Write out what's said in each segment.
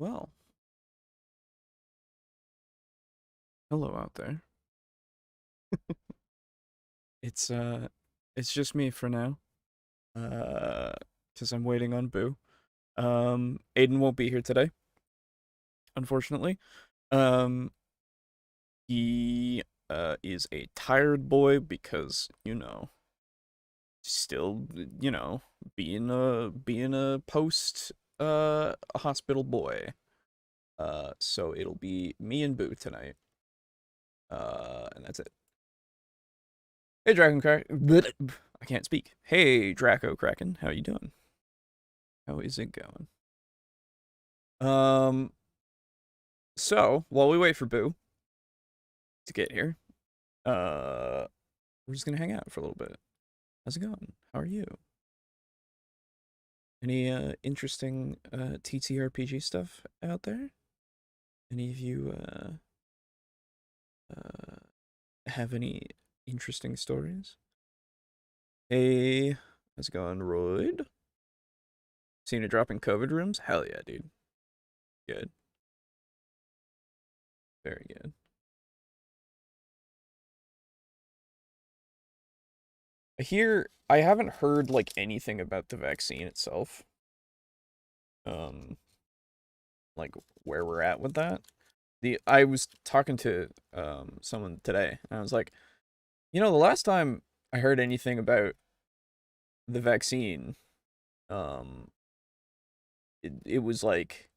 Well, hello out there. It's it's just me for now. Because I'm waiting on Boo. Aiden won't be here today, unfortunately. Um, he is a tired boy because, still, being a post hospital boy. So it'll be me and Boo tonight. And that's it. Hey, Dragon Kraken. I can't speak. Hey, Draco Kraken. How you doing? How is it going? So, while we wait for Boo to get here, we're just gonna hang out for a little bit. How's it going? How are you? Any, interesting, TTRPG stuff out there? Any of you, have any interesting stories? Hey, how's it going, Royd? Seen a drop in COVID rooms? Hell yeah, dude. Good. Very good. I haven't heard, like, anything about the vaccine itself. Like, where we're at with that. I was talking to, someone today, and I was like, the last time I heard anything about the vaccine, it was, like,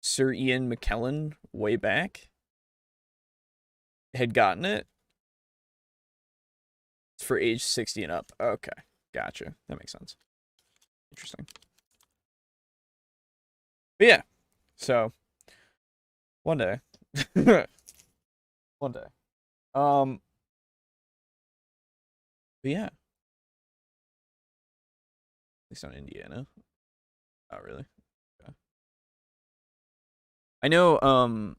Sir Ian McKellen, way back, had gotten it. It's for age 60 and up. Okay, gotcha. That makes sense. Interesting. But yeah, so one day, one day, but yeah, at least on Indiana. Not really. Okay. I know,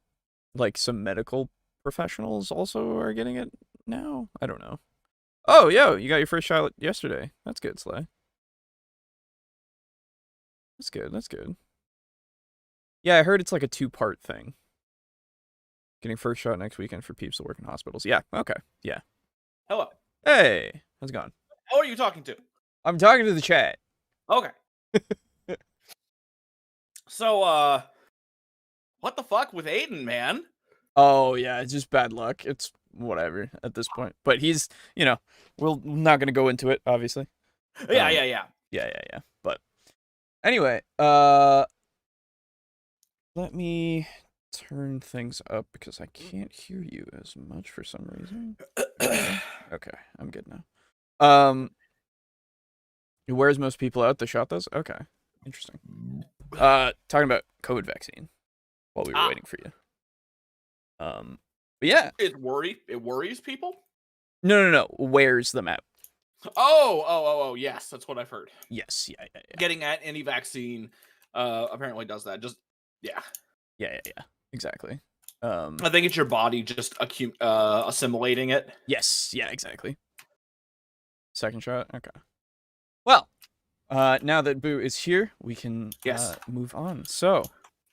like some medical professionals also are getting it now. I don't know. Oh, yo, you got your first shot yesterday. That's good, Slay. That's good. That's good. Yeah, I heard it's like a 2-part thing. Getting first shot next weekend for peeps that work in hospitals. Yeah, okay. Yeah. Hello. Hey, how's it going? Who are you talking to? I'm talking to the chat. Okay. So, what the fuck with Aiden, man? Oh, yeah, it's just bad luck. It's whatever at this point. But he's, we're not going to go into it, obviously. Yeah. Yeah. But anyway, let me turn things up because I can't hear you as much for some reason. Okay, I'm good now. It wears most people out. The shot does? Okay, interesting. Talking about COVID vaccine while we were waiting for you. But yeah. It worries people? No. Wears them out. Oh, yes, that's what I've heard. Yes, yeah. Getting at any vaccine, apparently does that. Just, yeah. Yeah, exactly. I think it's your body just assimilating it. Yes, yeah, exactly. Second shot? Okay. Well, now that Boo is here, we can move on. So,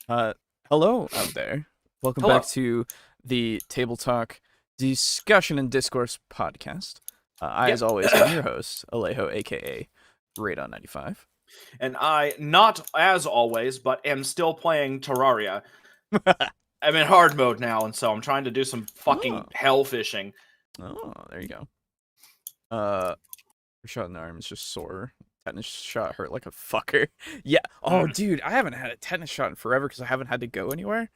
hello out there. Welcome back to the TableTalk Discussion and Discourse podcast. I, as always, am your host, Alejo, aka Radon95. And I, not as always, but am still playing Terraria. I'm in hard mode now, and so I'm trying to do some fucking hell fishing. Oh, there you go. Shot in the arm is just sore. Tetanus shot hurt like a fucker. Yeah. Oh, dude, I haven't had a tetanus shot in forever because I haven't had to go anywhere.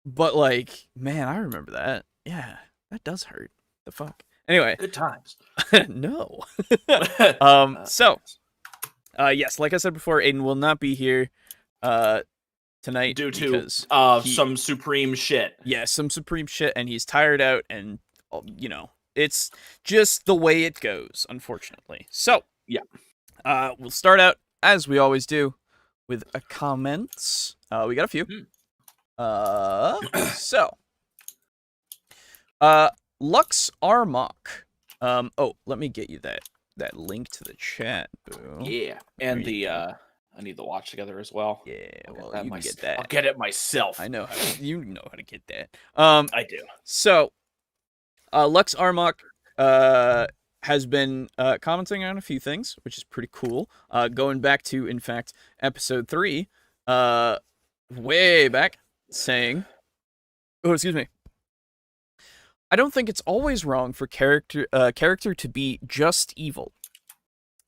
But like, man, I remember that. Yeah, that does hurt. The fuck. Anyway. Good times. No. So, yes, like I said before, Aiden will not be here tonight due to some supreme shit. Yeah, some supreme shit, and he's tired out, and it's just the way it goes, unfortunately. So, yeah. We'll start out, as we always do, with a comments. We got a few. So, Lux Armok. Oh, let me get you that link to the chat, Boo. Yeah, and the I need the watch together as well. Yeah, well, you can get that. I'll get it myself. I know you know how to get that. I do. So, Lux Armok has been commenting on a few things, which is pretty cool. Going back to, in fact, episode 3, way back, saying, oh, excuse me. I don't think it's always wrong for character to be just evil.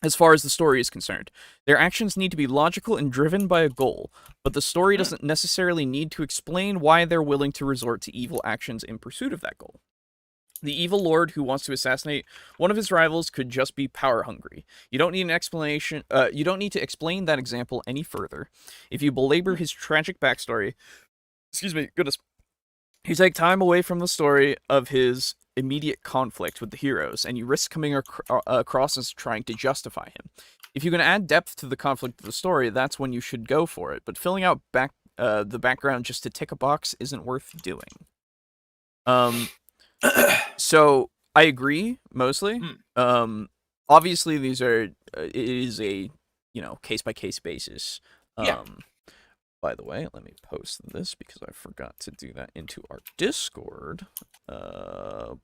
As far as the story is concerned, their actions need to be logical and driven by a goal, but the story doesn't necessarily need to explain why they're willing to resort to evil actions in pursuit of that goal. The evil lord who wants to assassinate one of his rivals could just be power hungry. You don't need an explanation. You don't need to explain that example any further. If you belabor his tragic backstory, excuse me, goodness, you take time away from the story of his immediate conflict with the heroes, and you risk coming across as trying to justify him. If you can add depth to the conflict of the story, that's when you should go for it. But filling out the background just to tick a box isn't worth doing. So I agree mostly. Obviously, these are it is a case by case basis. By the way, let me post this because I forgot to do that into our Discord. Boop,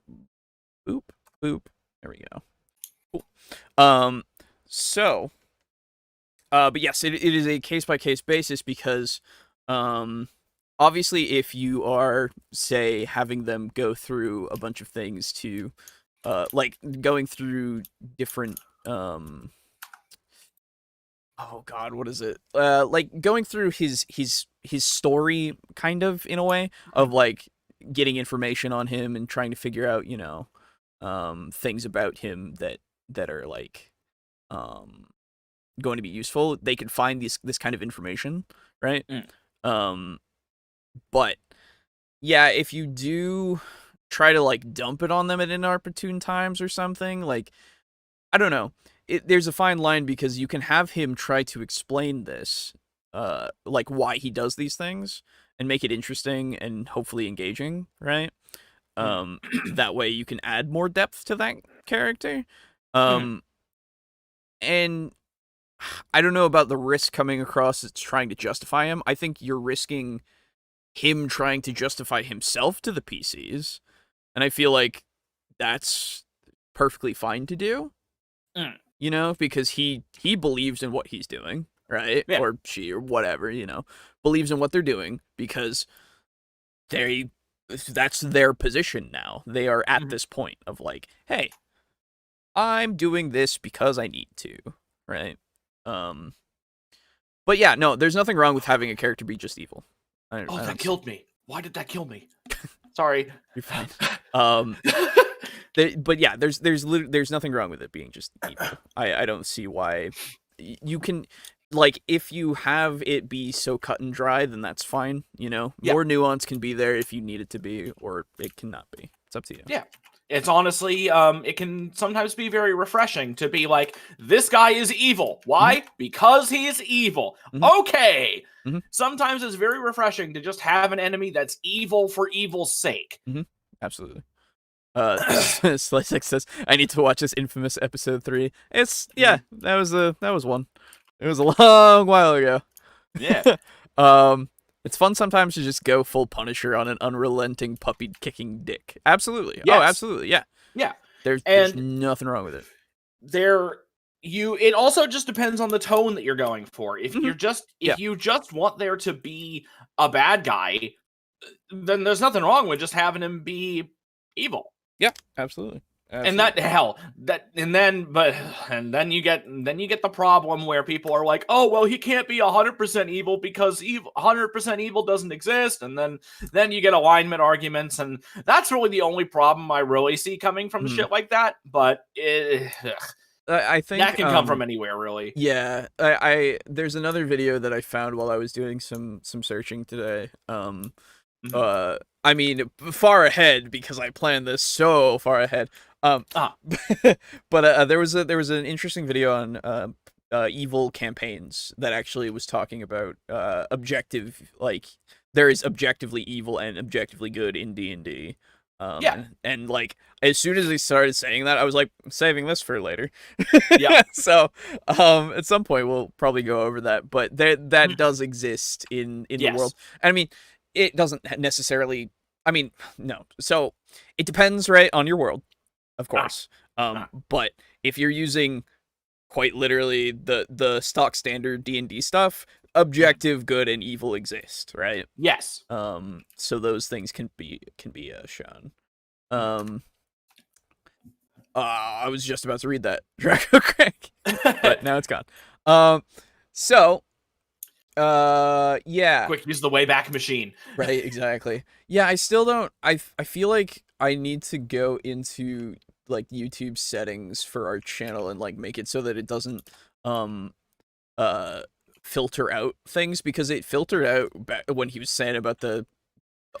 boop. There we go. Cool. So, but yes, it is a case-by-case basis because, obviously, if you are, say, having them go through a bunch of things to, like, going through different, oh god, what is it? Like going through his story, kind of, in a way, of like getting information on him and trying to figure out, things about him that are like going to be useful. They can find this kind of information, right? But yeah, if you do try to like dump it on them at inopportune times or something, like, I don't know. There's a fine line because you can have him try to explain this, like why he does these things, and make it interesting and hopefully engaging, right? That way you can add more depth to that character. And I don't know about the risk coming across as trying to justify him. I think you're risking him trying to justify himself to the PCs, and I feel like that's perfectly fine to do. Because he believes in what he's doing, right? Yeah. Or she or whatever, believes in what they're doing because that's their position now. They are at this point of like, hey, I'm doing this because I need to, right? But yeah, no, there's nothing wrong with having a character be just evil. That killed me. Why did that kill me? Sorry. You're fine. But yeah, there's nothing wrong with it being just evil. I don't see why you can, like, if you have it be so cut and dry, then that's fine. More nuance can be there if you need it to be, or it cannot be. It's up to you. Yeah. It's honestly, it can sometimes be very refreshing to be like, this guy is evil. Why? Because he is evil. Okay. Sometimes it's very refreshing to just have an enemy that's evil for evil's sake. Absolutely. Slicex says, I need to watch this infamous episode 3. It's, that was one. It was a long while ago. Yeah. It's fun sometimes to just go full Punisher on an unrelenting puppy kicking dick. Absolutely. Yes. Oh, absolutely. Yeah. Yeah. There's nothing wrong with it. It also just depends on the tone that you're going for. If you just want there to be a bad guy, then there's nothing wrong with just having him be evil. Yeah, absolutely. And then you get the problem where people are like, oh, well, he can't be 100% evil because 100% evil doesn't exist, and then you get alignment arguments, and that's really the only problem I really see coming from shit like that. But I think that can come from anywhere, really. Yeah, there's another video that I found while I was doing some searching today. I mean, far ahead because I planned this so far ahead. But there was an interesting video on evil campaigns that actually was talking about objective, like, there is objectively evil and objectively good in D&D. Yeah. And like as soon as he started saying that, I was like, I'm saving this for later. Yeah. So at some point we'll probably go over that, but that does exist in the world. And I mean, it doesn't necessarily. I mean, no. So it depends, right, on your world, of course. But if you're using quite literally the stock standard D&D stuff, objective good and evil exist, right? Yes. So those things can be shown. I was just about to read that, Draco Craig, but now it's gone. So yeah. Quick, use the Wayback Machine. Right, exactly. Yeah, I still don't. I feel like I need to go into like YouTube settings for our channel and like make it so that it doesn't filter out things, because it filtered out back when he was saying about the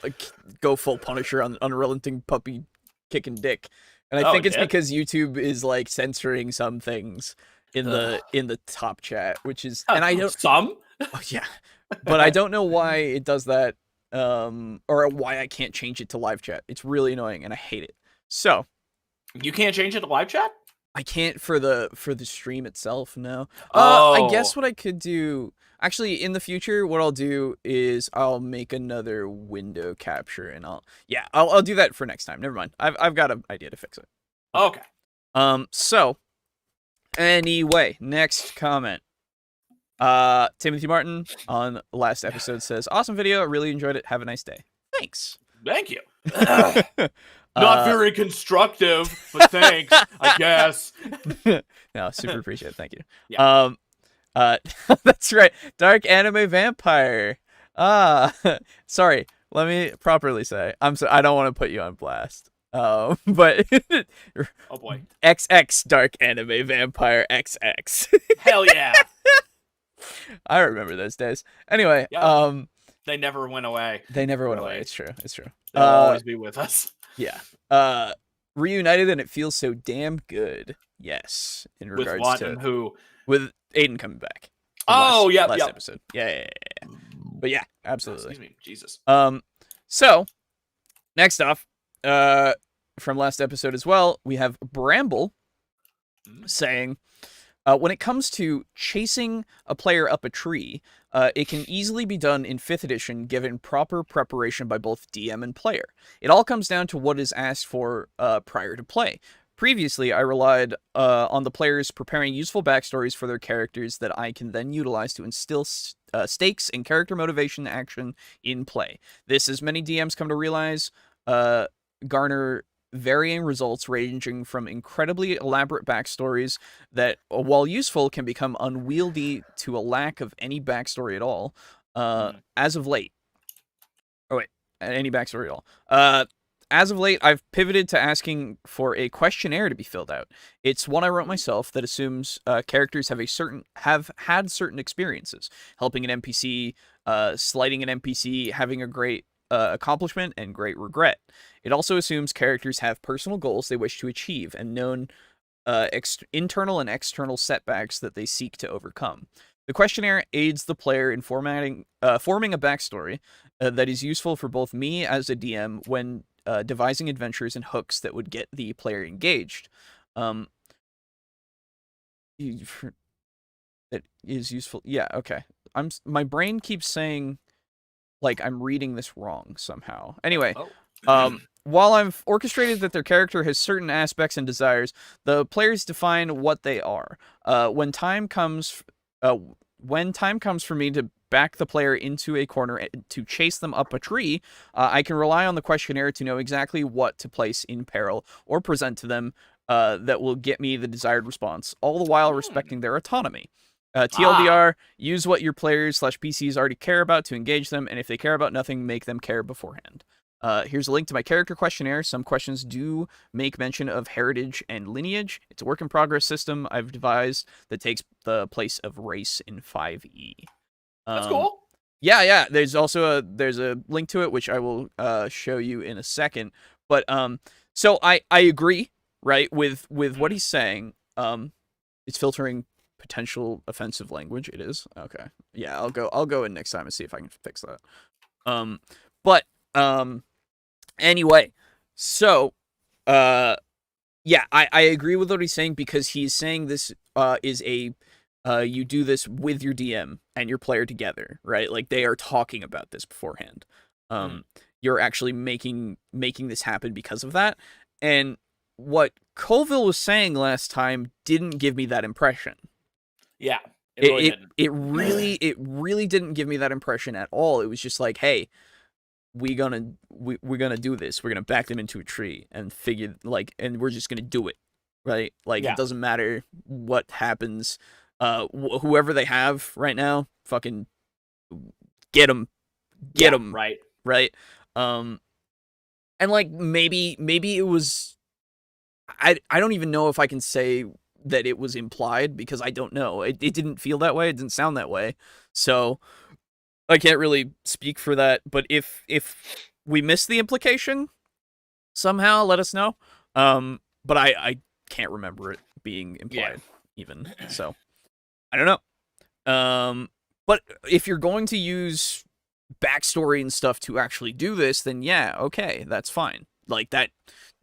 like go full Punisher on unrelenting puppy kicking dick, and I think it's because YouTube is like censoring some things in the top chat, which is and I don't some yeah, but I don't know why it does that, or why I can't change it to live chat. It's really annoying and I hate it. So you can't change it to live chat? I can't for the stream itself, no. Oh. I guess what I could do, actually, in the future, what I'll do is I'll make another window capture, and I'll do that for next time. Never mind. I've got an idea to fix it. Okay. So anyway, next comment. Timothy Martin on last episode says, "Awesome video. Really enjoyed it. Have a nice day." Thanks. Thank you. Not very constructive, but thanks, I guess. No, super appreciate it. Thank you. Yeah. That's right. Dark Anime Vampire. Sorry. Let me properly say. I don't want to put you on blast. But oh boy. XX Dark Anime Vampire XX. Hell yeah. I remember those days. Anyway, they never went away. They never went away. It's true. It's true. They'll always be with us. Yeah. Reunited, and it feels so damn good. Yes. In regards with what to and who? With Aiden coming back. Oh, yeah. Last episode. Yeah. But yeah, absolutely. Excuse me. Jesus. So next off, from last episode as well, we have Bramble saying, when it comes to chasing a player up a tree, it can easily be done in 5th edition given proper preparation by both DM and player. It all comes down to what is asked for prior to play. Previously, I relied on the players preparing useful backstories for their characters that I can then utilize to instill stakes and character motivation action in play. This, as many DMs come to realize, garner varying results ranging from incredibly elaborate backstories that, while useful, can become unwieldy to a lack of any backstory at all. As of late, any backstory at all. As of late, I've pivoted to asking for a questionnaire to be filled out. It's one I wrote myself that assumes characters have had certain experiences, helping an NPC, slighting an NPC, having a great accomplishment, and great regret. It also assumes characters have personal goals they wish to achieve and known internal and external setbacks that they seek to overcome. The questionnaire aids the player in forming a backstory that is useful for both me as a DM when devising adventures and hooks that would get the player engaged. It is useful. Yeah, okay. My brain keeps saying like I'm reading this wrong somehow. Anyway, while I've orchestrated that their character has certain aspects and desires, the players define what they are. When time comes for me to back the player into a corner to chase them up a tree, I can rely on the questionnaire to know exactly what to place in peril or present to them that will get me the desired response, all the while respecting their autonomy. TLDR, use what your players/PCs already care about to engage them, and if they care about nothing, make them care beforehand. Here's a link to my character questionnaire. Some questions do make mention of heritage and lineage. It's a work-in-progress system I've devised that takes the place of race in 5e. That's cool. Yeah. There's also a link to it, which I will show you in a second. But so I agree, right, with what he's saying. It's filtering potential offensive language. It is. Okay. Yeah, I'll go in next time and see if I can fix that. But anyway, So, yeah, I agree with what he's saying, because he's saying this is a you do this with your DM and your player together, right? Like, they are talking about this beforehand. You're actually making this happen because of that. And what Colville was saying last time didn't give me that impression. Yeah, it really didn't. It really didn't give me that impression at all. It was just like, hey, we're gonna do this. We're gonna back them into a tree and figure, like, and we're just gonna do it, right? Like, it doesn't matter what happens. Whoever they have right now, fucking get them, right? And like, maybe it was. I don't even know if I can say that it was implied, because I don't know. It didn't feel that way. It didn't sound that way. So I can't really speak for that, but if we miss the implication, somehow let us know. But I can't remember it being implied even. So I don't know. But if you're going to use backstory and stuff to actually do this, then yeah, okay, that's fine. Like, that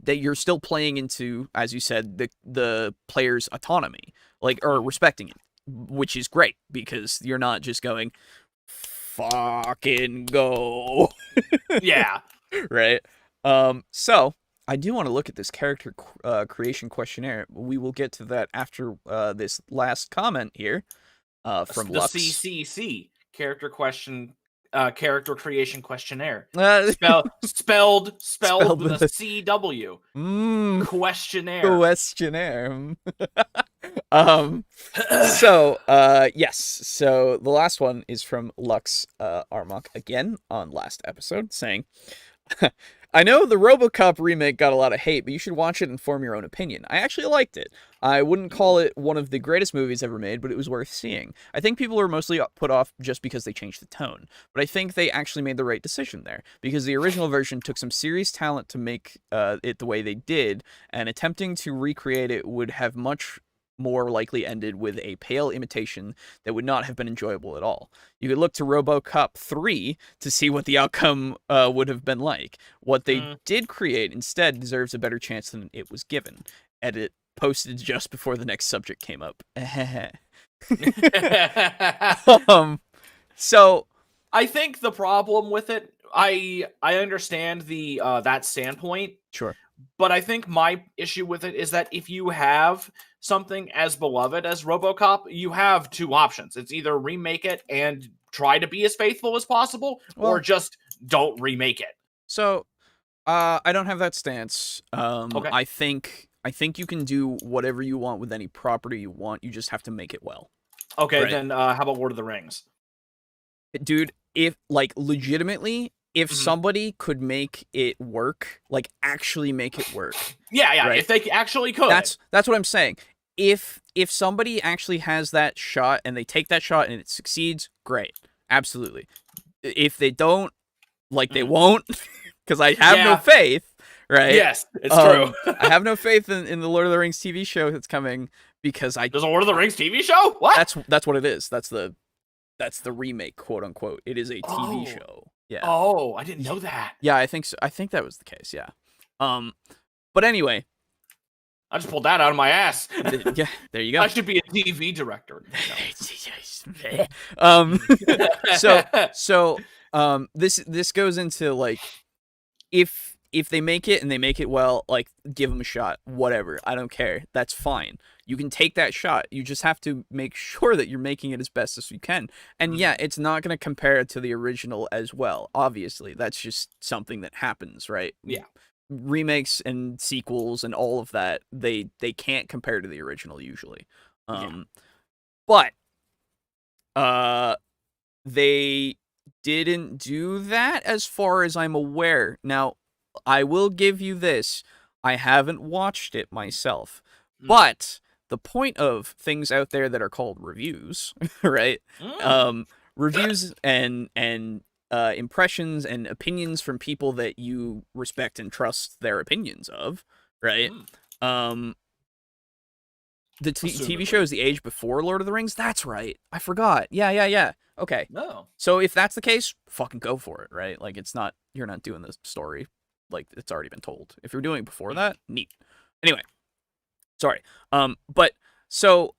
you're still playing into, as you said, the player's autonomy, like, or respecting it, which is great, because you're not just going, fucking go. Yeah. Right. So I do want to look at this character creation questionnaire. We will get to that after this last comment here from the Lux. CCC character creation questionnaire. Spelled with a CW. Questionnaire. So yes, so the last one is from Lux Armok again on last episode, saying, I know the RoboCop remake got a lot of hate, but you should watch it and form your own opinion. I actually liked it. I wouldn't call it one of the greatest movies ever made, but it was worth seeing. I think people are mostly put off just because they changed the tone, but I think they actually made the right decision there, because the original version took some serious talent to make it the way they did, and attempting to recreate it would have much more likely ended with a pale imitation that would not have been enjoyable at all. You could look to RoboCop 3 to see what the outcome would have been like. What they did create instead deserves a better chance than it was given. Edit posted just before the next subject came up. So I think the problem with it, I understand the that standpoint. Sure. But I think my issue with it is that if you have something as beloved as RoboCop, you have two options. It's either remake it and try to be as faithful as possible, or just don't remake it. So, I don't have that stance. Okay. I think you can do whatever you want with any property you want. You just have to make it well. Okay, right? Then how about Lord of the Rings? Dude, if, like, legitimately, if somebody could make it work, like, actually make it work. Yeah, right? If they actually could. That's what I'm saying. If somebody actually has that shot and they take that shot and it succeeds, great. Absolutely. If they don't, like, they won't, because I have no faith, right? Yes, it's true. I have no faith in the Lord of the Rings TV show that's coming, because There's a Lord of the Rings TV show? What? That's what it is. That's the remake, quote unquote. It is a TV show. Yeah. Oh, I didn't know that. Yeah, I think so. I think that was the case. Yeah. But anyway, I just pulled that out of my ass. Yeah, there you go. I should be a TV director. This goes into, like, if they make it and they make it well, like, give them a shot. Whatever. I don't care. That's fine. You can take that shot. You just have to make sure that you're making it as best as you can. And yeah, it's not going to compare it to the original as well. Obviously, that's just something that happens, right? Yeah. Remakes and sequels and all of that, they can't compare to the original usually. But they didn't do that as far as I'm aware. Now, I will give you this. I haven't watched it myself. But the point of things out there that are called reviews, right? Reviews and impressions and opinions from people that you respect and trust their opinions of, right? The TV show is the age before Lord of the Rings. That's right. I forgot. Yeah. Okay. No. So if that's the case, fucking go for it, right? Like, you're not doing the story like it's already been told. If you're doing it before that, neat. Anyway, sorry. But so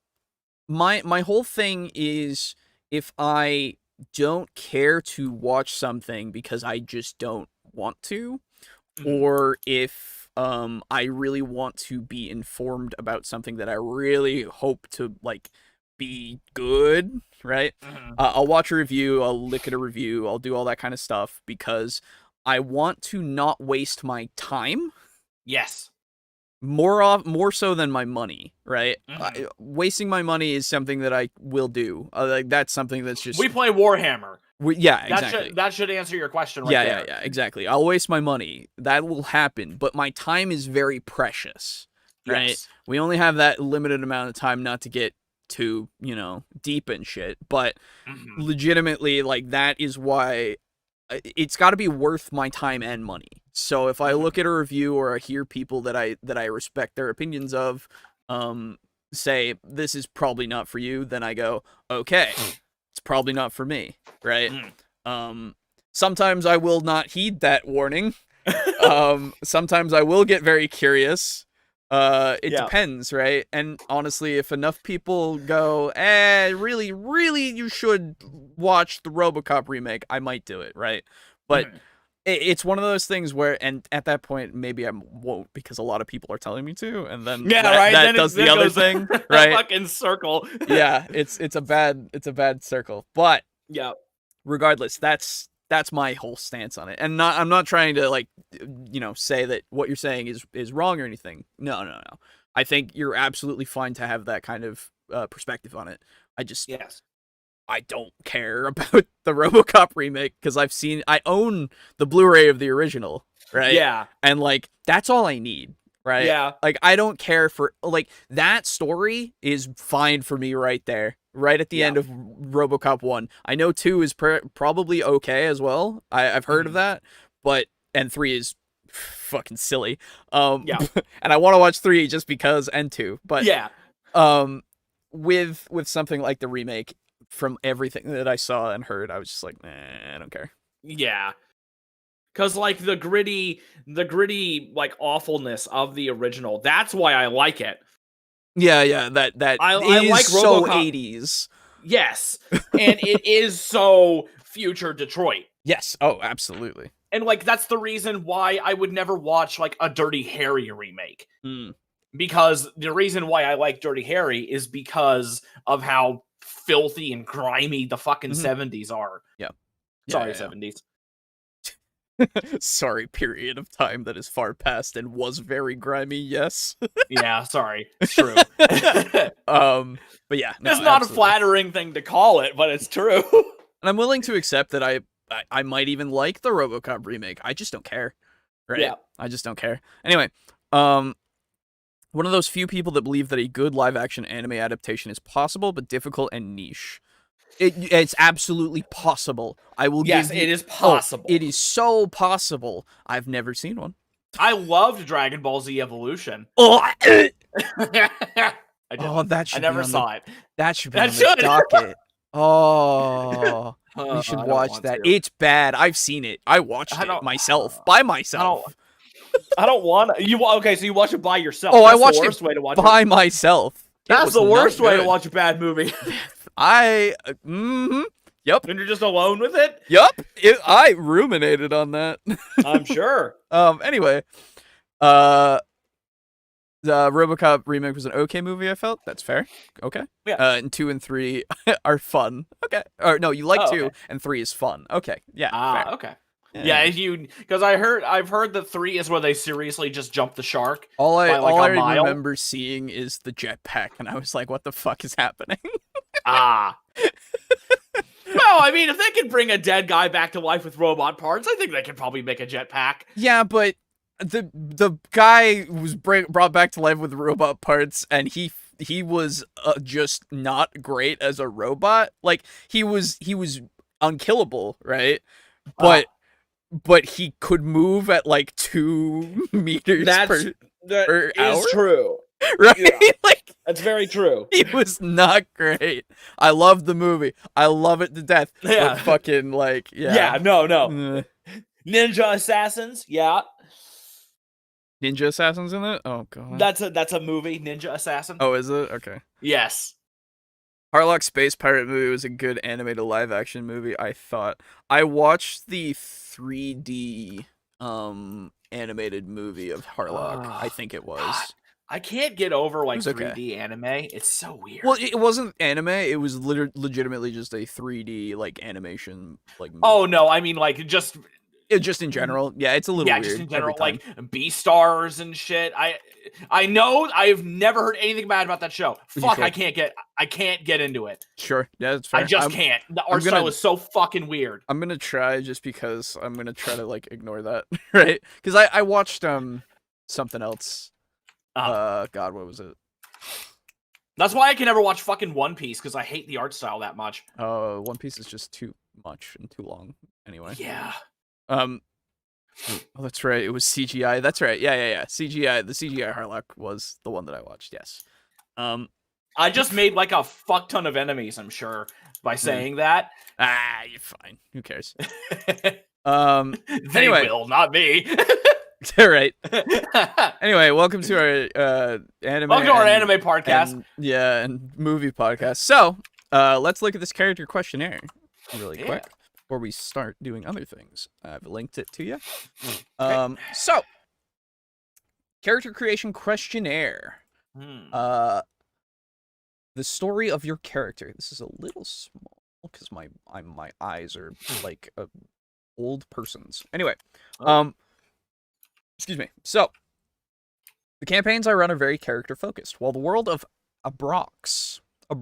my whole thing is, if I don't care to watch something because I just don't want to, or if I really want to be informed about something that I really hope to like be good, right? I'll watch a review, I'll look at a review, I'll do all that kind of stuff because I want to not waste my time. Yes. More so than my money, right? Wasting my money is something that I will do. Like that's something that's just we play Warhammer. Yeah, exactly. That should answer your question right there. Yeah, exactly. I'll waste my money. That will happen, but my time is very precious, right? Yes. We only have that limited amount of time, not to get too, deep and shit, but legitimately, like, that is why it's got to be worth my time and money. So if I look at a review or I hear people that I respect their opinions of, say this is probably not for you, then I go, okay, it's probably not for me, right? Sometimes I will not heed that warning. Sometimes I will get very curious. It depends, right? And honestly, if enough people go, really, really, you should watch the RoboCop remake, I might do it, right? But it's one of those things where, and at that point, maybe I won't because a lot of people are telling me to, and then that then does the other thing, right? Fucking circle. Yeah, it's a bad circle. But regardless, that's my whole stance on it. And I'm not trying to like, say that what you're saying is wrong or anything. No. I think you're absolutely fine to have that kind of perspective on it. I don't care about the RoboCop remake because I own the Blu-ray of the original, right? Yeah. And like that's all I need, right? Yeah. Like I don't care for like that story is fine for me right there. Right at the end of RoboCop 1. I know 2 is probably okay as well. I've heard of that, and 3 is fucking silly. And I want to watch 3 just because, and 2. But with something like the remake, from everything that I saw and heard, I was just like, I don't care. Yeah. Cause like the gritty like awfulness of the original. That's why I like it. Yeah, that I is like so RoboCop. 80s. Yes, and it is so future Detroit. Yes, oh, absolutely. And like that's the reason why I would never watch like a Dirty Harry remake. Because the reason why I like Dirty Harry is because of how filthy and grimy the fucking 70s are. Sorry, 70s. Sorry, period of time that is far past and was very grimy, yes. Yeah, sorry. It's true. But yeah. No, it's not a flattering thing to call it, but it's true. And I'm willing to accept that I might even like the RoboCop remake. I just don't care. Right? Yeah. I just don't care. Anyway, one of those few people that believe that a good live-action anime adaptation is possible, but difficult and niche. It's absolutely possible. I will give you... it is possible. It is so possible. I've never seen one. I loved Dragon Ball Z Evolution. That I never saw it. That should be on the docket. We should watch that. It's bad. I've seen it. I watched it myself, by myself. I don't want to. Okay, so you watch it by yourself. I watched it way to watch by myself. That's the worst way to watch a bad movie. Yep. And you're just alone with it? Yep. I ruminated on that. I'm sure. Anyway, the RoboCop remake was an okay movie, I felt. That's fair. Okay. Yeah. And 2 and 3 are fun. Okay. Or no, you like 2 and 3 is fun. Okay. Yeah. Fair. Okay. Yeah, because I've heard that 3 is where they seriously just jump the shark. All I remember seeing is the jetpack, and I was like, "What the fuck is happening?" Well, I mean, if they can bring a dead guy back to life with robot parts, I think they can probably make a jetpack. Yeah, but the guy was brought back to life with robot parts, and he was just not great as a robot. Like he was unkillable, right? But he could move at like 2 meters per hour. Is true. Right? Yeah. Like that's very true. He was not great. I love the movie. I love it to death. Yeah. But fucking like, yeah. Yeah, no. Ninja assassins, yeah. Ninja Assassins in it? Oh god. That's a movie, Ninja Assassin. Oh, is it? Okay. Yes. Harlock Space Pirate movie was a good animated live action movie, I thought. I watched the 3D animated movie of Harlock, I think it was. God, I can't get over like 3D okay. anime. It's so weird. Well, it wasn't anime, it was legitimately just a 3D like animation like movie. Oh no, I mean like just in general. Yeah, it's a little weird. Just in general, like B-Stars and shit. I know I've never heard anything bad about that show. Fuck, I can't get into it. Sure. Yeah, that's fair. I just can't. The art style is so fucking weird. I'm gonna try just because I'm gonna try to like ignore that, right? Because I watched something else. God, what was it? That's why I can never watch fucking One Piece, because I hate the art style that much. One Piece is just too much and too long. Anyway. Yeah. Oh, that's right. It was CGI. That's right. Yeah. CGI. The CGI Harlock was the one that I watched. Yes. I just made like a fuck ton of enemies, I'm sure, by saying that. You're fine. Who cares? They anyway. will, not me. All right. Anyway, welcome to our anime. Welcome to our anime podcast. And movie podcast. So, let's look at this character questionnaire really quick before we start doing other things. I've linked it to you. So, character creation questionnaire. The story of your character. This is a little small because my eyes are like a old person's. Anyway, excuse me. So, the campaigns I run are very character-focused. While the world of Abrox, I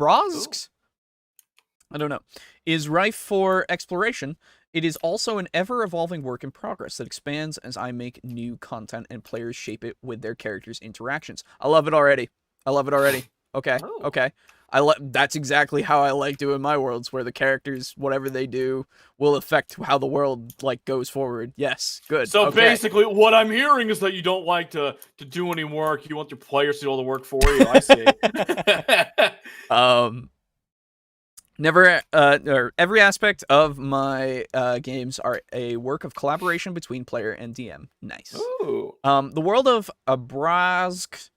don't know, is rife for exploration, it is also an ever-evolving work in progress that expands as I make new content and players shape it with their characters' interactions. I love it already. Okay, okay. That's exactly how I like doing my worlds, where the characters, whatever they do, will affect how the world like goes forward. Yes, good. So basically, what I'm hearing is that you don't like to do any work. You want your players to do all the work for you. I see. Every aspect of my games are a work of collaboration between player and DM. Nice. Ooh. The world of Abrazk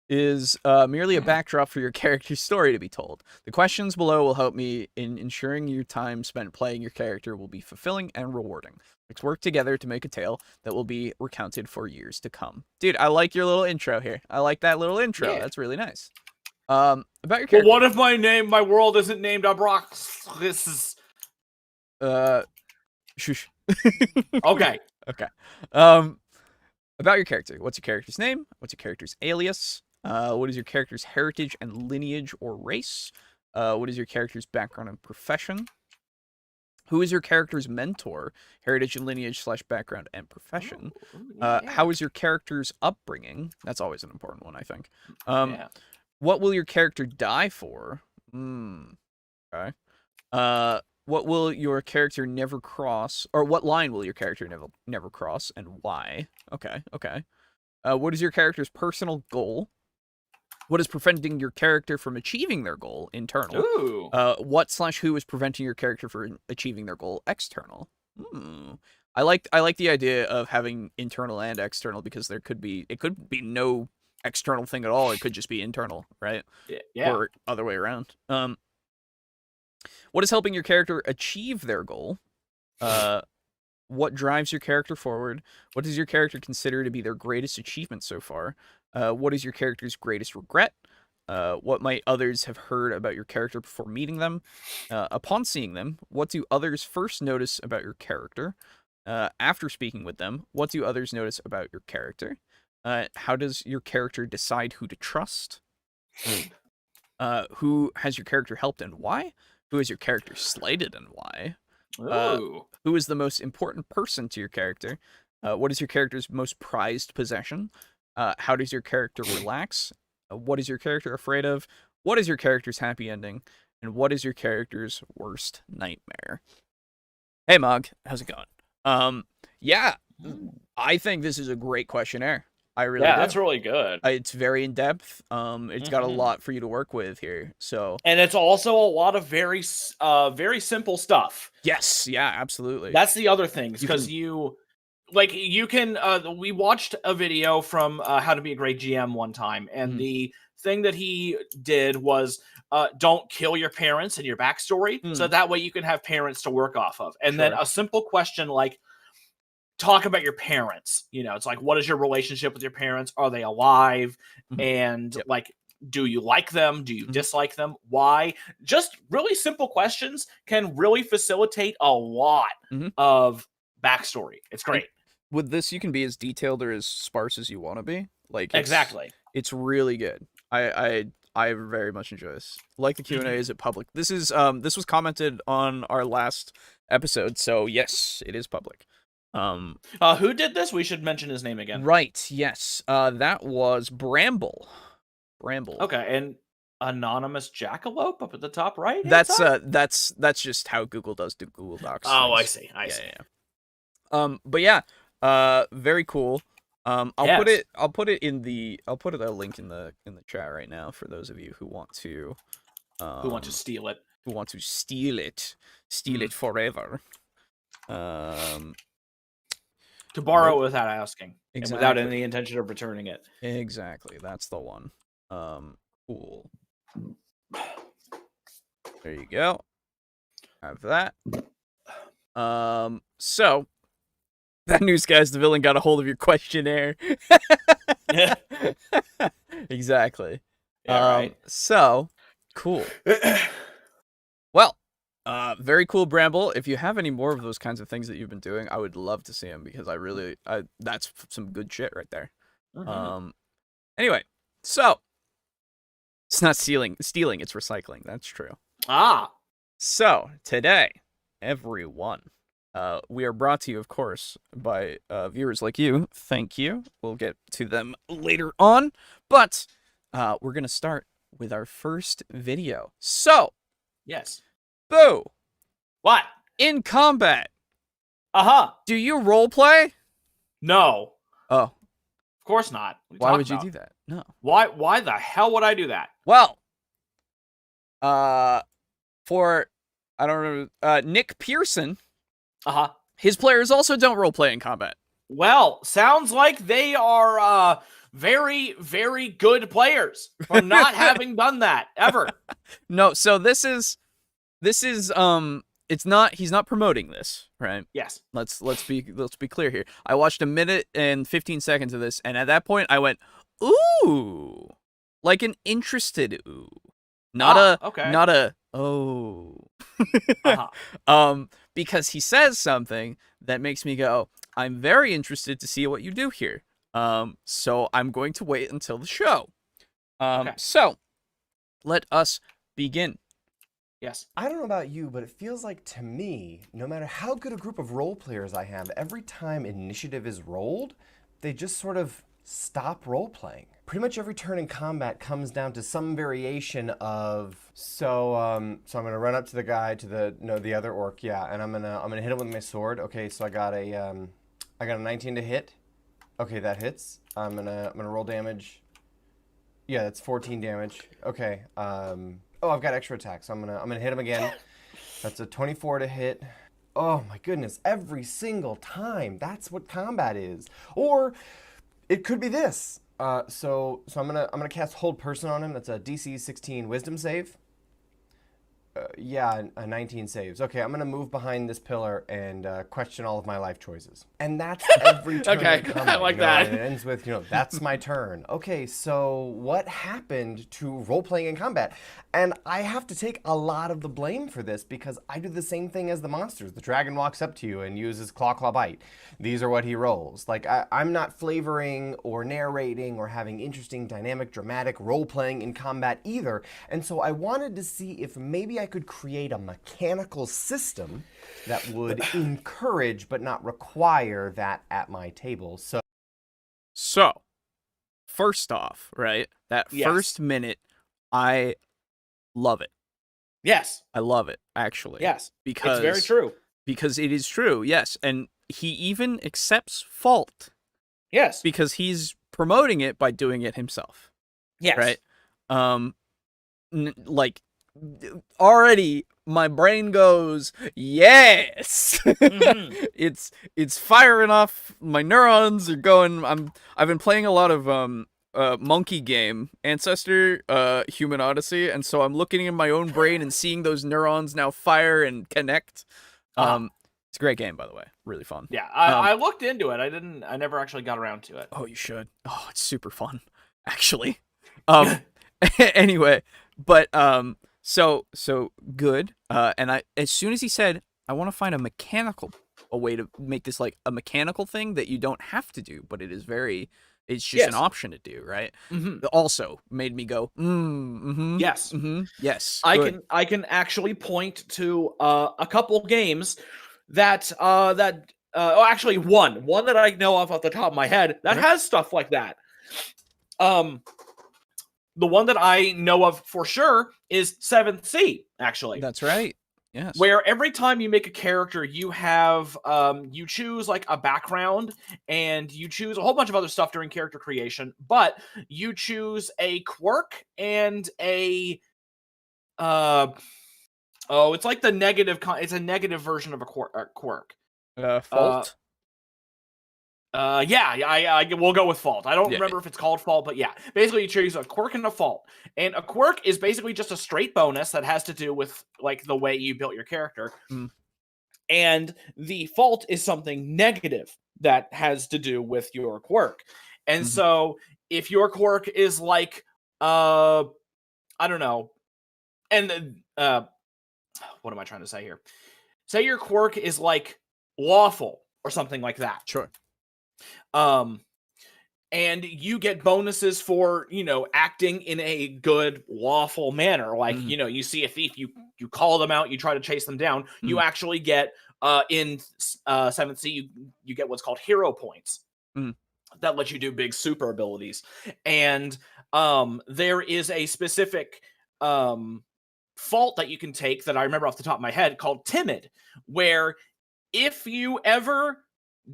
is merely a backdrop for your character's story to be told. The questions below will help me in ensuring your time spent playing your character will be fulfilling and rewarding. Let's work together to make a tale that will be recounted for years to come. Dude, I like your little intro here. I like that little intro. Yeah. That's really nice. About your character. Well, what if my world isn't named Abrox? This is... Shush. Okay. Okay. About your character. What's your character's name? What's your character's alias? What is your character's heritage and lineage or race? What is your character's background and profession? Who is your character's mentor? Heritage and lineage / background and profession. How is your character's upbringing? That's always an important one, I think. What will your character die for? Okay. What will your character never cross? Or what line will your character never cross, and why? Okay. What is your character's personal goal? What is preventing your character from achieving their goal? Internal. Ooh. What / who is preventing your character from achieving their goal? External. I like the idea of having internal and external, because it could be no external thing at all. It could just be internal, right? Yeah. Or other way around. What is helping your character achieve their goal? What drives your character forward? What does your character consider to be their greatest achievement so far? What is your character's greatest regret? What might others have heard about your character before meeting them? Upon seeing them, what do others first notice about your character? After speaking with them, what do others notice about your character? How does your character decide who to trust? Who has your character helped and why? Who has your character slighted and why? Who is the most important person to your character? What is your character's most prized possession? How does your character relax? What is your character afraid of? What is your character's happy ending? And what is your character's worst nightmare? Hey, Mog. How's it going? Yeah, I think this is a great questionnaire. I really do. That's really good. It's very in depth. It's got a lot for you to work with here. So, and it's also a lot of very simple stuff. Yes, yeah, absolutely. That's the other thing, because like you can we watched a video from How to Be a Great GM one time, and the thing that he did was don't kill your parents and your backstory, so that way you can have parents to work off of. And then a simple question like, talk about your parents. You know, it's like, what is your relationship with your parents? Are they alive? And like, do you like them? Do you dislike them? Why? Just really simple questions can really facilitate a lot of backstory. It's great. With this, you can be as detailed or as sparse as you want to be. Like exactly, it's really good. I very much enjoy this. Like the Q&A, is it public? This is this was commented on our last episode, so yes, it is public. Who did this? We should mention his name again. Right. Yes. That was Bramble. Okay, and anonymous jackalope up at the top right. That's just how Google does Google Docs. Oh, things. I see. Yeah. But yeah. Very cool. I'll put it in the a link in the chat right now for those of you who want to steal it. Who want to steal it forever. To borrow it without asking. Exactly. And without any intention of returning it. Exactly. That's the one. Cool. There you go. Have that. So that news, guys, the villain got a hold of your questionnaire. Yeah. Exactly. Yeah, right. So cool. Well, very cool, Bramble. If you have any more of those kinds of things that you've been doing, I would love to see them because that's some good shit right there. Anyway, so it's not stealing, it's recycling. That's true. So today, everyone, we are brought to you, of course, by viewers like you. Thank you. We'll get to them later on, but we're gonna start with our first video. So, yes. Boo! What? In combat. Do you role play? No. Oh. Of course not. Why would you do that? No. Why the hell would I do that? Well, for I don't remember Nick Pearson. His players also don't role play in combat. Well, sounds like they are very, very good players for not having done that ever. No, so this is it's not, he's not promoting this, right? Yes. Let's be clear here. I watched 1 minute and 15 seconds of this, and at that point I went, ooh. Like an interested ooh. Not a oh. Because he says something that makes me go, I'm very interested to see what you do here. So I'm going to wait until the show. So let us begin. Yes. I don't know about you, but it feels like to me, no matter how good a group of role players I have, every time initiative is rolled, they just sort of stop role playing. Pretty much every turn in combat comes down to some variation of so I'm gonna run up to the guy the other orc, and I'm gonna hit him with my sword. Okay, so I got a 19 to hit. Okay, that hits. I'm gonna roll damage. Yeah, that's 14 damage. Okay. Oh, I've got extra attacks. So I'm gonna hit him again. That's a 24 to hit. Oh my goodness! Every single time. That's what combat is. Or it could be this. So I'm gonna cast Hold Person on him. That's a DC 16 Wisdom save. A 19 saves. Okay, I'm gonna move behind this pillar and question all of my life choices. And that's every turn. Okay, I like that. And it ends with, that's my turn. Okay, so what happened to role-playing in combat? And I have to take a lot of the blame for this because I do the same thing as the monsters. The dragon walks up to you and uses Claw Claw Bite. These are what he rolls. Like, I'm not flavoring or narrating or having interesting, dynamic, dramatic role-playing in combat either. And so I wanted to see if maybe I could create a mechanical system that would encourage but not require that at my table. So first off, right, that first minute, I love it. Yes. I love it, actually. Yes. Because it's very true. Because it is true, yes. And he even accepts fault. Yes. Because he's promoting it by doing it himself. Yes. Right? Like, already my brain goes, yes. It's firing off. My neurons are going. I've been playing a lot of monkey game, Ancestor, Human Odyssey, and so I'm looking in my own brain and seeing those neurons now fire and connect. It's a great game, by the way. Really fun. Yeah, I looked into it. I never actually got around to it. Oh, you should. Oh, it's super fun, actually. Anyway, but so good. And as soon as he said, I want to find a way to make this like a mechanical thing that you don't have to do, but it's just an option to do, right? It also made me go, yes. Yes. I can actually point to a couple games that actually one that I know off the top of my head that has stuff like that. The one that I know of for sure is 7th Sea, actually. That's right. Yes. Where every time you make a character, you have you choose like a background and you choose a whole bunch of other stuff during character creation, but you choose a quirk and a it's like the negative it's a negative version of a quirk. Fault? I will go with fault. I don't remember if it's called fault, but yeah. Basically, you choose a quirk and a fault. And a quirk is basically just a straight bonus that has to do with like the way you built your character. And the fault is something negative that has to do with your quirk. And so if your quirk is like I don't know. And what am I trying to say here? Say your quirk is like lawful or something like that. Sure. And you get bonuses for, acting in a good, lawful manner. Like, you see a thief, you call them out, you try to chase them down. You actually get, in 7th Sea, you get what's called hero points. That lets you do big super abilities. And there is a specific fault that you can take that I remember off the top of my head called timid, where if you ever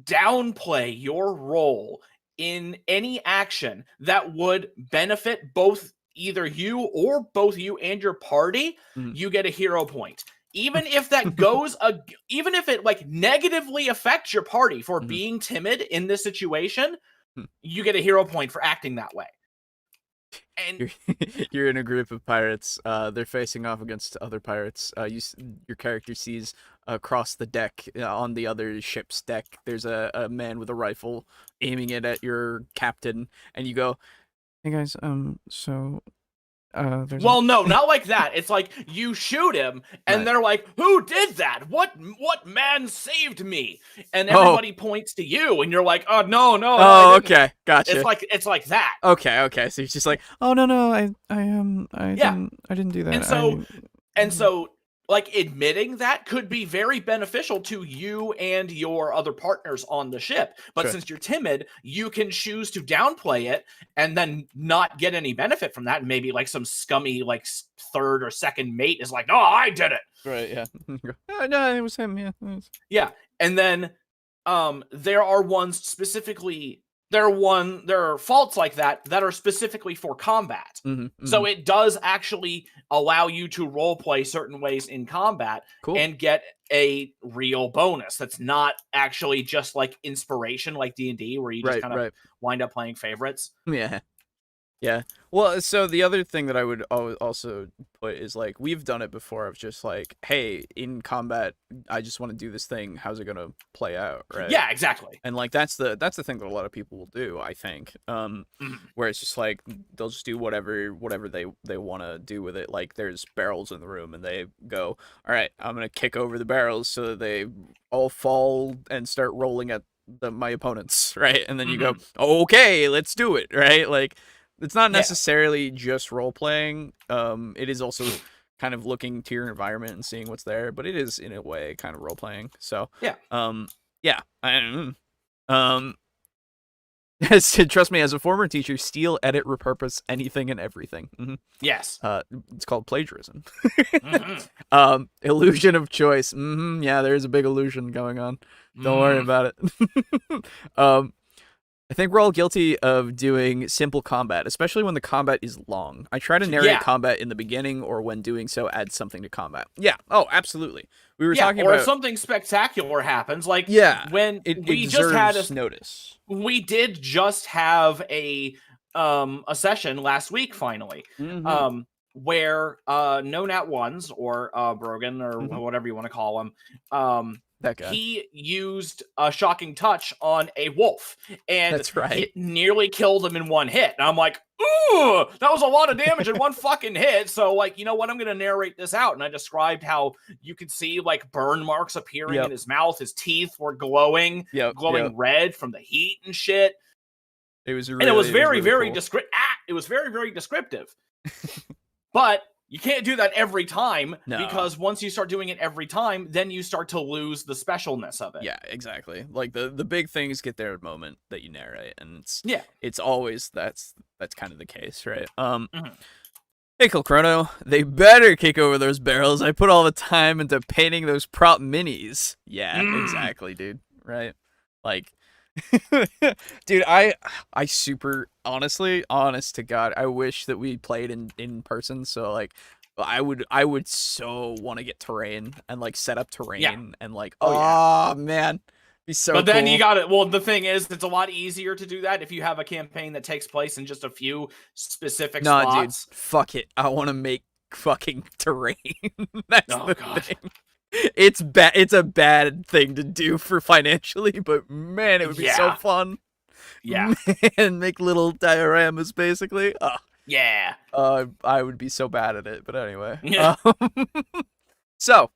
downplay your role in any action that would benefit both either you or both you and your party, you get a hero point. Even if that goes, even if it like negatively affects your party for being timid in this situation, you get a hero point for acting that way. And you're in a group of pirates. They're facing off against other pirates. Your character sees across the deck, on the other ship's deck, there's a man with a rifle aiming it at your captain, and you go, "Hey guys, there's no, not like that. It's like you shoot him, and they're like, "Who did that? What man saved me?" And everybody points to you, and you're like, "Oh no, no." Oh, okay, gotcha. It's like that. Okay. So you're just like, "Oh no, I didn't do that." And so, like, admitting that could be very beneficial to you and your other partners on the ship. But since you're timid, you can choose to downplay it and then not get any benefit from that. And maybe like some scummy, like third or second mate is like, "No, I did it." Right, yeah. Oh, no, it was him, yeah. Yeah. And then there are ones specifically... There are faults like that are specifically for combat. So it does actually allow you to roleplay certain ways in combat and get a real bonus. That's not actually just like inspiration like D&D where you just kind of wind up playing favorites. Yeah. Well, so the other thing that I would also put is like, we've done it before of just like, hey, in combat, I just want to do this thing. How's it going to play out? Right. Yeah, exactly. And like, that's the thing that a lot of people will do, I think. Where it's just like, they'll just do whatever they want to do with it. Like there's barrels in the room and they go, all right, I'm going to kick over the barrels so that they all fall and start rolling at my opponents. Right. And then you go, okay, let's do it. Right. Like, it's not necessarily just role-playing. It is also kind of looking to your environment and seeing what's there, but it is, in a way, kind of role-playing. So, trust me, as a former teacher, steal, edit, repurpose anything and everything. Yes. It's called plagiarism. Illusion of choice. Yeah, there is a big illusion going on. Don't worry about it. I think we're all guilty of doing simple combat, especially when the combat is long. I try to narrate combat in the beginning, or when doing so, add something to combat. Yeah. Oh, absolutely. We were talking about, or if something spectacular happens, like when we just had a notice. We did just have a session last week, finally, where no nat ones or Brogan or whatever you want to call him, that guy. He used a shocking touch on a wolf, and that's right. It nearly killed him in one hit. And I'm like, ooh, that was a lot of damage in one fucking hit. So, like, you know what? I'm going to narrate this out. And I described how you could see, like, burn marks appearing in his mouth. His teeth were glowing, red from the heat and shit. It was really, and it was very, very cool. It was very, very descriptive. But you can't do that every time, because once you start doing it every time, then you start to lose the specialness of it. Yeah, exactly. Like the big things get their moment that you narrate, and it's always that's kind of the case, right? Hey, Chrono, they better kick over those barrels. I put all the time into painting those prop minis. Yeah, exactly, dude. Right? Like, dude, I super honest to God, I wish that we played in person. So like, I would so want to get terrain and like set up terrain and like, man, be so. But then you got it. Well, the thing is, it's a lot easier to do that if you have a campaign that takes place in just a few specific spots. Dude, fuck it. I want to make fucking terrain. That's the thing. It's bad. It's a bad thing to do for financially, but man, it would be so fun. Yeah, and make little dioramas, basically. Yeah. I would be so bad at it, but anyway. Yeah. So,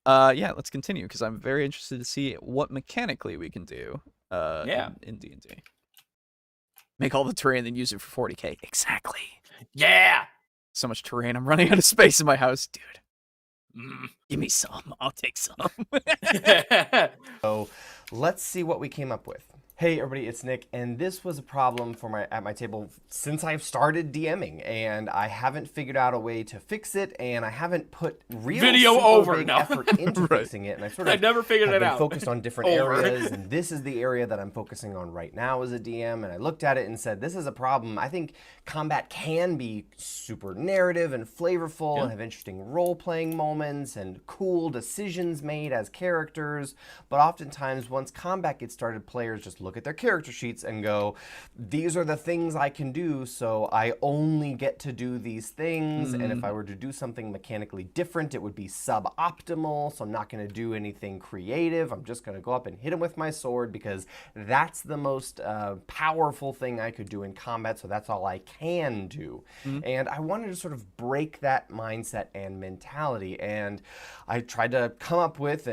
let's continue, because I'm very interested to see what mechanically we can do. In D&D. Make all the terrain, then use it for 40k. Exactly. Yeah. So much terrain. I'm running out of space in my house, dude. Give me some. I'll take some. So let's see what we came up with. Hey everybody, it's Nick, and this was a problem for at my table since I've started DMing, and I haven't figured out a way to fix it, and I haven't put real big effort into fixing it, and I never figured it out. Focused on different areas, and this is the area that I'm focusing on right now as a DM, and I looked at it and said, this is a problem. I think combat can be super narrative and flavorful and have interesting role-playing moments and cool decisions made as characters, but oftentimes once combat gets started, players just look at their character sheets and go, these are the things I can do, so I only get to do these things, and if I were to do something mechanically different, it would be suboptimal, so I'm not going to do anything creative. I'm just going to go up and hit him with my sword because that's the most powerful thing I could do in combat, so that's all I can do. And I wanted to sort of break that mindset and mentality, and I tried to come up with,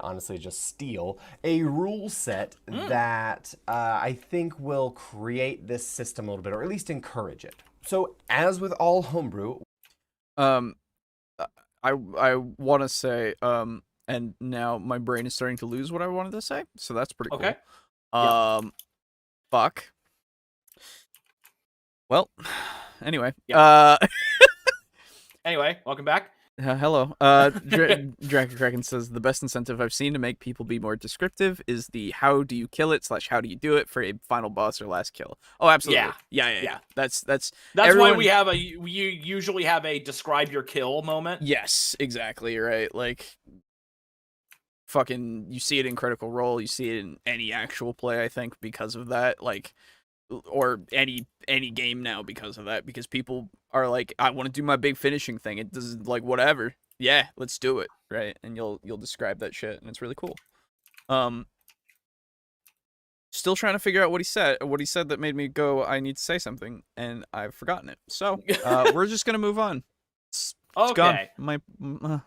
honestly just steal, a rule set that I think will create this system a little bit, or at least encourage it. So, as with all homebrew, I want to say, and now my brain is starting to lose what I wanted to say, so that's pretty cool. Okay. Fuck. Well, anyway. Anyway, welcome back. Hello. Dragon says, the best incentive I've seen to make people be more descriptive is the how do you kill it / how do you do it for a final boss or last kill. Oh, absolutely. Yeah. That's why we have you usually have a describe your kill moment. Yes, exactly, right. Like, fucking, you see it in Critical Role, you see it in any actual play, I think, because of that. Like, or any game now because of that, because people are like, I want to do my big finishing thing. It does, like, whatever. Yeah, let's do it, right? And you'll describe that shit, and it's really cool. Still trying to figure out what he said that made me go, I need to say something, and I've forgotten it. So we're just gonna move on. It's okay. Gone.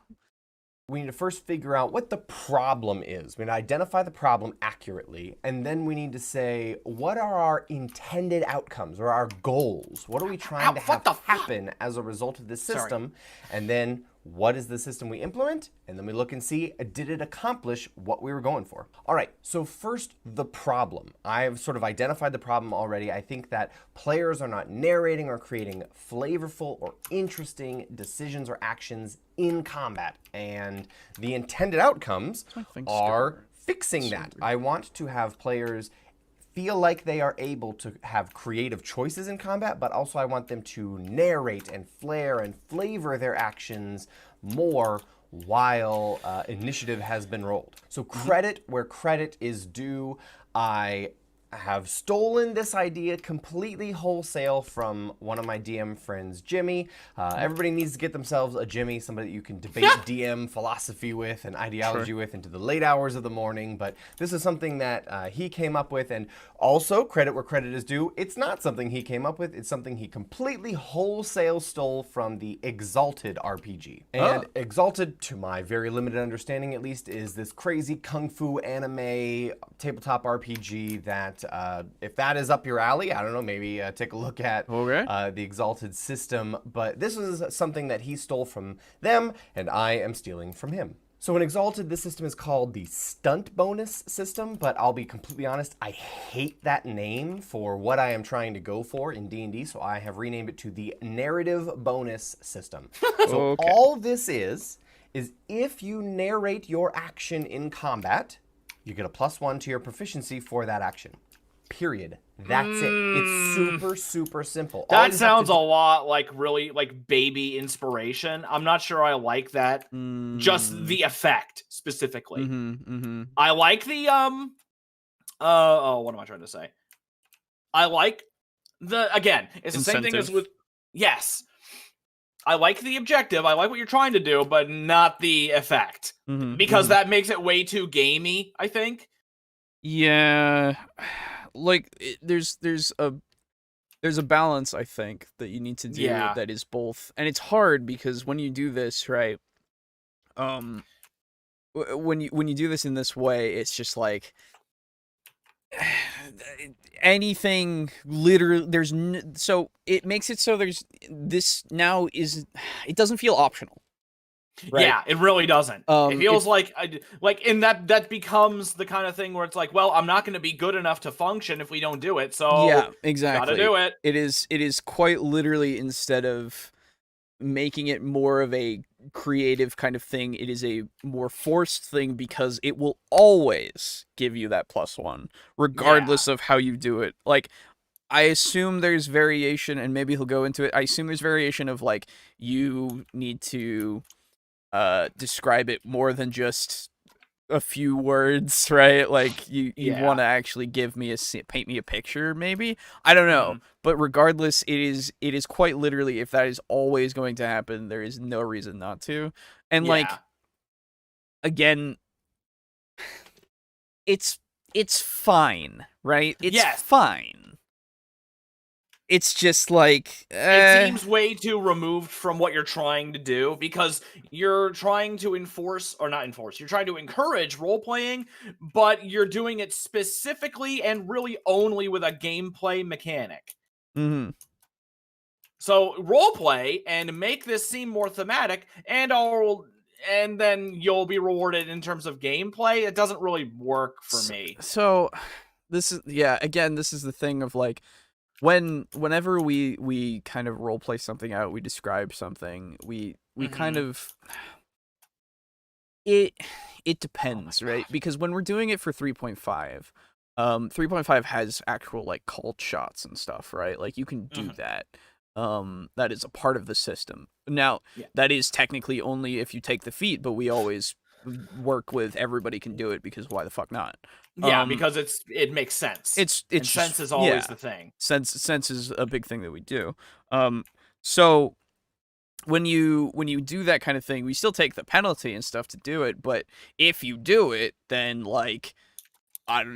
We need to first figure out what the problem is. We need to identify the problem accurately, and then we need to say, what are our intended outcomes or our goals? What are we trying to have happen as a result of this system? And then, what is the system we implement? And then we look and see, did it accomplish what we were going for? All right, so first, the problem. I've sort of identified the problem already. I think that players are not narrating or creating flavorful or interesting decisions or actions in combat. And the intended outcomes are fixing that. I want to have players feel like they are able to have creative choices in combat, but also I want them to narrate and flair and flavor their actions more while initiative has been rolled. So credit where credit is due. I have stolen this idea completely wholesale from one of my DM friends, Jimmy. Everybody needs to get themselves a Jimmy, somebody that you can debate DM philosophy with and ideology with into the late hours of the morning. But this is something that he came up with, and also credit where credit is due. It's not something he came up with. It's something he completely wholesale stole from the Exalted RPG. And Exalted, to my very limited understanding at least, is this crazy kung fu anime tabletop RPG that if that is up your alley, I don't know, maybe take a look at the Exalted system. But this is something that he stole from them, and I am stealing from him. So in Exalted, this system is called the Stunt Bonus system, but I'll be completely honest, I hate that name for what I am trying to go for in D&D, so I have renamed it to the Narrative Bonus system. So all this is if you narrate your action in combat, you get a +1 to your proficiency for that action. Period. That's it. It's super, super simple. That sounds a lot like really like baby inspiration. I'm not sure I like that. Just the effect specifically. I like the what am I trying to say? I like again, it's the same thing as with I like the objective. I like what you're trying to do, but not the effect. Because that makes it way too gamey, I think. Yeah. Like there's a balance, I think, that you need to do that is both, and it's hard because when you do this right, when you do this in this way, it's just like anything literally so it makes it so there's this now is it doesn't feel optional. Right? Yeah, it really doesn't. It feels like in that becomes the kind of thing where it's like, well, I'm not going to be good enough to function if we don't do it. So yeah, exactly. Gotta do it. It is quite literally, instead of making it more of a creative kind of thing, it is a more forced thing because it will always give you that +1, regardless of how you do it. Like, I assume there's variation, and maybe he'll go into it. I assume there's variation of like you need to describe it more than just a few words, right? Like you want to actually paint me a picture, maybe. I don't know, but regardless, it is quite literally, if that is always going to happen, there is no reason not to. And like, again, it's fine, right? It's fine. It's just like it seems way too removed from what you're trying to do, because you're trying to you're trying to encourage role playing, but you're doing it specifically and really only with a gameplay mechanic. So role play and make this seem more thematic, and then you'll be rewarded in terms of gameplay. It doesn't really work for me. So this is again, this is the thing of like, whenever we kind of role play something out, we describe something, we kind of it depends, right? Because when we're doing it for 3.5, 3.5 has actual like called shots and stuff, right? Like you can do that. That is a part of the system. Now, that is technically only if you take the feat, but we always work with everybody can do it, because why the fuck not? Yeah, because it makes sense. It's sense is always the thing. Sense is a big thing that we do. So when you do that kind of thing, we still take the penalty and stuff to do it, but if you do it, then like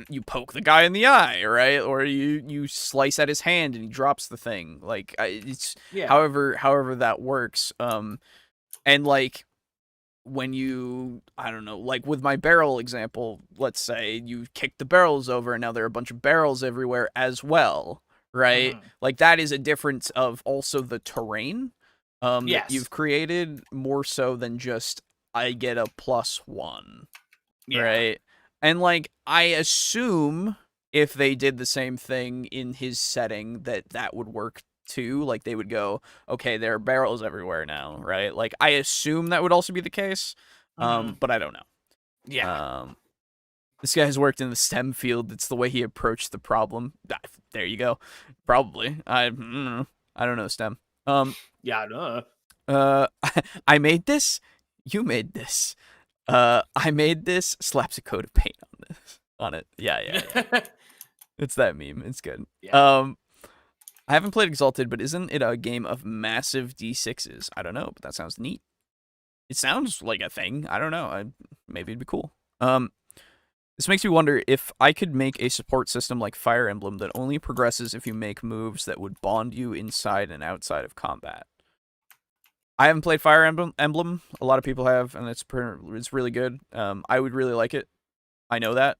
you poke the guy in the eye, right? Or you slice at his hand and he drops the thing. Like it's however that works. And like, when you, I don't know, like with my barrel example, let's say you kick the barrels over and now there are a bunch of barrels everywhere as well, right? Like that is a difference of also the terrain that you've created, more so than just I get a +1, right? And like, I assume if they did the same thing in his setting, that would work too. Like they would go, okay, there are barrels everywhere now, right? Like I assume that would also be the case, but I don't know. This guy has worked in the STEM field. It's the way he approached the problem. There you go. Probably. I don't know STEM. Yeah, no. I made this. You made this. I made this. Slaps a coat of paint on it. Yeah. It's that meme. It's good. Yeah. I haven't played Exalted, but isn't it a game of massive D6s? I don't know, but that sounds neat. It sounds like a thing. I don't know. Maybe it'd be cool. This makes me wonder if I could make a support system like Fire Emblem that only progresses if you make moves that would bond you inside and outside of combat. I haven't played Fire Emblem. A lot of people have, and it's really good. I would really like it. I know that,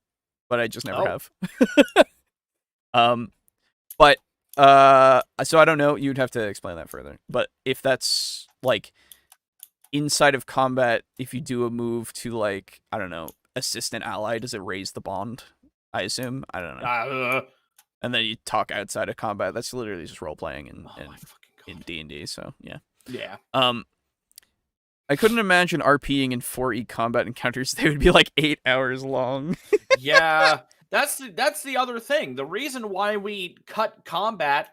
but I just never have. So I don't know. You'd have to explain that further. But if that's like inside of combat, if you do a move to like, I don't know, assist an ally, does it raise the bond? I assume. I don't know. And then you talk outside of combat. That's literally just role playing in D&D. So yeah. Yeah. I couldn't imagine RPing in 4E combat encounters. They would be like 8 hours long. Yeah. That's the other thing. The reason why we cut combat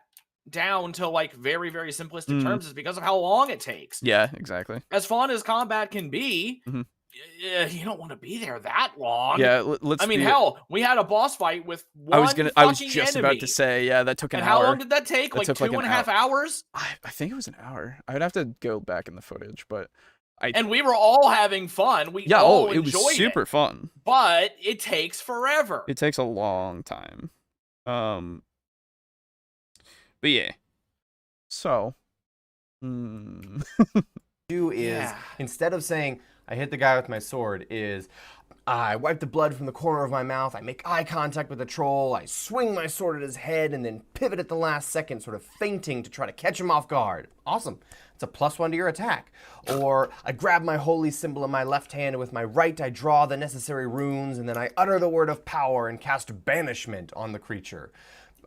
down to like very, very simplistic terms is because of how long it takes. Yeah, exactly. As fun as combat can be, you don't want to be there that long. Yeah, let's. I mean, hell, we had a boss fight with one I was just enemy. About to say, yeah, that took an hour. And how long did that take? Like 2.5 hours? I think it was an hour. I would have to go back in the footage, but and we were all having fun. We all it was super fun. But it takes forever. It takes a long time. But yeah. So, do is instead of saying I hit the guy with my sword, is I wipe the blood from the corner of my mouth, I make eye contact with the troll, I swing my sword at his head, and then pivot at the last second, sort of feinting to try to catch him off guard. Awesome. It's a +1 to your attack. Or I grab my holy symbol in my left hand, and with my right I draw the necessary runes, and then I utter the word of power and cast banishment on the creature.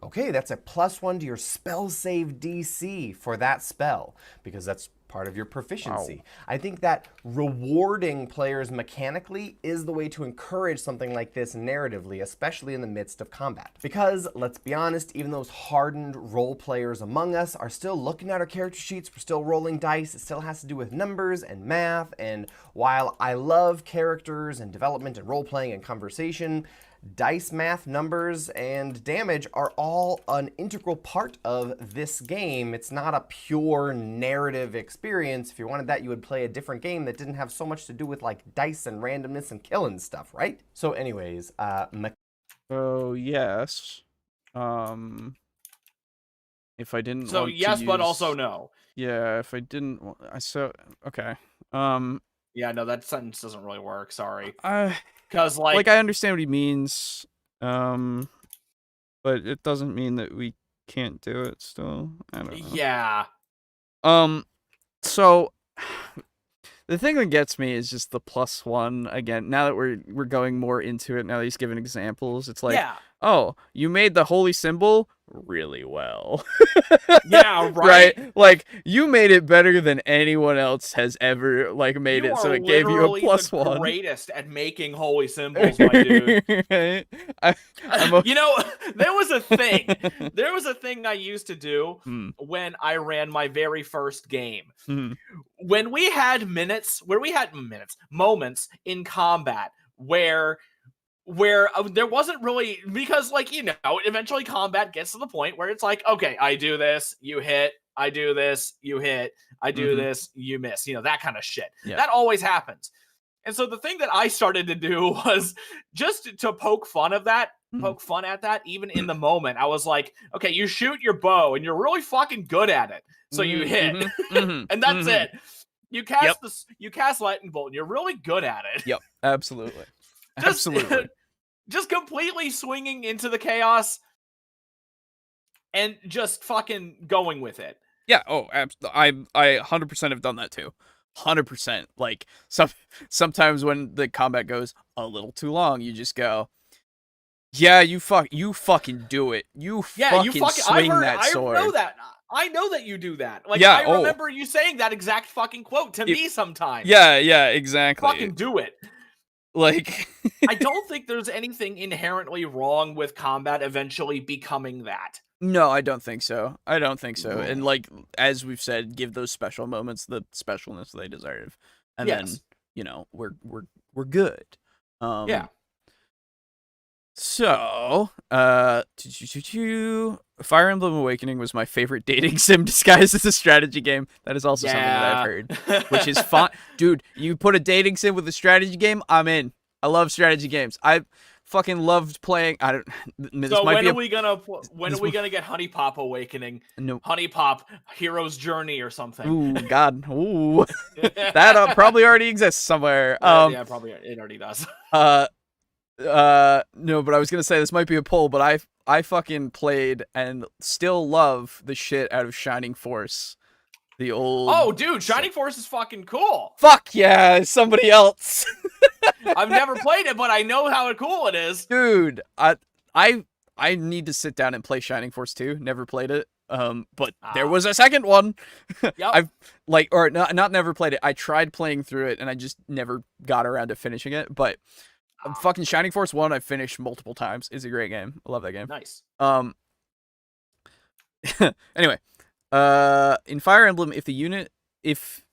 Okay, that's a +1 to your spell save DC for that spell, because that's part of your proficiency. Wow. I think that rewarding players mechanically is the way to encourage something like this narratively, especially in the midst of combat. Because, let's be honest, even those hardened role players among us are still looking at our character sheets, we're still rolling dice, it still has to do with numbers and math, and while I love characters and development and role-playing and conversation, dice, math, numbers, and damage are all an integral part of this game. It's not a pure narrative experience. If you wanted that, you would play a different game that didn't have so much to do with like dice and randomness and killing stuff, right? So anyways, oh yes. If I didn't So want yes, to but use... also no. Yeah, if I didn't want... okay. Yeah, no, that sentence doesn't really work, sorry. Because like I understand what he means, but it doesn't mean that we can't do it still. I don't know. Yeah. So the thing that gets me is just the +1 again. Now that we're going more into it, now that he's giving examples, it's like, oh, you made the holy symbol really well. Yeah, right. Like you made it better than anyone else has ever like made it, so it gave you a +1. Greatest at making holy symbols, my dude. You know, there was a thing. There was a thing I used to do when I ran my very first game. When we had moments in combat where there wasn't really, because like, you know, eventually combat gets to the point where it's like, okay, I do this, you hit, I do this, you hit, I do this, you miss, you know, that kind of shit. Yeah. That always happens. And so the thing that I started to do was just to poke fun at that, even in the moment. I was like, okay, you shoot your bow and you're really fucking good at it. So you hit, and that's it. You cast you cast lightning bolt and you're really good at it. Yep, absolutely. Absolutely. Just completely swinging into the chaos and just fucking going with it. Yeah, I 100% have done that too. 100%. Like sometimes when the combat goes a little too long, you just go, yeah, you fucking do it. You fucking swing that sword. I know that you do that. Like, yeah, I remember you saying that exact fucking quote to me sometimes. Yeah, exactly. Fucking do it. Like, I don't think there's anything inherently wrong with combat eventually becoming that. no, I don't think so. I don't think so. And like as we've said, give those special moments the specialness they deserve, and then we're good. Yeah. So, Fire Emblem Awakening was my favorite dating sim disguised as a strategy game. That is also something that I've heard, which is fun. Dude, you put a dating sim with a strategy game, I'm in. I love strategy games. I fucking loved playing. I don't. So when are we gonna get Honey Pop Awakening? No. Honey Pop Hero's Journey or something. Ooh, God. Ooh. That probably already exists somewhere. Yeah, probably it already does. No, but I was gonna say this might be a poll, but I fucking played and still love the shit out of Shining Force. The old. Oh, dude, Shining Force is fucking cool. Fuck yeah, somebody else. I've never played it, but I know how cool it is. Dude, I need to sit down and play Shining Force 2. Never played it. But there was a second one. Yep. I've not never played it. I tried playing through it and I just never got around to finishing it. But fucking Shining Force 1 I've finished multiple times. It's a great game. I love that game. Nice. Anyway, in Fire Emblem, if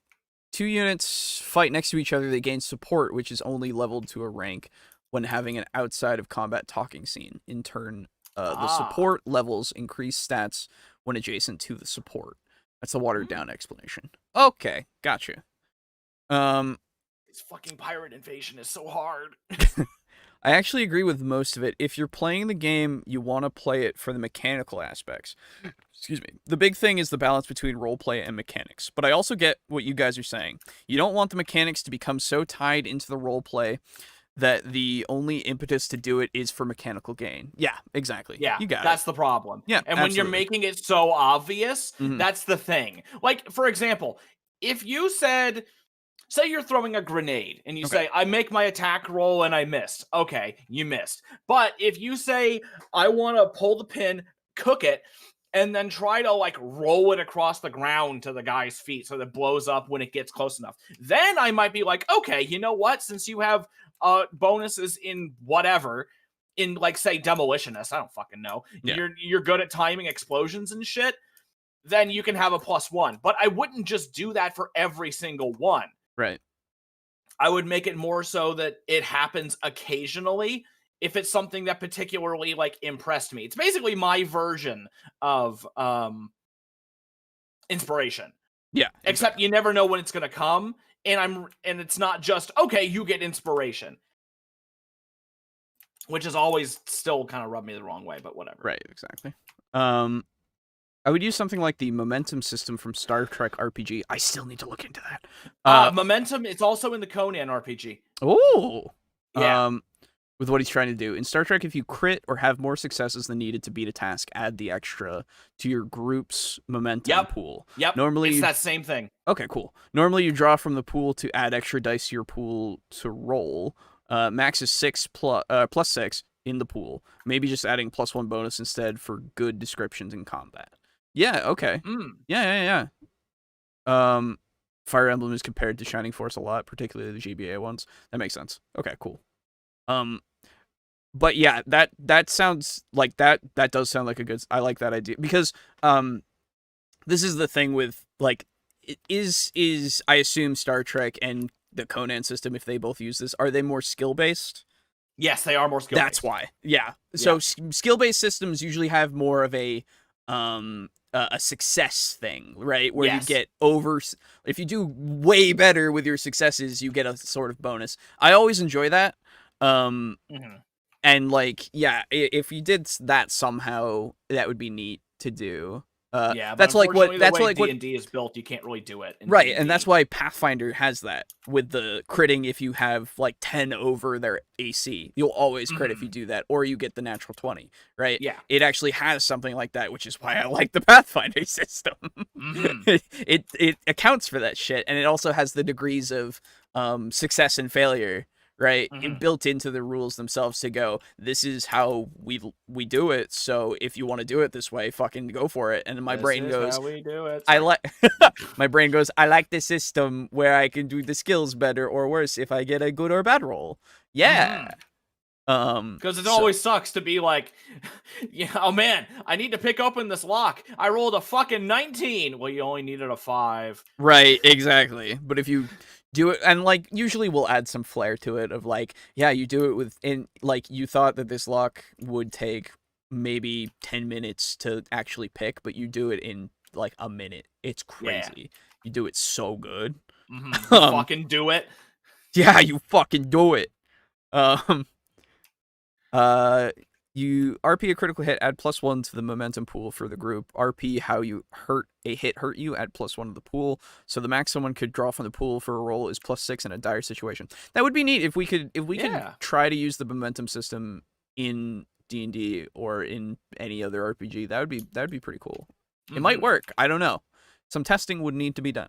two units fight next to each other, they gain support, which is only leveled to a rank when having an outside of combat talking scene. In turn, the support levels increase stats when adjacent to the support. That's a watered down explanation. Okay, gotcha. This fucking pirate invasion is so hard. I actually agree with most of it. If you're playing the game, you want to play it for the mechanical aspects. Excuse me. The big thing is the balance between roleplay and mechanics. But I also get what you guys are saying. You don't want the mechanics to become so tied into the roleplay that the only impetus to do it is for mechanical gain. Yeah, exactly. Yeah, you got that's it. the problem. Yeah, and when you're making it so obvious, that's the thing. Like, for example, if you said, say you're throwing a grenade and you say, I make my attack roll and I missed. Okay, you missed. But if you say, I want to pull the pin, cook it, and then try to like roll it across the ground to the guy's feet so that it blows up when it gets close enough, then I might be like, okay, you know what? Since you have bonuses in whatever, in like say demolitionist, I don't fucking know. Yeah. You're good at timing explosions and shit, then you can have a +1. But I wouldn't just do that for every single one. Right. I would make it more so that it happens occasionally if it's something that particularly like impressed me. It's basically my version of inspiration. Yeah. Except you never know when it's gonna come, and it's not just okay, you get inspiration. Which is always still kind of rubbed me the wrong way, but whatever. Right, exactly. I would use something like the momentum system from Star Trek RPG. I still need to look into that. Momentum, it's also in the Conan RPG. Oh! Yeah. With what he's trying to do. In Star Trek, if you crit or have more successes than needed to beat a task, add the extra to your group's momentum pool. Yep. Normally, it's that same thing. Okay, cool. Normally, you draw from the pool to add extra dice to your pool to roll. Max is plus 6 in the pool. Maybe just adding +1 bonus instead for good descriptions in combat. Yeah, okay. Yeah. Fire Emblem is compared to Shining Force a lot, particularly the GBA ones. That makes sense. Okay, cool. But yeah, that sounds like that does sound like a good. I like that idea because this is the thing with like it is I assume Star Trek and the Conan system, if they both use this, are they more skill based? Yes, they are more skill based. That's why. Yeah. So skill based systems usually have more of a success thing, right? Where you get if you do way better with your successes, you get a sort of bonus. I always enjoy that. And like, yeah, if you did that somehow, that would be neat to do. That's like what D&D is built. You can't really do it, right? D&D. And that's why Pathfinder has that with the critting. If you have like 10 over their AC, you'll always crit if you do that, or you get the natural 20, right? Yeah, it actually has something like that, which is why I like the Pathfinder system. It accounts for that shit, and it also has the degrees of success and failure. Right, built into the rules themselves to go, this is how we do it. So if you want to do it this way, fucking go for it. And my brain goes, how we do it. I like. My brain goes, I like the system where I can do the skills better or worse if I get a good or bad roll. Yeah. Because it always sucks to be like, yeah, oh man, I need to pick open this lock. I rolled a fucking 19. Well, you only needed a 5. Right, exactly. But if you do it, and like usually we'll add some flair to it of like, yeah, you do it within, like, you thought that this lock would take maybe 10 minutes to actually pick, but you do it in like a minute. It's crazy. Yeah. You do it so good. You fucking do it. Yeah, you fucking do it. You RP a critical hit, add +1 to the momentum pool for the group. RP how you hurt you, add +1 to the pool. So the max someone could draw from the pool for a roll is +6 in a dire situation. That would be neat if we could try to use the momentum system in D&D or in any other RPG. That would be pretty cool. It might work. I don't know. Some testing would need to be done.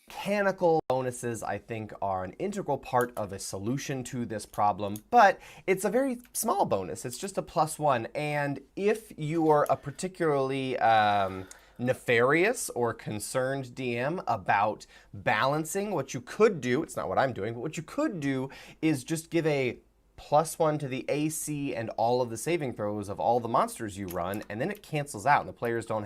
Mechanical bonuses, I think, are an integral part of a solution to this problem, but it's a very small bonus. It's just a +1, and if you are a particularly nefarious or concerned DM about balancing, what you could do, it's not what I'm doing, but what you could do is just give a +1 to the AC and all of the saving throws of all the monsters you run, and then it cancels out, and the players don't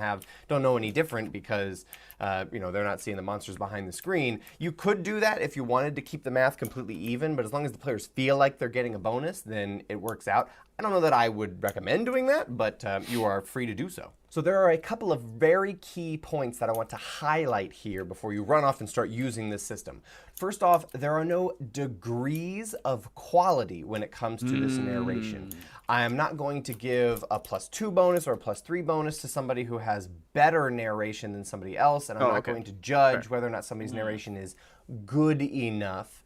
know any different because they're not seeing the monsters behind the screen. You could do that if you wanted to keep the math completely even, but as long as the players feel like they're getting a bonus, then it works out. I don't know that I would recommend doing that, but you are free to do so. So there are a couple of very key points that I want to highlight here before you run off and start using this system. First off, there are no degrees of quality when it comes to this narration. I am not going to give a +2 bonus or a +3 bonus to somebody who has better narration than somebody else, and I'm not going to judge whether or not somebody's narration is good enough,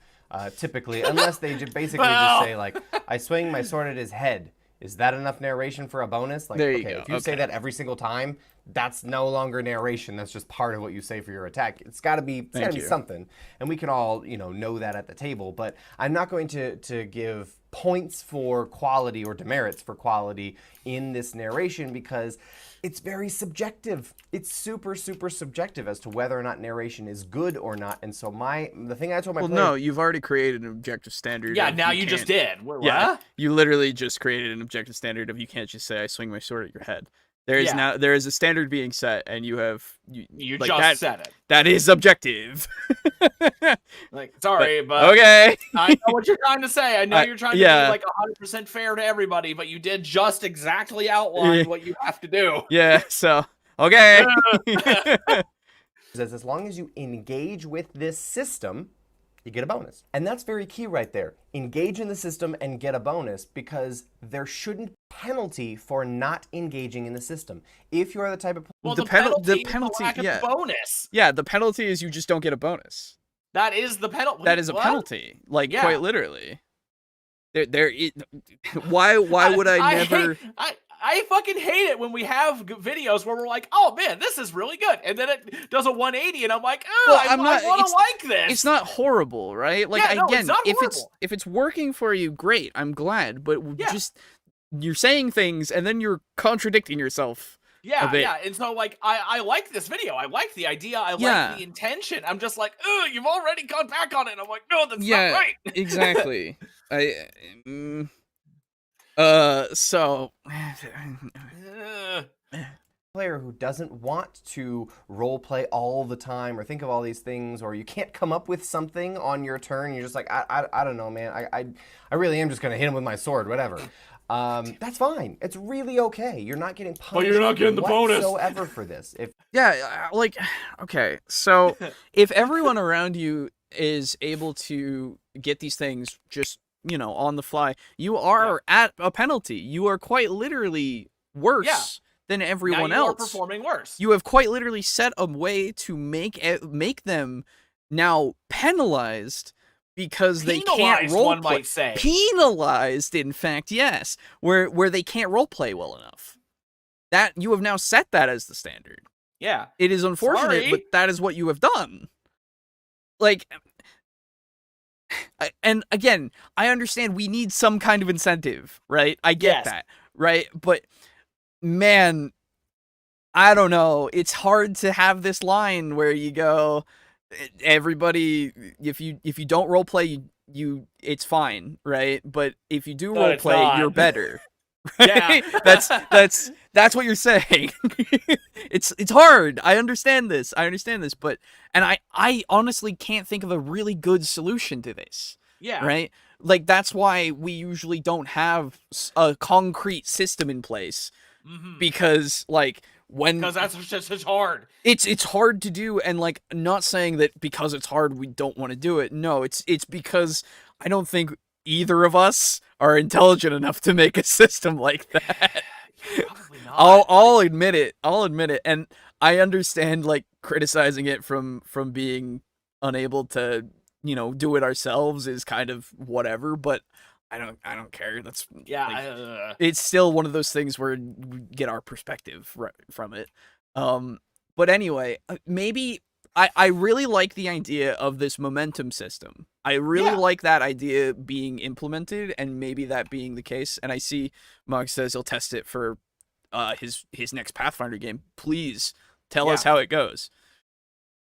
typically, unless they basically just say, like, I swing my sword at his head. Is that enough narration for a bonus? Like, there you go. If you say that every single time, that's no longer narration. That's just part of what you say for your attack. It's got to be something, and we can all know that at the table. But I'm not going to give points for quality or demerits for quality in this narration because it's very subjective. It's super, super subjective as to whether or not narration is good or not. And so the thing I told my players... no, you've already created an objective standard. Yeah, now you just did. Yeah, you literally just created an objective standard of you can't just say I swing my sword at your head. There is a standard being set, and you like just said it. That is objective. Like, sorry, but okay. I know what you're trying to say. I know you're trying to be like 100% fair to everybody, but you did just exactly outline what you have to do. Yeah. So okay. As long as you engage with this system, you get a bonus. And that's very key right there. Engage in the system and get a bonus because there shouldn't be a penalty for not engaging in the system. If you are the type of... Well, the penalty is the lack of bonus. Yeah, the penalty is you just don't get a bonus. That is the penalty. That is a penalty. Like, quite literally. Why would I never... I fucking hate it when we have videos where we're like, oh man, this is really good. And then it does a 180 and I'm like, oh, I want to like this. It's not horrible, right? Like, again, if it's working for you, great. I'm glad. But just, you're saying things and then you're contradicting yourself. Yeah. And so, like, I like this video. I like the idea. I like the intention. I'm just like, oh, you've already gone back on it. And I'm like, no, that's not right. Exactly. So player who doesn't want to role play all the time or think of all these things, or you can't come up with something on your turn, you're just like, I don't know, man, I really am just gonna hit him with my sword, whatever. That's fine. It's really okay. You're not getting punished. But you're not getting the bonus whatsoever for this. Okay, so if everyone around you is able to get these things just on the fly, you are at a penalty. You are quite literally worse than everyone else. You are performing worse. You have quite literally set a way to make them now penalized because they can't role one play. Might say. Penalized, in fact, yes, where they can't role play well enough. That you have now set that as the standard. Yeah, it is unfortunate, but that is what you have done. Like. And again, I understand we need some kind of incentive, right? I get that, right? But man, I don't know. It's hard to have this line where you go, everybody, if you don't role play, you it's fine, right? But if you do But role it's play, not. you're better. Yeah. That's what you're saying. It's hard. I understand this, but I honestly can't think of a really good solution to this. Yeah. Right? Like, that's why we usually don't have a concrete system in place, because like because that's just it's hard. It's hard to do, and like, not saying that because it's hard we don't want to do it. No, it's because I don't think either of us are intelligent enough to make a system like that. Probably not. I'll admit it. And I understand like criticizing it from being unable to, do it ourselves is kind of whatever, but I don't care. That's it's still one of those things where we get our perspective from it. But anyway, maybe I really like the idea of this momentum system. I really like that idea being implemented, and maybe that being the case. And I see Mog says he'll test it for his next Pathfinder game. Please tell us how it goes.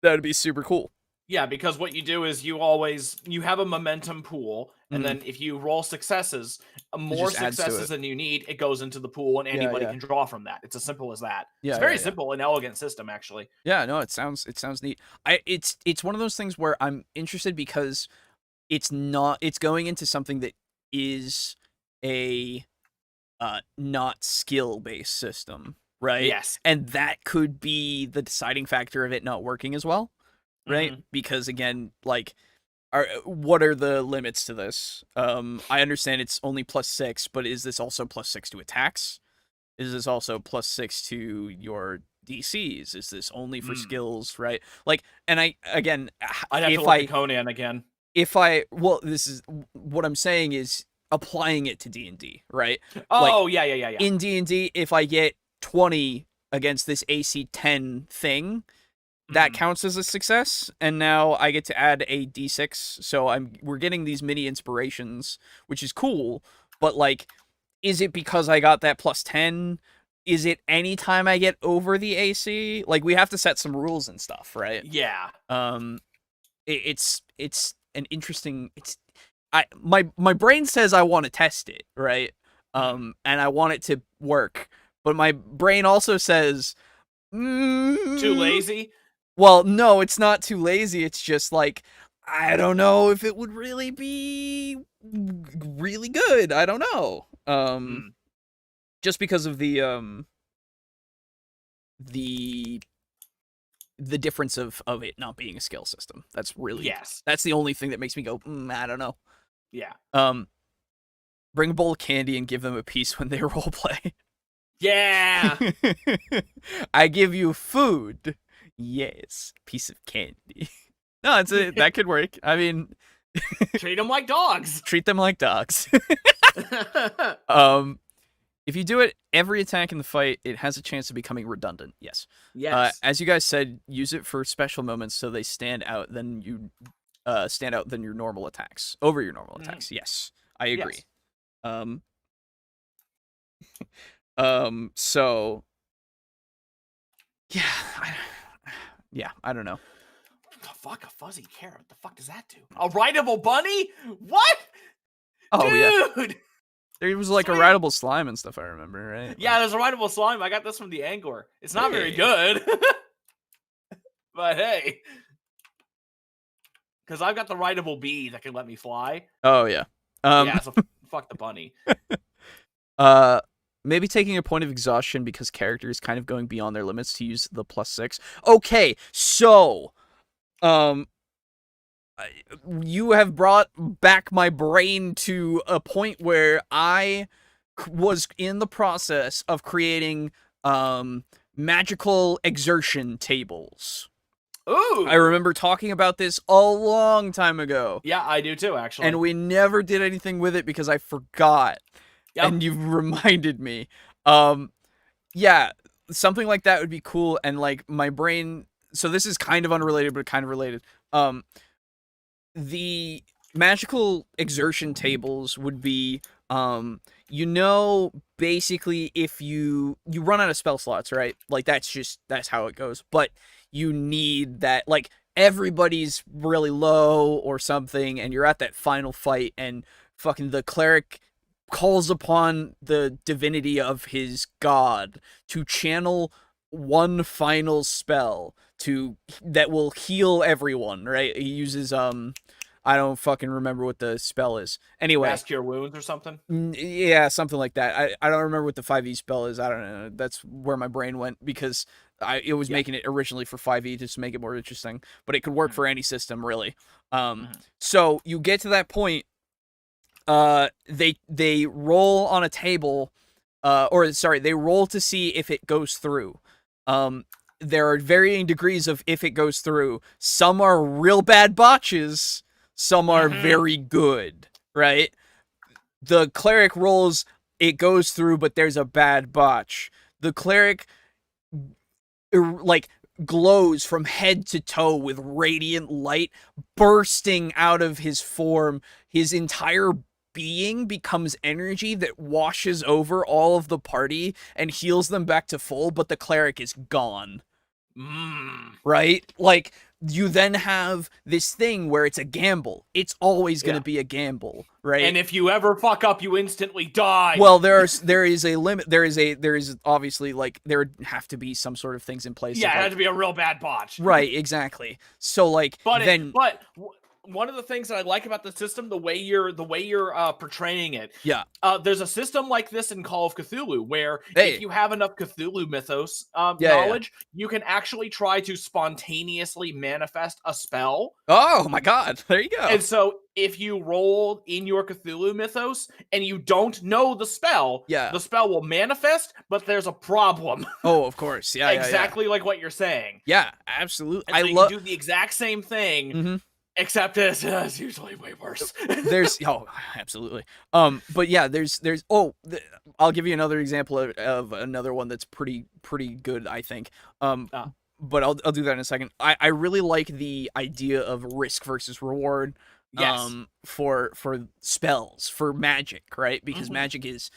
That would be super cool. Yeah, because what you do is you have a momentum pool, and then if you roll successes, more successes than you need, it goes into the pool, and anybody can draw from that. It's as simple as that. It's a very simple and elegant system, actually. Yeah, no, it sounds neat. It's one of those things where I'm interested because it's going into something that is a not skill-based system, right? Yes. And that could be the deciding factor of it not working as well. Right? Because again, like, what are the limits to this? I understand it's only +6, but is this also +6 to attacks? Is this also +6 to your DCs? Is this only for skills, right? Like, and I'd have to look at Conan again. This is what I'm saying is applying it to D&D, right? Oh, like, yeah. In D&D, if I get 20 against this AC 10 thing, that counts as a success, and now I get to add a d6, so we're getting these mini inspirations, which is cool, but like, is it because I got that +10? Is it anytime I get over the AC? Like, we have to set some rules and stuff, right? Yeah. It's an interesting, my brain says I want to test it, right? And I want it to work, but my brain also says, too lazy? Well, no, it's not too lazy. It's just like, I don't know if it would really be really good. I don't know. Just because of the difference of it not being a skill system. That's really that's the only thing that makes me go, I don't know. Yeah. Bring a bowl of candy and give them a piece when they role play. Yeah. I give you food. Yes, piece of candy. No, that could work. I mean, treat them like dogs. Treat them like dogs. If you do it every attack in the fight, it has a chance of becoming redundant. Yes. Yes. As you guys said, use it for special moments so they stand out. Then you stand out than your normal attacks over your normal attacks. Yes, I agree. Yes. So yeah, I don't know. The fuck, a fuzzy carrot? What the fuck does that do? A rideable bunny? What? Oh, dude! Yeah. There was like a rideable slime and stuff, I remember, right? Yeah, there's a rideable slime. I got this from the Angler. It's not very good. But hey. Because I've got the rideable bee that can let me fly. Oh, yeah. Yeah, so fuck the bunny. Maybe taking a point of exhaustion because character is kind of going beyond their limits to use the +6. Okay, so, you have brought back my brain to a point where I was in the process of creating, magical exertion tables. Ooh! I remember talking about this a long time ago. Yeah, I do too, actually. And we never did anything with it because I forgot. Yep. And you've reminded me. Yeah, something like that would be cool. And like my brain, so this is kind of unrelated, but kind of related. The magical exertion tables would be, basically if you run out of spell slots, right? Like that's how it goes. But you need that, like, everybody's really low or something, and you're at that final fight, and fucking the cleric calls upon the divinity of his god to channel one final spell that will heal everyone, right? He uses I don't fucking remember what the spell is. Anyway, Mass Cure Wounds or something. Yeah, something like that. I don't remember what the 5e spell is. I don't know. That's where my brain went because it was making it originally for 5e just to make it more interesting, but it could work for any system really. So you get to that point. They roll on a table, they roll to see if it goes through. There are varying degrees of if it goes through. Some are real bad botches. Some are very good, right? The cleric rolls, it goes through, but there's a bad botch. The cleric, like, glows from head to toe with radiant light bursting out of his form. His entire being becomes energy that washes over all of the party and heals them back to full, but the cleric is gone. Right? Like, you then have this thing where it's a gamble. It's always going to be a gamble, right? And if you ever fuck up, you instantly die. Well, there is a limit. There is obviously, like, there would have to be some sort of things in place. Yeah, it had to be a real bad botch. Right, exactly. So, like, one of the things that I like about the system, the way you're portraying it. Yeah. There's a system like this in Call of Cthulhu where if you have enough Cthulhu mythos knowledge, you can actually try to spontaneously manifest a spell. Oh my god, there you go. And so if you roll in your Cthulhu mythos and you don't know the spell, the spell will manifest, but there's a problem. Oh, of course. Yeah, exactly like what you're saying. Yeah, absolutely. And so you do the exact same thing. Except it's usually way worse. Absolutely. But yeah, I'll give you another example of another one that's pretty good, I think. But I'll do that in a second. I really like the idea of risk versus reward. For spells, for magic, right? Because magic is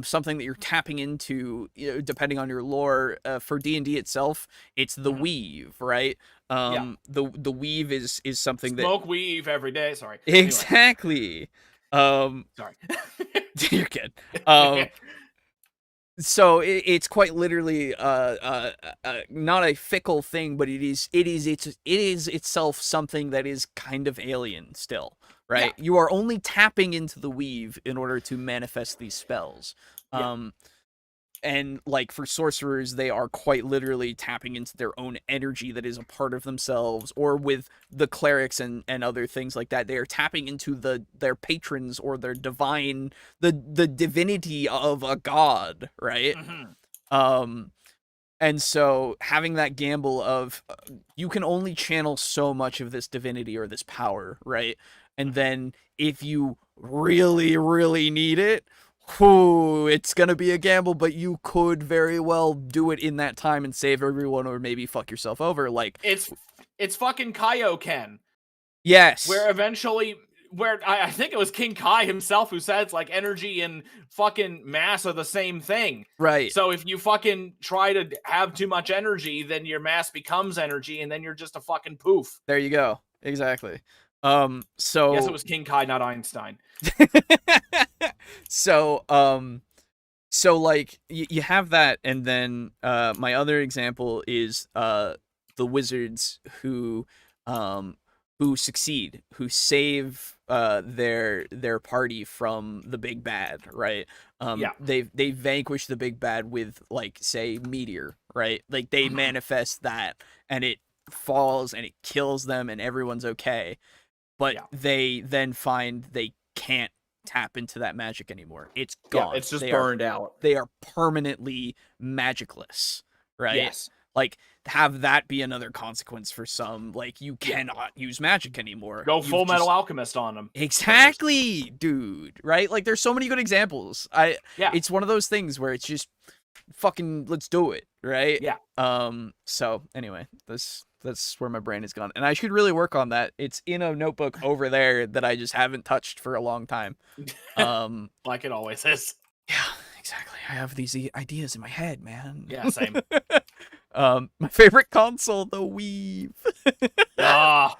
something that you're tapping into, depending on your lore. For D&D itself, it's the weave, right? The weave is something that smoke weave every day. Sorry. Exactly. Sorry. You're good. So it's quite literally not a fickle thing, but it is itself something that is kind of alien still, right? You are only tapping into the weave in order to manifest these spells. And like for sorcerers, they are quite literally tapping into their own energy that is a part of themselves, or with the clerics and other things like that, they are tapping into their patrons or their divine, the divinity of a god, right? And so having that gamble of you can only channel so much of this divinity or this power, right? And then if you really, really need it, it's gonna be a gamble, but you could very well do it in that time and save everyone, or maybe fuck yourself over. Like it's fucking Kaioken. Yes. Where I think it was King Kai himself who said it's like energy and fucking mass are the same thing. Right. So if you fucking try to have too much energy, then your mass becomes energy, and then you're just a fucking poof. There you go. Exactly. So yes, it was King Kai, not Einstein. So like you have that, and then my other example is the wizards who succeed, who save their party from the big bad, right? They vanquish the big bad with, like, say, meteor, right? Like they manifest that and it falls and it kills them and everyone's okay. But they then find they can't tap into that magic anymore. It's gone. It's just burned out. They are permanently magicless, right? Yes. Like, have that be another consequence for some. Like, you cannot use magic anymore. Go Full Metal Alchemist on them. Exactly, dude. Right? Like, there's so many good examples. It's one of those things where it's just fucking let's do it, right? Yeah. So anyway, that's where my brain has gone, and I should really work on that. It's in a notebook over there that I just haven't touched for a long time. Like it always is. Yeah, exactly. I have these ideas in my head, man. Yeah, same. My favorite console, the Weave. Ah.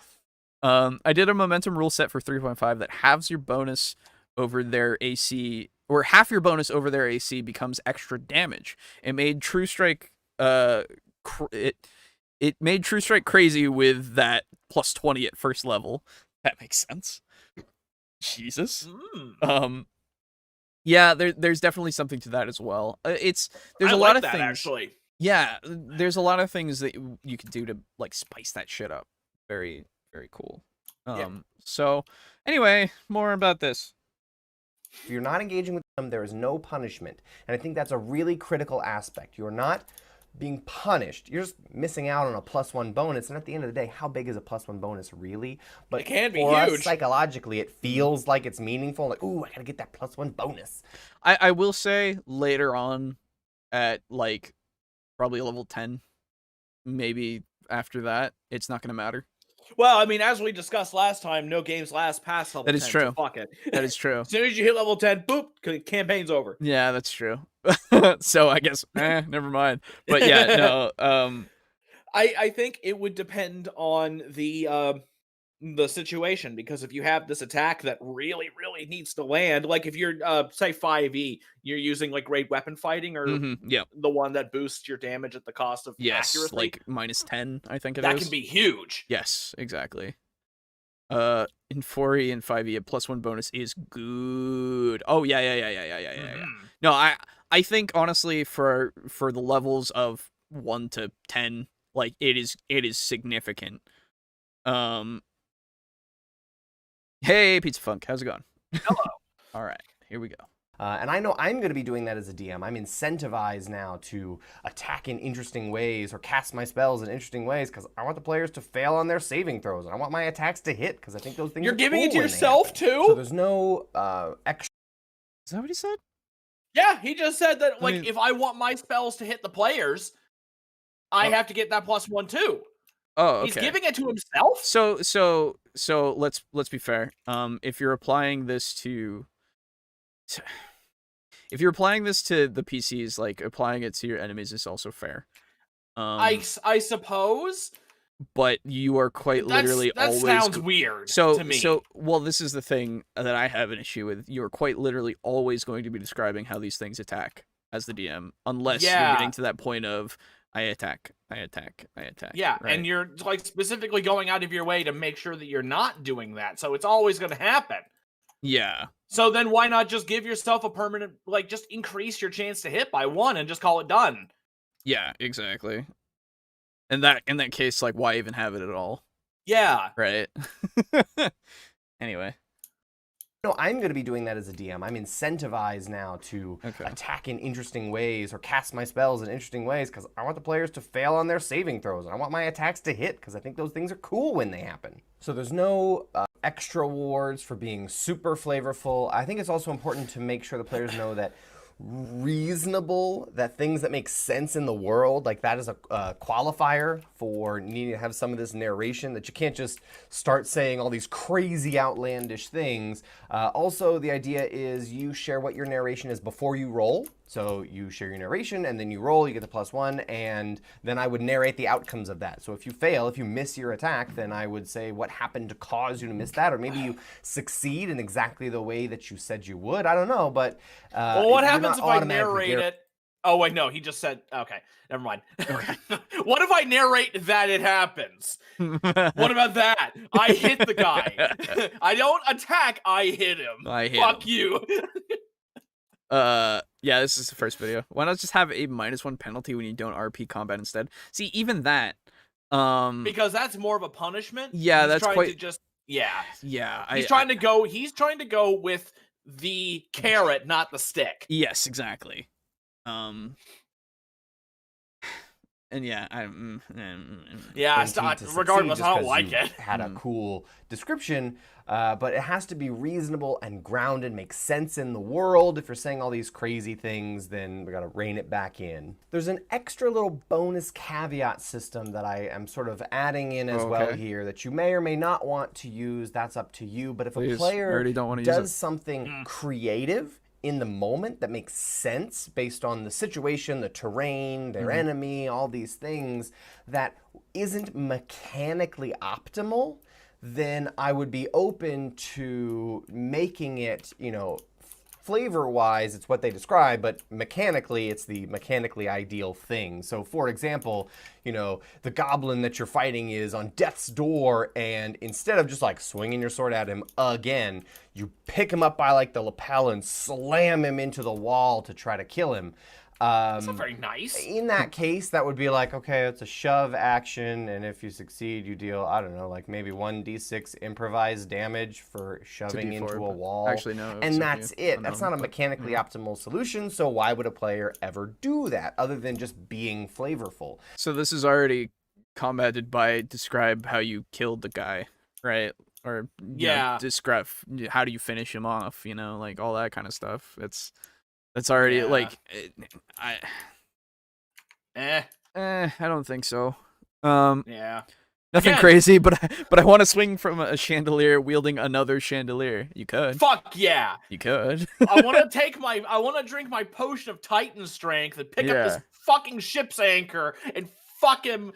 I did a momentum rule set for 3.5 that halves your bonus over their AC, or half your bonus over their AC becomes extra damage. It made True Strike it made True Strike crazy with that plus 20 at first level. That makes sense. Jesus. Yeah, there's definitely something to that as well. There's a lot of things. Actually. Yeah, there's a lot of things that you could do to like spice that shit up. Very, very cool. So anyway, more about this. If you're not engaging with them, there is no punishment. And I think that's a really critical aspect. You're not being punished. You're just missing out on a +1 bonus. And at the end of the day, how big is a +1 bonus really? But it can be for huge. us, psychologically, it feels like it's meaningful. Like, ooh, I gotta get that +1 bonus. I will say later on at like probably level 10, maybe after that, it's not gonna matter. Well, I mean, as we discussed last time, no games last past level 10. That is true. So fuck it. That is true. As soon as you hit level 10, boop, campaign's over. Yeah, that's true. So I guess, never mind. But yeah, no. I think it would depend on the situation, because if you have this attack that really needs to land, like if you're say 5e, you're using like great weapon fighting or the one that boosts your damage at the cost of accuracy, like -10, I think it is. That can be huge. Yes, exactly. In 4e and 5e, a +1 bonus is good. Oh yeah. No, I think honestly for the levels of 1 to 10, like it is significant. Hey, Pizza Funk, how's it going? Hello. All right, here we go. And I know I'm going to be doing that as a DM. I'm incentivized now to attack in interesting ways or cast my spells in interesting ways because I want the players to fail on their saving throws. And I want my attacks to hit because I think those things You're are giving cool it to when they yourself happen. too? So there's no extra. Is that what he said? Yeah, he just said that, like, I mean, if I want my spells to hit the players, I have to get that +1 too. Oh, okay. He's giving it to himself? So let's be fair. If you're applying this to the PCs, like applying it to your enemies is also fair. I suppose. But you are quite literally always. That sounds weird to me. So, well, this is the thing that I have an issue with. You are quite literally always going to be describing how these things attack as the DM, unless you're getting to that point of I attack. Yeah, right? And you're like specifically going out of your way to make sure that you're not doing that. So it's always going to happen. Yeah. So then why not just give yourself a permanent, like, just increase your chance to hit by 1 and just call it done? Yeah, exactly. In that case, like, why even have it at all? Yeah. Right. Anyway. No, I'm going to be doing that as a DM. I'm incentivized now to attack in interesting ways or cast my spells in interesting ways because I want the players to fail on their saving throws. And I want my attacks to hit because I think those things are cool when they happen. So there's no extra rewards for being super flavorful. I think it's also important to make sure the players know that reasonable, that things that make sense in the world, like that is a qualifier for needing to have some of this narration, that you can't just start saying all these crazy outlandish things. Also, the idea is you share what your narration is before you roll. So you share your narration and then you roll, you get the +1, and then I would narrate the outcomes of that. So if you fail, if you miss your attack, then I would say what happened to cause you to miss that, or maybe you succeed in exactly the way that you said you would. I don't know, but well, what happens if I narrate it? Oh wait, no, he just said, okay, never mind. Okay. What if I narrate that it happens? What about that? I hit the guy. I don't attack, I hit him. Fuck you. Yeah, this is the first video. Why not just have a -1 penalty when you don't RP combat instead? See, even that. Because that's more of a punishment. Yeah, that's quite. To just, yeah. Yeah. He's trying to go with the carrot, not the stick. Yes, exactly. And yeah, regardless, I don't like it. Had a cool description, but it has to be reasonable and grounded, make sense in the world. If you're saying all these crazy things, then we gotta rein it back in. There's an extra little bonus caveat system that I am sort of adding in as well here that you may or may not want to use. That's up to you. But if a player does something creative in the moment that makes sense based on the situation, the terrain, their enemy, all these things that isn't mechanically optimal, then I would be open to making it, you know, flavor-wise, it's what they describe, but mechanically, it's the mechanically ideal thing. So, for example, you know, the goblin that you're fighting is on death's door, and instead of just like swinging your sword at him again, you pick him up by like the lapel and slam him into the wall to try to kill him. That's not very nice. In that case, that would be like, okay, it's a shove action, and if you succeed, you deal, I don't know, like maybe 1d6 improvised damage for shoving into a wall. Actually, no. And that's it. That's not a mechanically optimal solution, so why would a player ever do that other than just being flavorful? So this is already combated by describe how you killed the guy, right? Or you know, describe how do you finish him off, you know, like all that kind of stuff. That's already like I don't think so. Nothing crazy, but I want to swing from a chandelier wielding another chandelier. You could. Fuck yeah. You could. I want to drink my potion of Titan strength and pick up this fucking ship's anchor and fuck him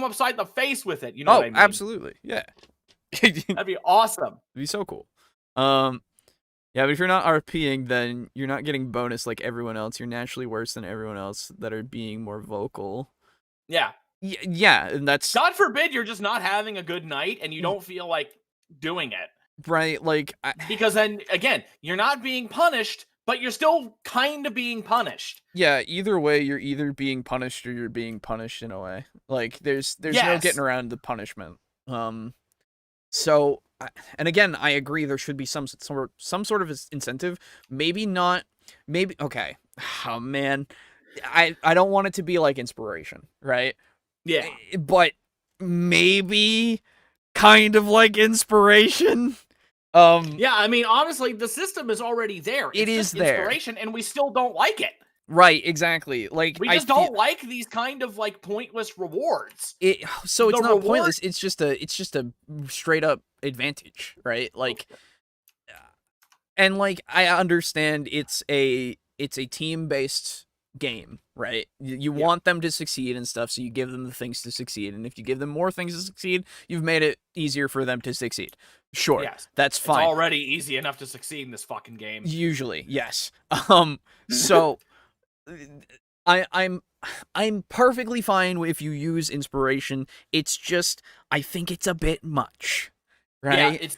upside the face with it. You know what I mean? Absolutely. Yeah. That'd be awesome. It'd be so cool. Yeah, but if you're not RPing, then you're not getting bonus like everyone else. You're naturally worse than everyone else that are being more vocal. Yeah. Yeah, and that's... God forbid you're just not having a good night and you don't feel like doing it. Right, like... Because then, again, you're not being punished, but you're still kind of being punished. Yeah, either way, you're either being punished or you're being punished in a way. Like, there's no getting around the punishment. So... And again, I agree there should be some sort of incentive. Maybe not. Maybe okay. Oh man, I don't want it to be like inspiration, right? Yeah. But maybe kind of like inspiration. Yeah, I mean, honestly, the system is already there. It's just inspiration, and we still don't like it. Right, exactly. Like we just don't like these kind of like pointless rewards. So it's not pointless. It's just a straight up advantage, right? Like, and like I understand it's a team based game, right? You want them to succeed and stuff, so you give them the things to succeed, and if you give them more things to succeed, you've made it easier for them to succeed. Sure, that's fine. It's already easy enough to succeed in this fucking game. Usually, yes. So. I'm perfectly fine if you use inspiration. It's just I think it's a bit much, right? Yeah,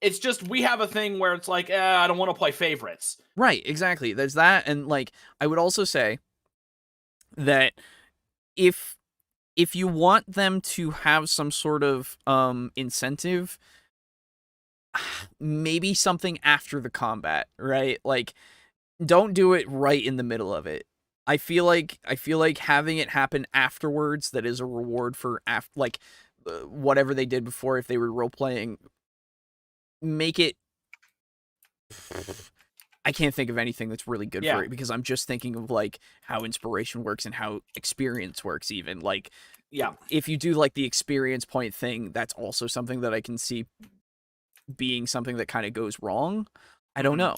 it's just we have a thing where it's like I don't want to play favorites. Right, exactly. There's that, and like I would also say that if you want them to have some sort of incentive, maybe something after the combat, right? Like don't do it right in the middle of it. I feel like having it happen afterwards that is a reward for whatever they did before if they were role playing. Make it. I can't think of anything that's really good for it because I'm just thinking of like how inspiration works and how experience works. Even like if you do like the experience point thing, that's also something that I can see being something that kind of goes wrong. I don't know.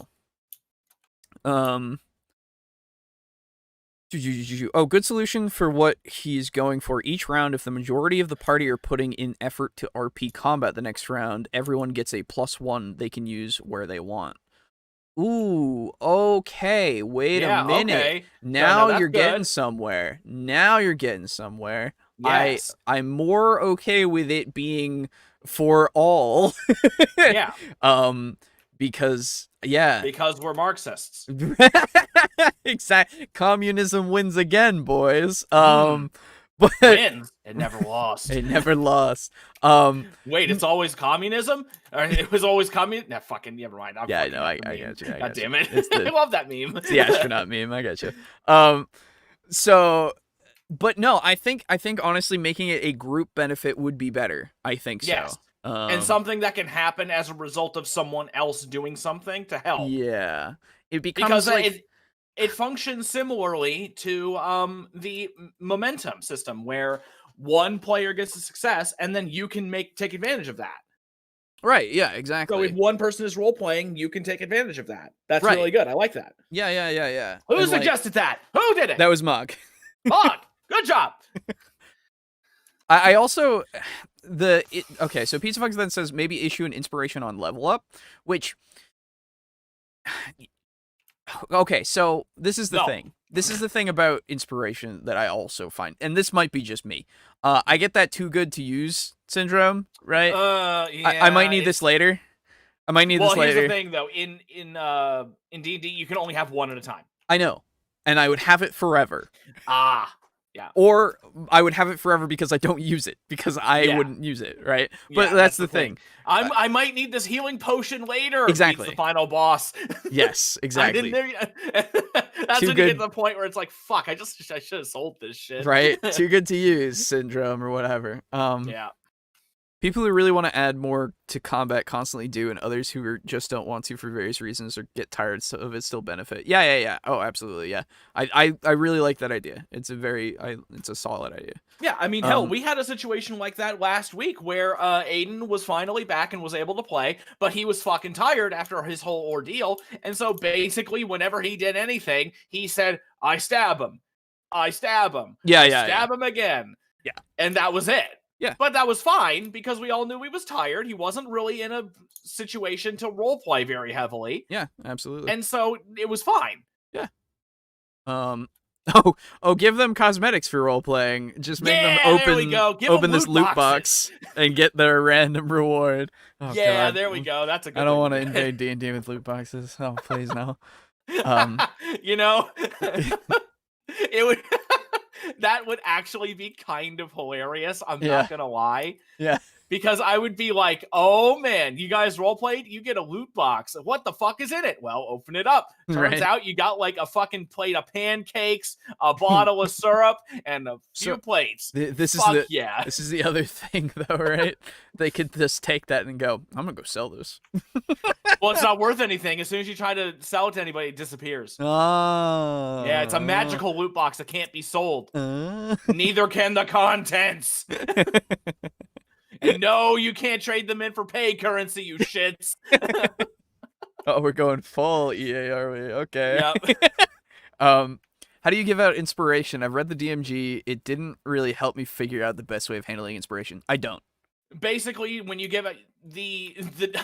Oh, good solution for what he's going for. Each round, if the majority of the party are putting in effort to RP combat the next round, everyone gets a +1 they can use where they want. Ooh, okay. Wait a minute. Okay. Now you're getting somewhere. Now you're getting somewhere. Yes. I'm more okay with it being for all. Yeah. Because we're Marxists. Exactly. Communism wins again, boys. But wins. It never lost. It never lost. Wait, it's always communism? Or it was always communism? Nah, fucking never mind. I got you. God damn it. I love that meme. It's the astronaut meme. I got you. So, but no, I think honestly making it a group benefit would be better. I think so. Yes. And something that can happen as a result of someone else doing something to help. Yeah. It becomes because it functions similarly to the momentum system where one player gets a success and then you can take advantage of that. Right, yeah, exactly. So if one person is role playing, you can take advantage of that. That's Right. really good. I like that. Yeah. Who And, like, suggested that? Who did it? that was Mug. Fuck. Good job. I also okay, so Pizza Fox then says maybe issue an inspiration on level up, which okay, so this is the thing. This is the thing about inspiration that I also find, and this might be just me. I get that too good to use syndrome, right? Yeah. I might need this later. I might need this later. Well, here's the thing, though. In D&D, you can only have one at a time. I know, and I would have it forever. Yeah. Or I would have it forever because I don't use it, because I wouldn't use it, right? But that's the thing. I might need this healing potion later. Exactly. It's the final boss. Yes, exactly. That's when you get to the point where it's like, fuck, I should have sold this shit. Right? Too good to use syndrome or whatever. Yeah. People who really want to add more to combat constantly do, and others who just don't want to for various reasons or get tired of it still benefit. Yeah. Oh, absolutely, yeah. I really like that idea. It's a solid idea. Yeah, I mean, hell, we had a situation like that last week where Aiden was finally back and was able to play, but he was fucking tired after his whole ordeal, and so basically, whenever he did anything, he said, "I stab him, I stab him, stab him again." Yeah, and that was it. Yeah. But that was fine because we all knew he was tired. He wasn't really in a situation to roleplay very heavily. Yeah, absolutely. And so it was fine. Yeah. Give them cosmetics for roleplaying. Just make them open this loot box and get their random reward. Oh, yeah, God. there we go. That's a good I don't want to invade D&D with loot boxes. Oh, please no. You know, it would... that would actually be kind of hilarious. I'm not gonna lie. Yeah. Because I would be like, oh man, you guys roleplayed? You get a loot box. What the fuck is in it? Well, open it up. Turns out you got like a fucking plate of pancakes, a bottle of syrup, and a few plates. This is the other thing though, right? They could just take that and go, I'm gonna go sell this. Well, it's not worth anything. As soon as you try to sell it to anybody, it disappears. Oh. Yeah, it's a magical loot box that can't be sold. Neither can the contents. And no, you can't trade them in for pay currency, you shits. Oh, we're going full EA, are we? Okay. Yep. How do you give out inspiration? I've read the DMG. It didn't really help me figure out the best way of handling inspiration. I don't. Basically, when you give it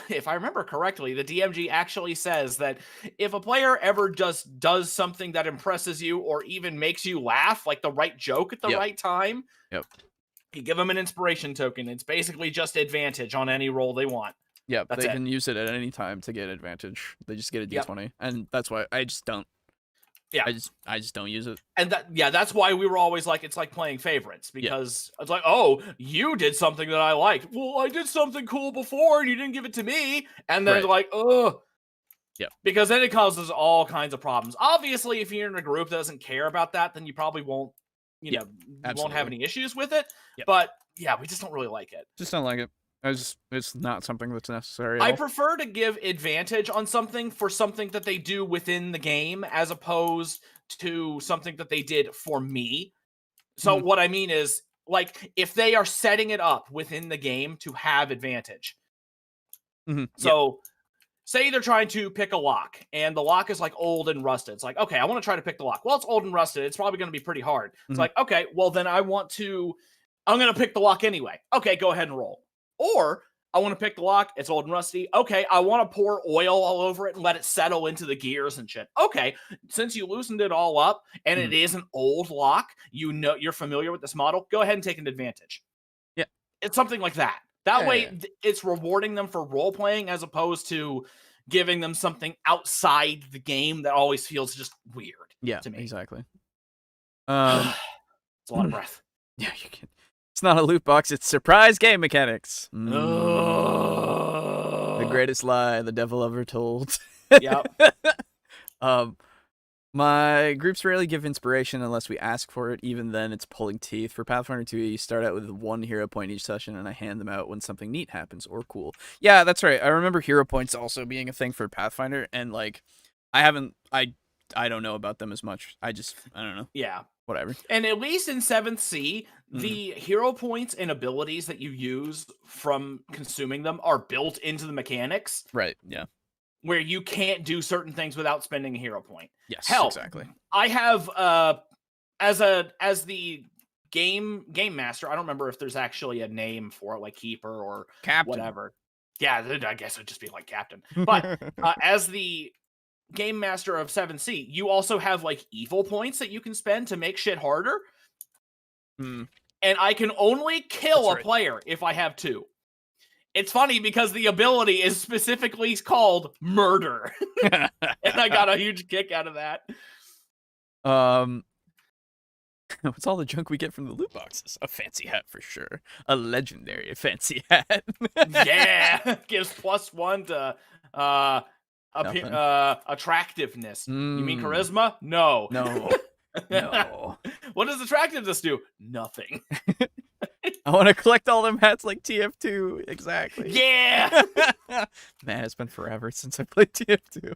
if I remember correctly, the DMG actually says that if a player ever just does something that impresses you or even makes you laugh, like the right joke at the right time, you give them an inspiration token. It's basically just advantage on any roll they want. Yeah, they can use it at any time to get advantage. They just get a D20, and that's why I just don't. Yeah, I just don't use it. And that's why we were always like, it's like playing favorites, because it's like, oh, you did something that I liked. Well, I did something cool before, and you didn't give it to me. And then it's like, ugh. Yeah. Because then it causes all kinds of problems. Obviously, if you're in a group that doesn't care about that, then you probably won't. You won't have any issues with it. But yeah, we just don't really like it. Just don't like it. It's not something that's necessary. I prefer to give advantage on something for something that they do within the game as opposed to something that they did for me. So what I mean is, like, if they are setting it up within the game to have advantage. So say they're trying to pick a lock and the lock is like old and rusted. It's like, okay, I want to try to pick the lock. Well, it's old and rusted. It's probably going to be pretty hard. It's like, okay, well then I'm going to pick the lock anyway. Okay, go ahead and roll. Or I want to pick the lock. It's old and rusty. Okay, I want to pour oil all over it and let it settle into the gears and shit. Okay, since you loosened it all up and it is an old lock, you know you're familiar with this model, go ahead and take an advantage. Yeah. It's something like that. That way, it's rewarding them for role-playing as opposed to giving them something outside the game that always feels just weird to me. Exactly. It's a lot of breath. Yeah, you can. It's not a loot box, it's surprise game mechanics. The greatest lie the devil ever told. Yep. My groups rarely give inspiration unless we ask for it. Even then, it's pulling teeth. For Pathfinder 2, you start out with 1 hero point each session, and I hand them out when something neat happens or cool. Yeah, that's right. I remember hero points also being a thing for Pathfinder, and like, I I don't know about them as much. I don't know. Yeah. Whatever. And at least in 7th Sea, the hero points and abilities that you use from consuming them are built into the mechanics. Right, yeah. Where you can't do certain things without spending a hero point. Yes, Hell, exactly. I have as the game master, I don't remember if there's actually a name for it, like keeper or Captain. whatever. Yeah, I guess it'd just be like captain. But as the game master of 7C, you also have like evil points that you can spend to make shit harder. And I can only kill a player if I have 2. It's funny because the ability is specifically called murder. And I got a huge kick out of that. What's all the junk we get from the loot boxes? A fancy hat for sure. A legendary fancy hat. Yeah. Gives +1 to attractiveness. You mean charisma? No. No. No. What does attractiveness do? Nothing. I want to collect all them hats like TF2. Exactly. Yeah. Man, it's been forever since I played TF2.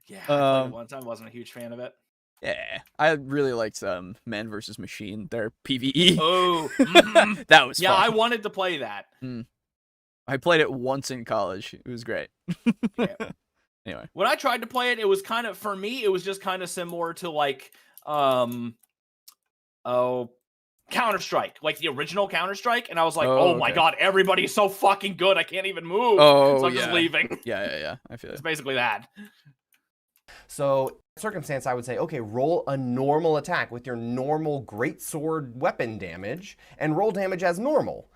Yeah, I played it once. I wasn't a huge fan of it. Yeah, I really liked Man vs. Machine, their PvE. Oh, that was fun. I wanted to play that. I played it once in college. It was great. Yeah. Anyway, when I tried to play it, it was kind of, for me, it was just kind of similar to like, Counter-Strike, like the original Counter-Strike, and I was like, oh my god, everybody's so fucking good, I can't even move. So I'm just leaving. Yeah. I feel it's basically that. So, circumstance, I would say, okay, roll a normal attack with your normal greatsword weapon damage, and roll damage as normal.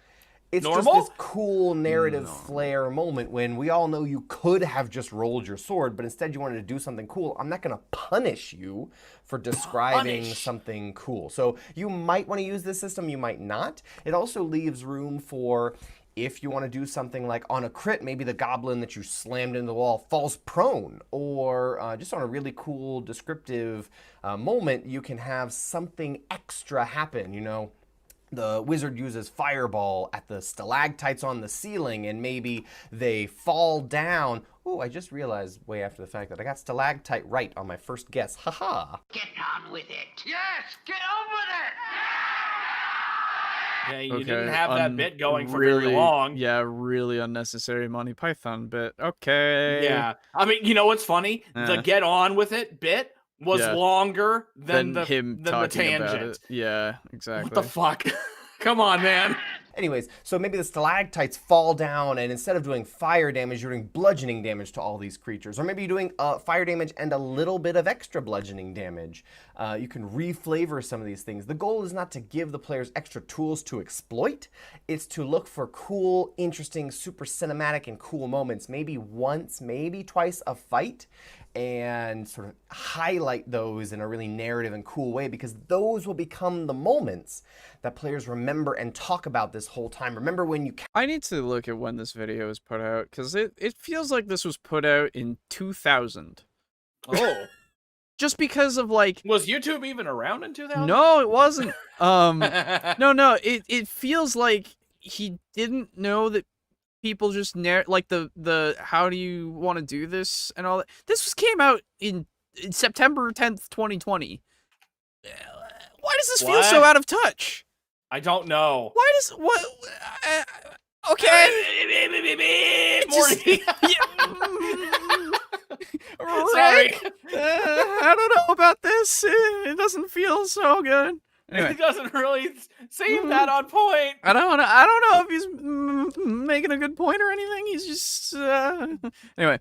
It's just this cool narrative flair moment when we all know you could have just rolled your sword, but instead you wanted to do something cool. I'm not going to punish you for describing something cool. So you might want to use this system, you might not. It also leaves room for, if you want to do something like on a crit, maybe the goblin that you slammed into the wall falls prone, or just on a really cool descriptive moment, you can have something extra happen, you know. The wizard uses fireball at the stalactites on the ceiling, and maybe they fall down. Oh, I just realized way after the fact that I got stalactite right on my first guess. Haha. Get on with it. Yes, get on with it. Yeah, you didn't have that bit going for very long. Yeah, really unnecessary Monty Python bit. Okay. Yeah. I mean, you know what's funny? The get on with it bit was longer than the tangent. Yeah, exactly. What the fuck? Come on, man. Anyways, so maybe the stalactites fall down, and instead of doing fire damage, you're doing bludgeoning damage to all these creatures. Or maybe you're doing fire damage and a little bit of extra bludgeoning damage. You can reflavor some of these things. The goal is not to give the players extra tools to exploit. It's to look for cool, interesting, super cinematic, and cool moments. Maybe once, maybe twice a fight, and sort of highlight those in a really narrative and cool way, because those will become the moments that players remember and talk about this whole time. Remember when you... I need to look at when this video was put out, because it feels like this was put out in 2000. Oh. Just because of like... Was YouTube even around in 2000? No, it wasn't. No, it feels like he didn't know that people just like the how do you want to do this and all that. This came out in September 10th, 2020. Why does this feel so out of touch? I don't know. Why does what? Okay. Morty. Sorry. I don't know about this. It doesn't feel so good. Anyway. It doesn't really seem that on point. I don't know if he's making a good point or anything. He's just anyway.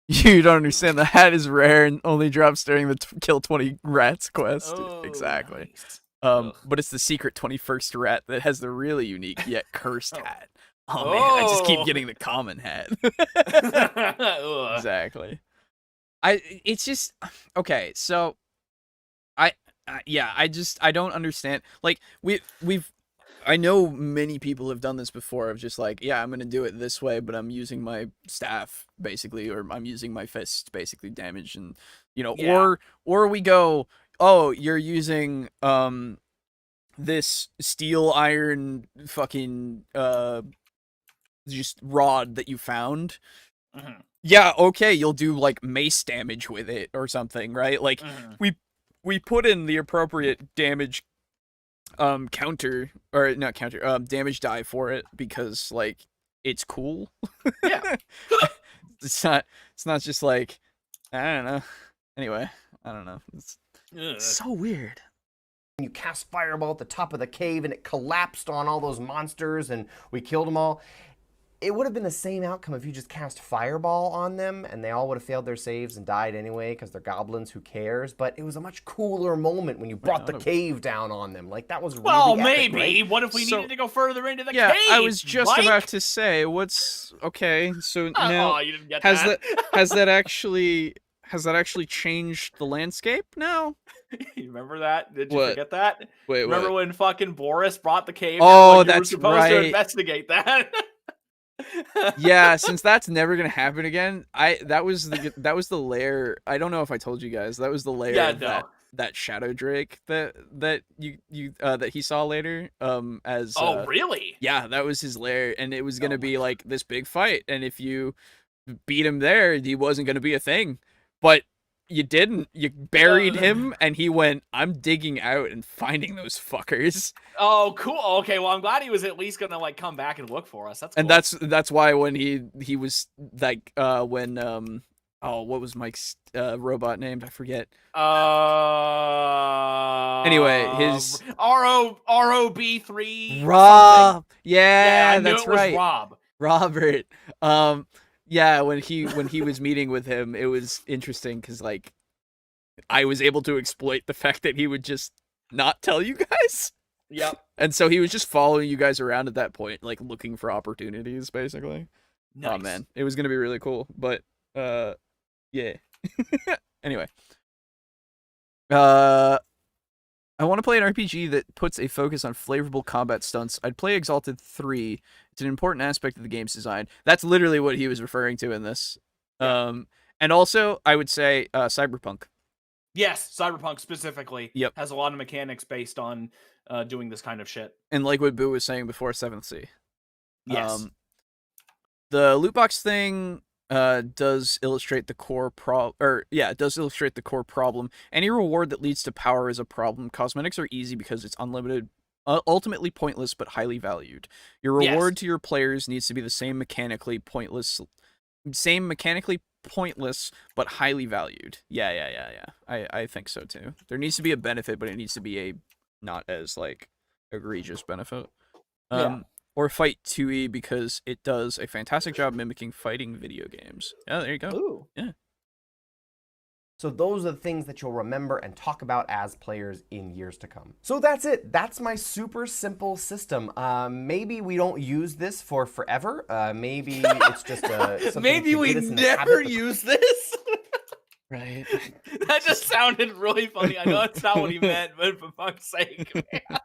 You don't understand. The hat is rare and only drops during the kill 20 rats quest. Oh, exactly. Nice. But it's the secret 21st rat that has the really unique yet cursed hat. Oh man, I just keep getting the common hat. Exactly. It's just okay. So I don't understand. Like I know many people have done this before of just like, yeah, I'm going to do it this way, but I'm using my staff basically, or I'm using my fist basically damage, and you know, or we go, oh, you're using this steel iron fucking just rod that you found. yeah, okay, you'll do like mace damage with it or something, right? Like we put in the appropriate damage counter, or not counter, damage die for it because like it's cool. Yeah. It's not just like, I don't know. Anyway, I don't know. It's so weird. You cast fireball at the top of the cave and it collapsed on all those monsters and we killed them all. It would have been the same outcome if you just cast fireball on them and they all would have failed their saves and died anyway because they're goblins, who cares? But it was a much cooler moment when you brought the cave down on them. Like, that was really epic, maybe. right? What if we needed to go further into the cave? Yeah, I was just Mike? about to say, okay, so now Oh, you didn't get has that. has that actually changed the landscape now? You remember that? Did you What? forget that? Wait, remember what? when fucking Boris brought the cave Oh, down? Like, that's you were supposed to right. investigate that. Yeah, since that's never gonna happen again, that was the lair. I don't know if I told you guys, that was the lair Yeah, of no. that shadow drake that he saw later. As Oh, really? Yeah, that was his lair, and it was gonna be like this big fight, and if you beat him there, he wasn't gonna be a thing, but you didn't. You buried him, and he went, I'm digging out and finding those fuckers. Oh, cool. Okay, well, I'm glad he was at least gonna like come back and look for us. That's cool. And that's why when he was like when what was Mike's robot named? I forget. Anyway, his ROB3 Rob. Yeah, I knew that's it was right. Rob. Robert. Yeah, when he was meeting with him, it was interesting because like I was able to exploit the fact that he would just not tell you guys. Yep. And so he was just following you guys around at that point, like looking for opportunities, basically. Nice. Oh man, it was gonna be really cool, but yeah. Anyway, I want to play an RPG that puts a focus on flavorful combat stunts. I'd play Exalted 3. It's an important aspect of the game's design. That's literally what he was referring to in this. Yeah. And also, I would say Cyberpunk. Yes, Cyberpunk specifically Yep. has a lot of mechanics based on doing this kind of shit. And like what Boo was saying before, 7th Sea. Yes. The loot box thing does illustrate the core problem. Any reward that leads to power is a problem. Cosmetics are easy because it's unlimited, ultimately pointless but highly valued. Your reward to your players needs to be the same mechanically pointless but highly valued. Yeah. I think so too. There needs to be a benefit, but it needs to be a not as like egregious benefit. Or Fight 2E because it does a fantastic job mimicking fighting video games. Yeah, there you go. Ooh. Yeah. So those are the things that you'll remember and talk about as players in years to come. So that's it. That's my super simple system. Maybe we don't use this for forever. Maybe it's just something maybe to we get us in the never habit of- use this. Right. That just sounded really funny. I know that's not what he meant, but for fuck's sake, man.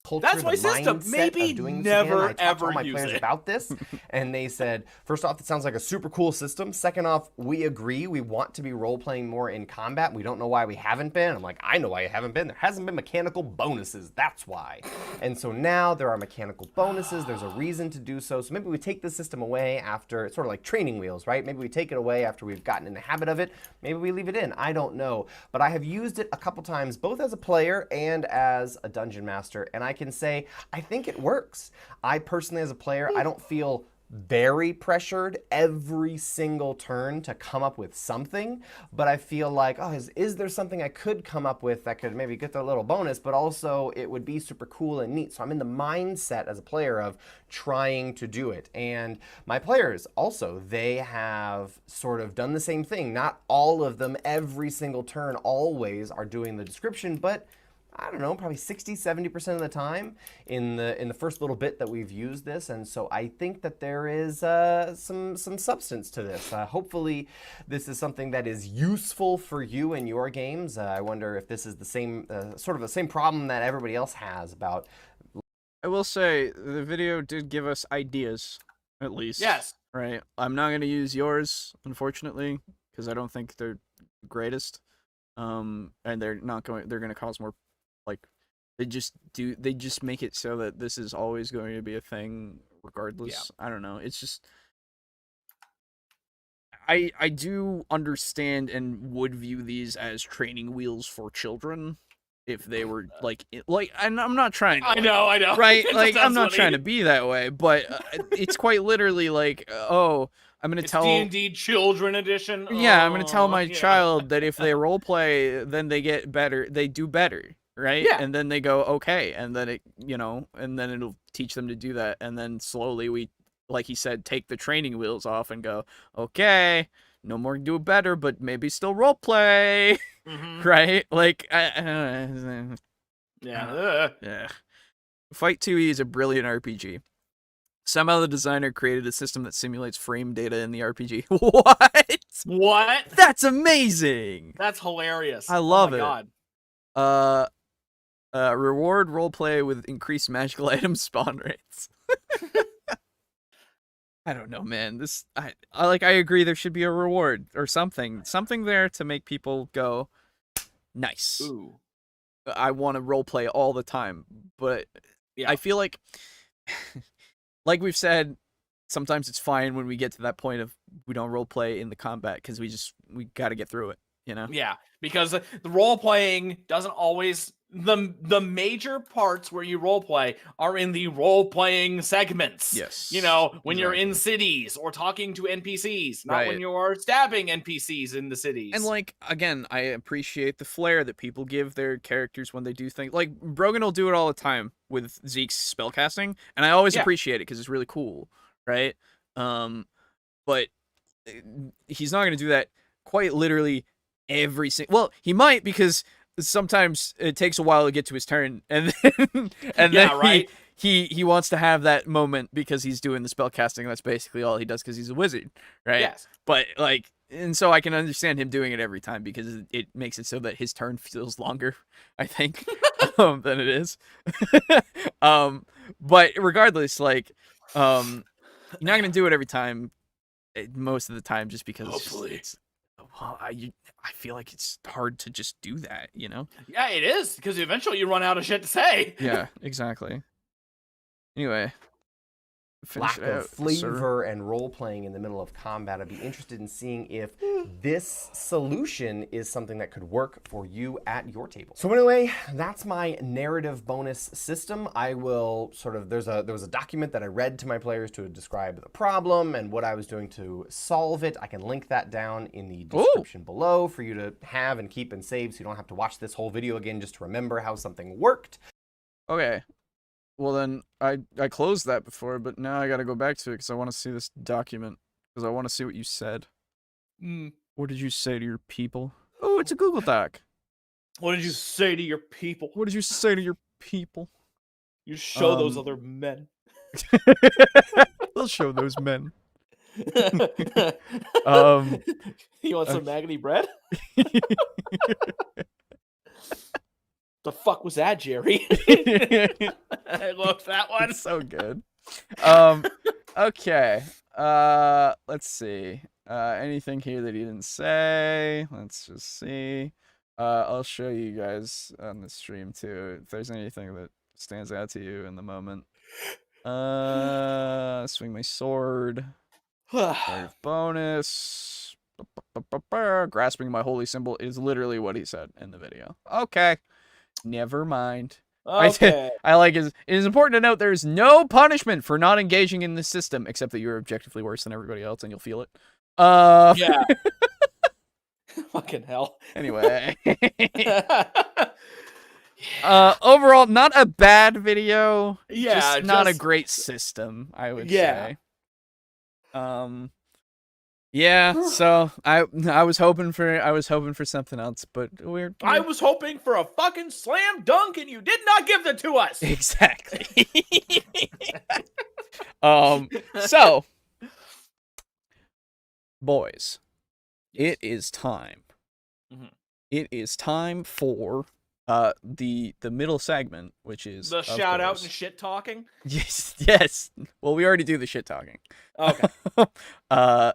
Culture, That's my the system. mindset Maybe of doing this never, again. I talked to ever all my use players it. about this, and they said, first off, it sounds like a super cool system. Second off, we agree. We want to be role-playing more in combat. We don't know why we haven't been. I'm like, I know why you haven't been. There hasn't been mechanical bonuses. That's why. And so now there are mechanical bonuses. There's a reason to do so. So maybe we take the system away after, it's sort of like training wheels, right? Maybe we take it away after we've gotten in the habit of it. Maybe we leave it in. I don't know. But I have used it a couple times, both as a player and as a dungeon master. And I can say, I think it works. I personally, as a player, I don't feel very pressured every single turn to come up with something, but I feel like, oh, is there something I could come up with that could maybe get the little bonus, but also it would be super cool and neat. So I'm in the mindset as a player of trying to do it. And my players also, they have sort of done the same thing. Not all of them every single turn always are doing the description, but I don't know, probably 60-70% of the time in the first little bit that we've used this. And so I think that there is some substance to this. Hopefully this is something that is useful for you in your games. I wonder if this is the same, sort of the same problem that everybody else has about. I will say the video did give us ideas, at least. Yes. Right. I'm not going to use yours, unfortunately, because I don't think they're greatest. And they're going to cause more. Like, they just make it so that this is always going to be a thing regardless. Yeah. I don't know. It's just, I do understand and would view these as training wheels for children if they were like and I'm not trying to, I know, right, It like just I'm not sounds trying to funny. be that way, but it's quite literally like, oh, I'm gonna It's tell D&D Children Edition. yeah, I'm gonna tell my Yeah. child that if they role play, then they get better, they do better, right? Yeah. And then they go okay, and then it, and then it'll teach them to do that, and then slowly we, like he said, take the training wheels off and go, okay, no more do better, but maybe still role play, Mhm. right? Like, Yeah. yeah. Fight 2E is a brilliant RPG. Somehow the designer created a system that simulates frame data in the RPG. What? What? That's amazing. That's hilarious. I love oh my it. God. Reward roleplay with increased magical item spawn rates. I don't know, man. I agree there should be a reward or something there to make people go, nice. Ooh. I want to roleplay all the time, but Yeah. I feel like, like we've said, sometimes it's fine when we get to that point of we don't roleplay in the combat because we got to get through it, Yeah, because the role playing doesn't always the major parts where you role play are in the role playing segments. Yes. When you're in cities or talking to NPCs, not when Right. you're stabbing NPCs in the cities. And like, again, I appreciate the flair that people give their characters when they do things. Like Brogan will do it all the time with Zeke's spellcasting, and I always appreciate it because it's really cool, right? But he's not going to do that quite literally every single. Well, he might, because sometimes it takes a while to get to his turn, and then right. He wants to have that moment because he's doing the spell casting. That's basically all he does because he's a wizard, right? Yes. But like, and so I can understand him doing it every time because it makes it so that his turn feels longer, I think, than it is. But regardless, like, you're not gonna do it every time, most of the time, just because I feel like it's hard to just do that, Yeah, it is, because eventually you run out of shit to say. Yeah, exactly. Anyway, lack of flavor and role playing in the middle of combat. I'd be interested in seeing if this solution is something that could work for you at your table. So anyway, that's my narrative bonus system. I will there was a document that I read to my players to describe the problem and what I was doing to solve it. I can link that down in the description below for you to have and keep and save, so you don't have to watch this whole video again just to remember how something worked. Okay. Well, then, I closed that before, but now I gotta go back to it because I want to see this document, because I want to see what you said. What did you say to your people? Oh, it's a Google Doc. What did you say to your people? What did you say to your people? You show those other men. We'll show those men. You want some maggoty bread? The fuck was that, Jerry? I love that one. It's so good. Okay. Let's see. Anything here that he didn't say? Let's just see. I'll show you guys on the stream too if there's anything that stands out to you in the moment. Swing my sword. Bonus. Grasping my holy symbol is literally what he said in the video. Okay. Never mind. Okay. I like it is important to note there is no punishment for not engaging in this system, except that you're objectively worse than everybody else and you'll feel it. Yeah. Fucking hell. Anyway. Overall, not a bad video. Yeah. Just not a great system, I would say. Yeah, so I was hoping for something else, but I was hoping for a fucking slam dunk, and you did not give it to us. Exactly. So, boys, it is time. It is time for the middle segment, which is the shout out and shit talking. Yes. Well, we already do the shit talking. Okay.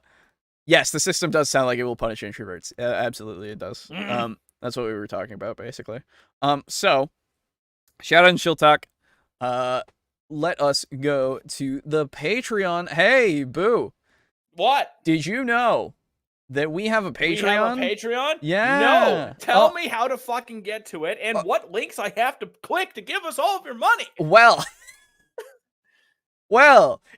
Yes, the system does sound like it will punish introverts. Absolutely, it does. That's what we were talking about, basically. So, shout out and chill talk. Let us go to the Patreon. Hey, Boo. What? Did you know that we have a Patreon. We have a Patreon? Yeah. No. Tell me how to fucking get to it and what links I have to click to give us all of your money. Well,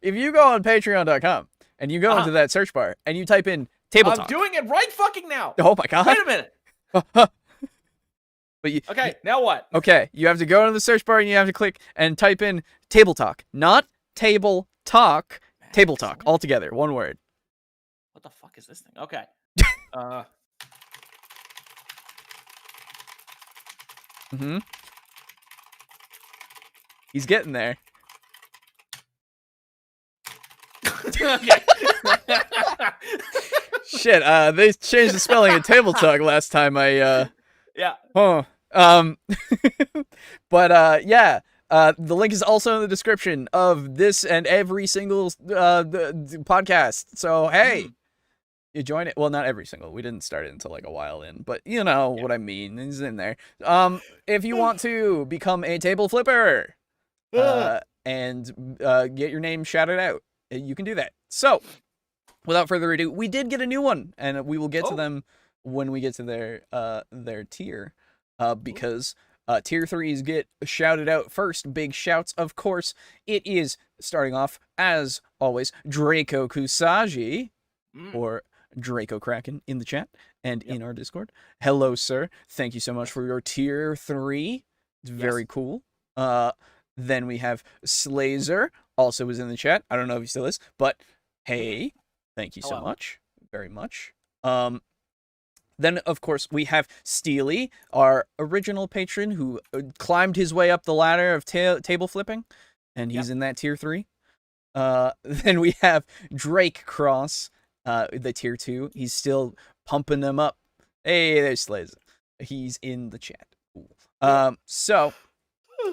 if you go on patreon.com and you go into that search bar and you type in TableTalk. I'm doing it right fucking now. Oh my god. Wait a minute. But Okay, now what? Okay, you have to go into the search bar and you have to click and type in TableTalk, not Table Talk, TableTalk, all together, one word. What the fuck is this thing? Okay. He's getting there. Okay. Shit, they changed the spelling of TableTalk last time I, Yeah. Huh. Yeah. The link is also in the description of this and every single the podcast. So hey, you join it. Well, not every single. We didn't start it until like a while in, but you know what I mean. It's in there. If you want to become a table flipper, and get your name shouted out, you can do that. So, without further ado, we did get a new one, and we will get to them when we get to their tier. Because tier 3s get shouted out first. Big shouts, of course. It is starting off, as always, Draco Kusagi, or Draco Kraken in the chat and in our Discord. Hello, sir. Thank you so much for your tier 3. It's very cool. Then we have Slazer, also is in the chat. I don't know if he still is, but hey, thank you so much. Very much. Then, of course, we have Steely, our original patron who climbed his way up the ladder of table flipping, and he's in that tier 3. Then we have Drake Cross, the tier 2. He's still pumping them up. Hey, there's Slays. He's in the chat. Cool. So,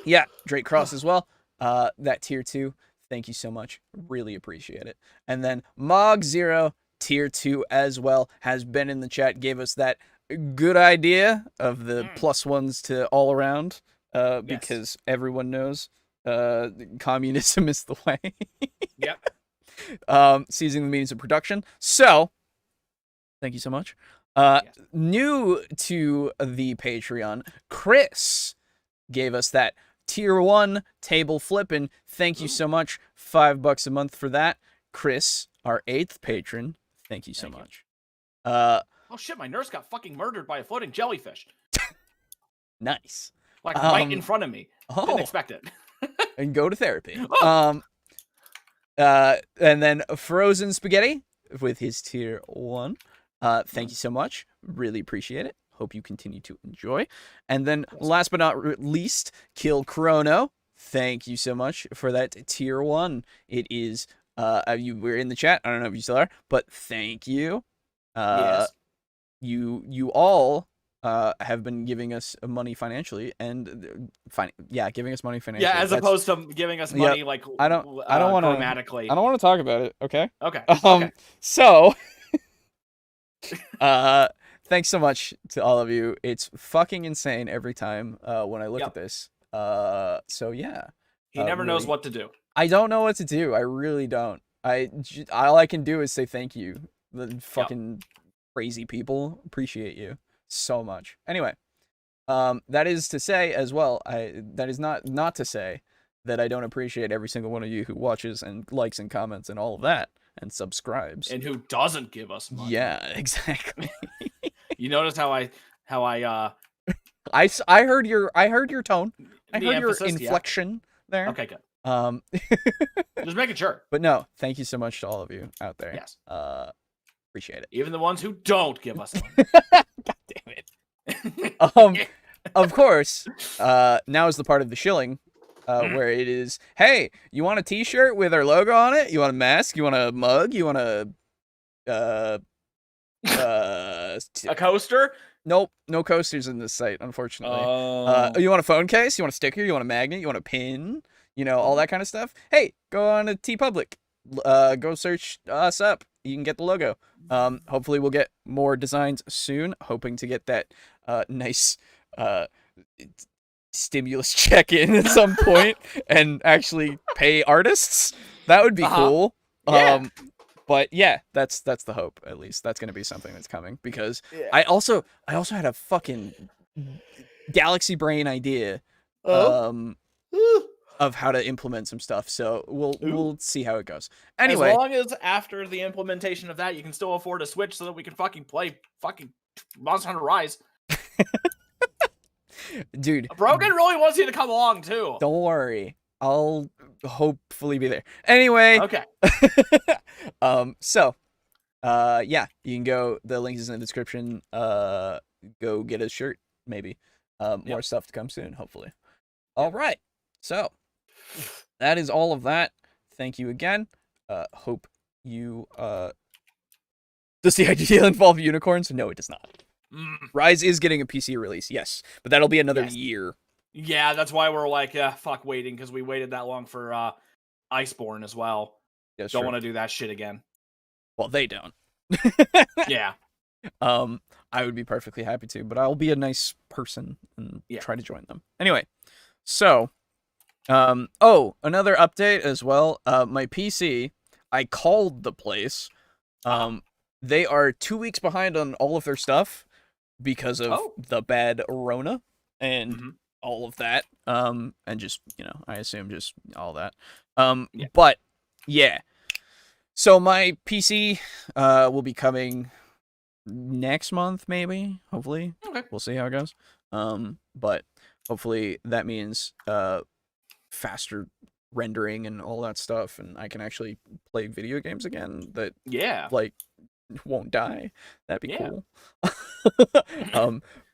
yeah, Drake Cross as well. That tier 2. Thank you so much. Really appreciate it. And then Mog Zero, tier 2 as well, has been in the chat, gave us that good idea of the +1s to all around, because everyone knows communism is the way. Yep. Seizing the means of production. So, thank you so much. New to the Patreon, Chris gave us that tier 1 table flipping. Thank you so much. $5 a month for that. Chris, our 8th patron. Thank you so much. Oh shit, my nurse got fucking murdered by a floating jellyfish. Nice. Like right in front of me. Didn't expect it. And go to therapy. And then Frozen Spaghetti with his tier 1. Thank you so much. Really appreciate it. Hope you continue to enjoy. And then last but not least, Kill Chrono. Thank you so much for that tier 1. It is you were in the chat. I don't know if you still are, but thank you. Yes. You all have been giving us money financially, and giving us money financially. Yeah, as opposed to giving us money like I don't want to grammatically. I don't want to talk about it. Okay. Okay. So, thanks so much to all of you. It's fucking insane every time when I look at this. So yeah. He never knows what to do. I don't know what to do. I really don't. All I can do is say thank you. The fucking crazy people. Appreciate you so much. Anyway, that is to say as well, that is not to say that I don't appreciate every single one of you who watches and likes and comments and all of that and subscribes. And who doesn't give us money. Yeah, exactly. You notice how I I heard your tone. I heard emphasis, your inflection there. Okay, good. Just making sure. But no, thank you so much to all of you out there. Yes. Appreciate it. Even the ones who don't give us money. God damn it. Of course, now is the part of the shilling where it is, hey, you want a t-shirt with our logo on it? You want a mask? You want a mug? You want a coaster? Nope, no coasters in this site, unfortunately. You want a phone case? You want a sticker? You want a magnet? You want a pin? You know, all that kind of stuff. Hey, go on to TeePublic. Go search us up. You can get the logo. Hopefully we'll get more designs soon. Hoping to get that nice stimulus check in at some point and actually pay artists. That would be cool. Yeah. But yeah, that's the hope. At least that's gonna be something that's coming because Yeah. I also had a fucking galaxy brain idea Oh. of how to implement some stuff. So we'll see how it goes. As Anyway, long as after the implementation of that, you can still afford a Switch so that we can fucking play fucking Monster Hunter Rise. dude, Brogan really wants you to come along too. don't worry. I'll hopefully be there. Anyway, Okay. so yeah, you can go, the link is in the description. Go get a shirt, maybe. More stuff to come soon, hopefully. All right. So that is all of that. Thank you again. Hope you does the idea involve unicorns? No, it does not. Rise is getting a PC release, yes, but that'll be another year. Yeah, that's why we're like, fuck waiting, because we waited that long for Iceborne as well. Yes, don't want to do that shit again. Well, they don't. Yeah. I would be perfectly happy to, but I'll be a nice person and try to join them. Anyway, so, oh, another update as well. My PC, I called the place. They are 2 weeks behind on all of their stuff because of the bad Rona and all of that. And just, you know, I assume just all that. But yeah. So my PC will be coming next month, maybe, hopefully. Okay. We'll see how it goes. But hopefully that means faster rendering and all that stuff, and I can actually play video games again that like won't die. That'd be cool.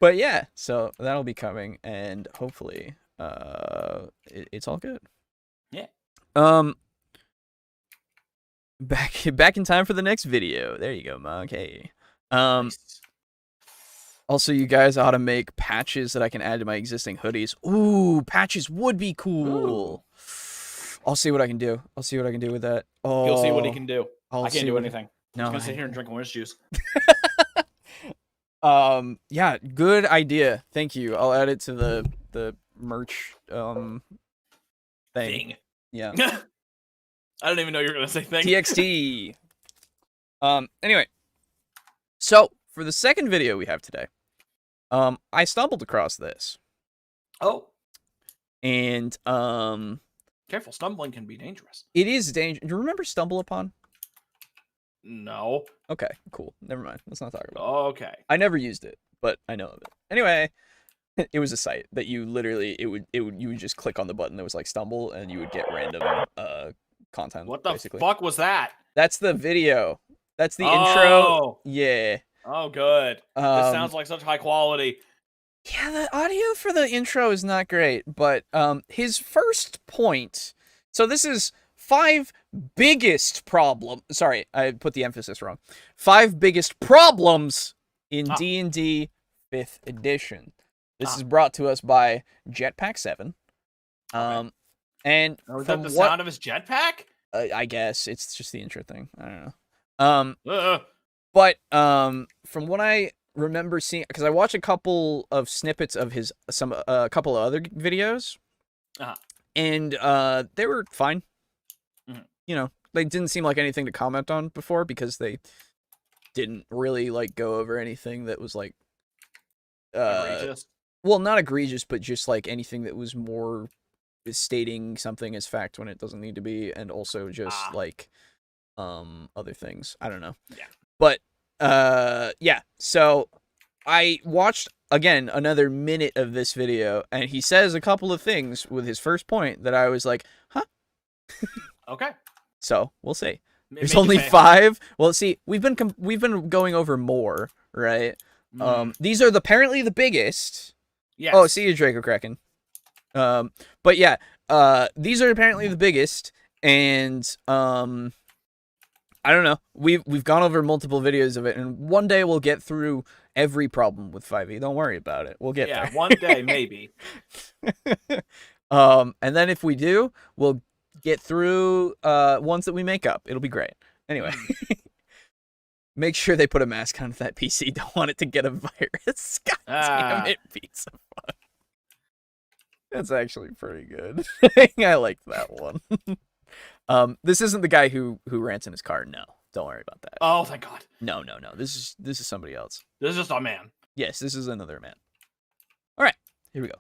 But yeah, so that'll be coming, and hopefully it's all good. Yeah. Back in time for the next video. There you go, Mog. Hey. Nice. Also, you guys ought to make patches that I can add to my existing hoodies. Ooh, patches would be cool. Ooh. I'll see what I can do. I'll see what I can do with that. Oh, you'll see what he can do. I can't do anything. No, I'm just gonna sit here and drink orange juice. Yeah, good idea. Thank you. I'll add it to the merch thing. Yeah. I don't even know you're gonna say thing. TXT. Anyway, so for the second video we have today, I stumbled across this. Oh. And careful, stumbling can be dangerous. It is dangerous. Do you remember Stumble Upon? No. Okay, cool. Never mind. Let's not talk about it. Okay. I never used it, but I know of it. Anyway, it was a site that you literally you would just click on the button that was like Stumble, and you would get random content. What the basically. fuck was that? That's the video. That's the intro. Yeah. Oh, good. This sounds like such high quality. Yeah, the audio for the intro is not great, but his first point. So this is 5 biggest problem. Sorry, I put the emphasis wrong. 5 biggest problems in D&D 5th edition. This is brought to us by Jetpack 7. And is that the sound of his jetpack? I guess it's just the intro thing. I don't know. But from what I remember seeing, because I watched a couple of snippets of his a couple of other videos, and they were fine. You know, they didn't seem like anything to comment on before because they didn't really like go over anything that was like egregious. Well, not egregious, but just like anything that was more stating something as fact when it doesn't need to be, and also just like other things. I don't know. Yeah. But yeah. So I watched again another minute of this video, and he says a couple of things with his first point that I was like, huh? Okay. So we'll see. There's only 5. Well, see, we've been going over more, right? These are apparently the biggest. Yes. Oh, see you, Draco Kraken. But yeah, these are apparently the biggest, and I don't know. We've gone over multiple videos of it, and one day we'll get through every problem with 5e. Don't worry about it. We'll get there. Yeah, one day maybe. And then if we do, we'll get through ones that we make up. It'll be great. Anyway, make sure they put a mask on that PC. Don't want it to get a virus. God damn it, pizza. That's actually pretty good. I liked that one. This isn't the guy who rants in his car. No, Don't worry about that. Oh, thank God. No. This is somebody else. This is just a man. Yes, this is another man. All right, here we go.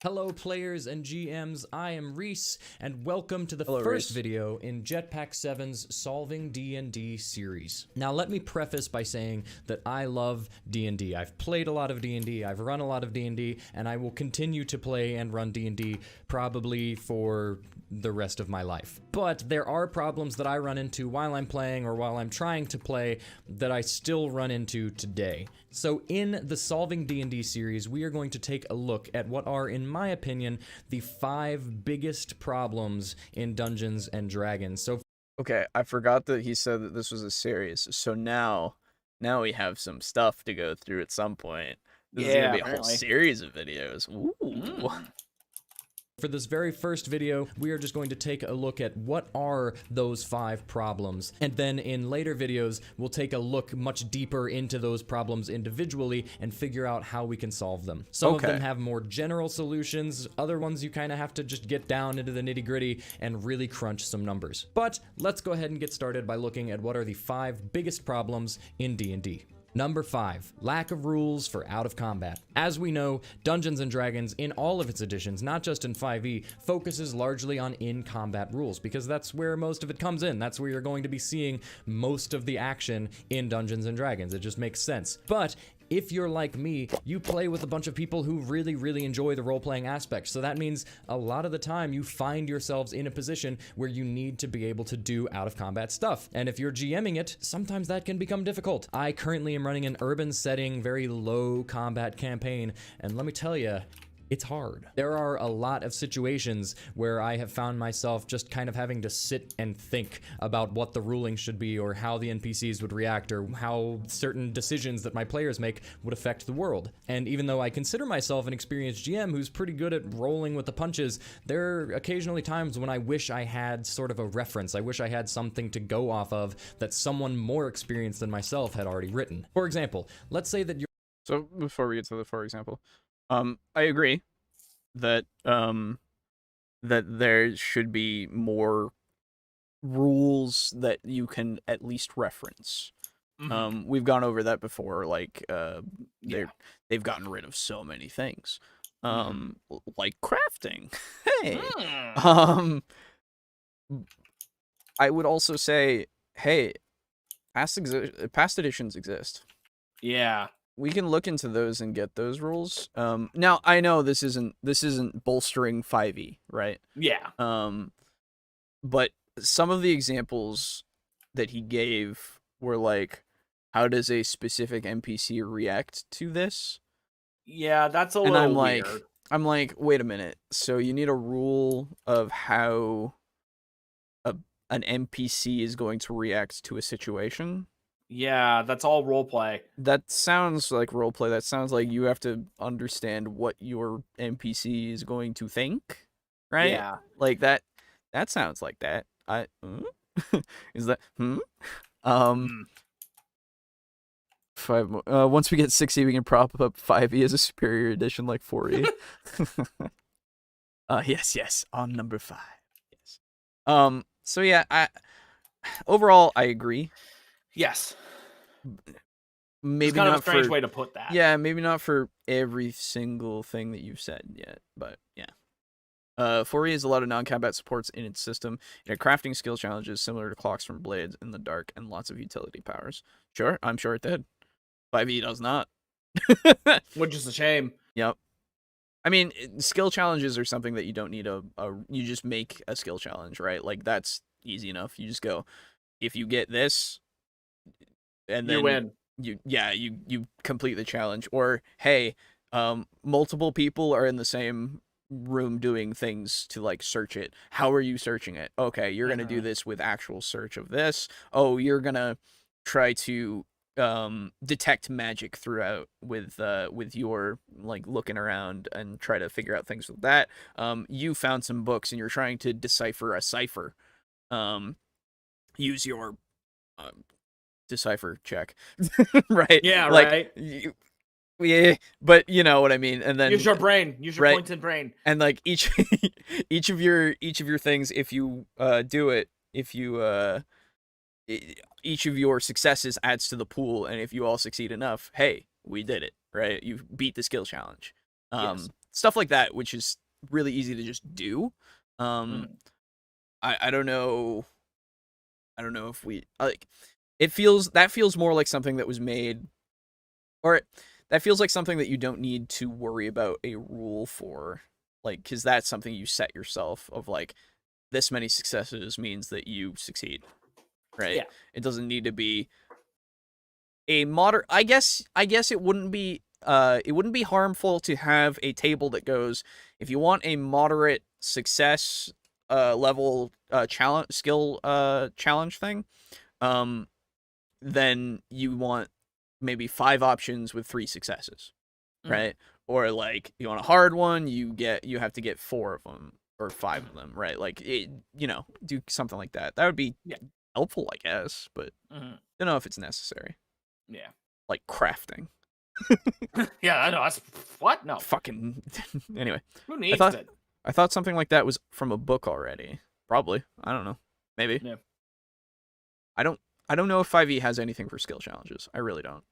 Hello players and GMs, I am Reese, and welcome to the Hello, first Reese. video in Jetpack 7's Solving D&D series. Now let me preface by saying that I love D&D. I've played a lot of D&D, I've run a lot of D&D, and I will continue to play and run D&D probably for the rest of my life. But there are problems that I run into while I'm playing or while I'm trying to play that I still run into today. So in the Solving D&D series, we are going to take a look at what are, in my opinion, the 5 biggest problems in Dungeons and Dragons. So Okay, I forgot that he said that this was a series. So now we have some stuff to go through at some point. This is gonna be a whole apparently. series of videos. Ooh. for this very first video, we are just going to take a look at what are those 5 problems. And then in later videos, we'll take a look much deeper into those problems individually and figure out how we can solve them. Some of them have more general solutions, other ones you kind of have to just get down into the nitty-gritty and really crunch some numbers. But let's go ahead and get started by looking at what are the 5 biggest problems in D&D. Number 5, lack of rules for out of combat. As we know, Dungeons & Dragons in all of its editions, not just in 5e, focuses largely on in-combat rules because that's where most of it comes in. That's where you're going to be seeing most of the action in Dungeons & Dragons. It just makes sense. But if you're like me, you play with a bunch of people who really, really enjoy the role-playing aspect. So that means a lot of the time you find yourselves in a position where you need to be able to do out-of-combat stuff. And if you're GMing it, sometimes that can become difficult. I currently am running an urban setting, very low combat campaign, and let me tell you, it's hard. There are a lot of situations where I have found myself just kind of having to sit and think about what the ruling should be or how the NPCs would react or how certain decisions that my players make would affect the world. And even though I consider myself an experienced GM who's pretty good at rolling with the punches, there are occasionally times when I wish I had sort of a reference. I wish I had something to go off of that someone more experienced than myself had already written. For example, let's say that you're So before we get to the for example, I agree that that there should be more rules that you can at least reference. We've gone over that before. Like they've gotten rid of so many things, like crafting. Hey, I would also say, hey, past editions exist. Yeah. We can look into those and get those rules. Now I know this isn't bolstering 5e, right? Yeah. But some of the examples that he gave were like, how does a specific NPC react to this? Yeah, that's a And little weird. I'm like, wait a minute. So you need a rule of how an NPC is going to react to a situation? Yeah, that's all roleplay. That sounds like roleplay. That sounds like you have to understand what your NPC is going to think, right? Yeah. Like that sounds like that. Is that Five more. Once we get 6e, we can prop up 5e as a superior edition like 4e. Yes, on number 5. Yes. So yeah, overall I agree. Yes. Maybe It's kind not of a strange for, way to put that. Yeah, maybe not for every single thing that you've said yet, but yeah. 4e has a lot of non-combat supports in its system. It had crafting skill challenges similar to clocks from blades in the dark and lots of utility powers. Sure, I'm sure it did. 5e does not. Which is a shame. Yep. I mean, skill challenges are something that you don't need you just make a skill challenge, right? Like that's easy enough. You just go, if you get this, and then You win. You complete the challenge. Or hey, multiple people are in the same room doing things to like search it. How are you searching it? Okay, you're gonna do this with actual search of this. Oh, you're gonna try to detect magic throughout with your like looking around and try to figure out things with that. You found some books and you're trying to decipher a cipher. Use your decipher check. Right? Yeah, like, right. Yeah, but you know what I mean. And then Use your brain. Use your right. pointed brain. And like each of your things, if you do it, if you each of your successes adds to the pool, and if you all succeed enough, hey, we did it, right? You beat the skill challenge. Yes. Stuff like that, which is really easy to just do. I don't know. I don't know if we like. It feels more like something that was made, or that feels like something that you don't need to worry about a rule for, like, because that's something you set yourself of, like, this many successes means that you succeed, right? Yeah. It doesn't need to be a moderate. I guess it wouldn't be harmful to have a table that goes, if you want a moderate success level challenge thing, then you want maybe 5 options with 3 successes, right? Or like you want a hard one, you have to get 4 of them or 5 of them, right? Like do something like that. That would be helpful, I guess, but I don't know if it's necessary. Yeah. Like crafting. Yeah, I know. That's what? No. Fucking anyway. Who needs it? I thought something like that was from a book already. Probably. I don't know. Maybe. Yeah. I don't know if 5e has anything for skill challenges. I really don't.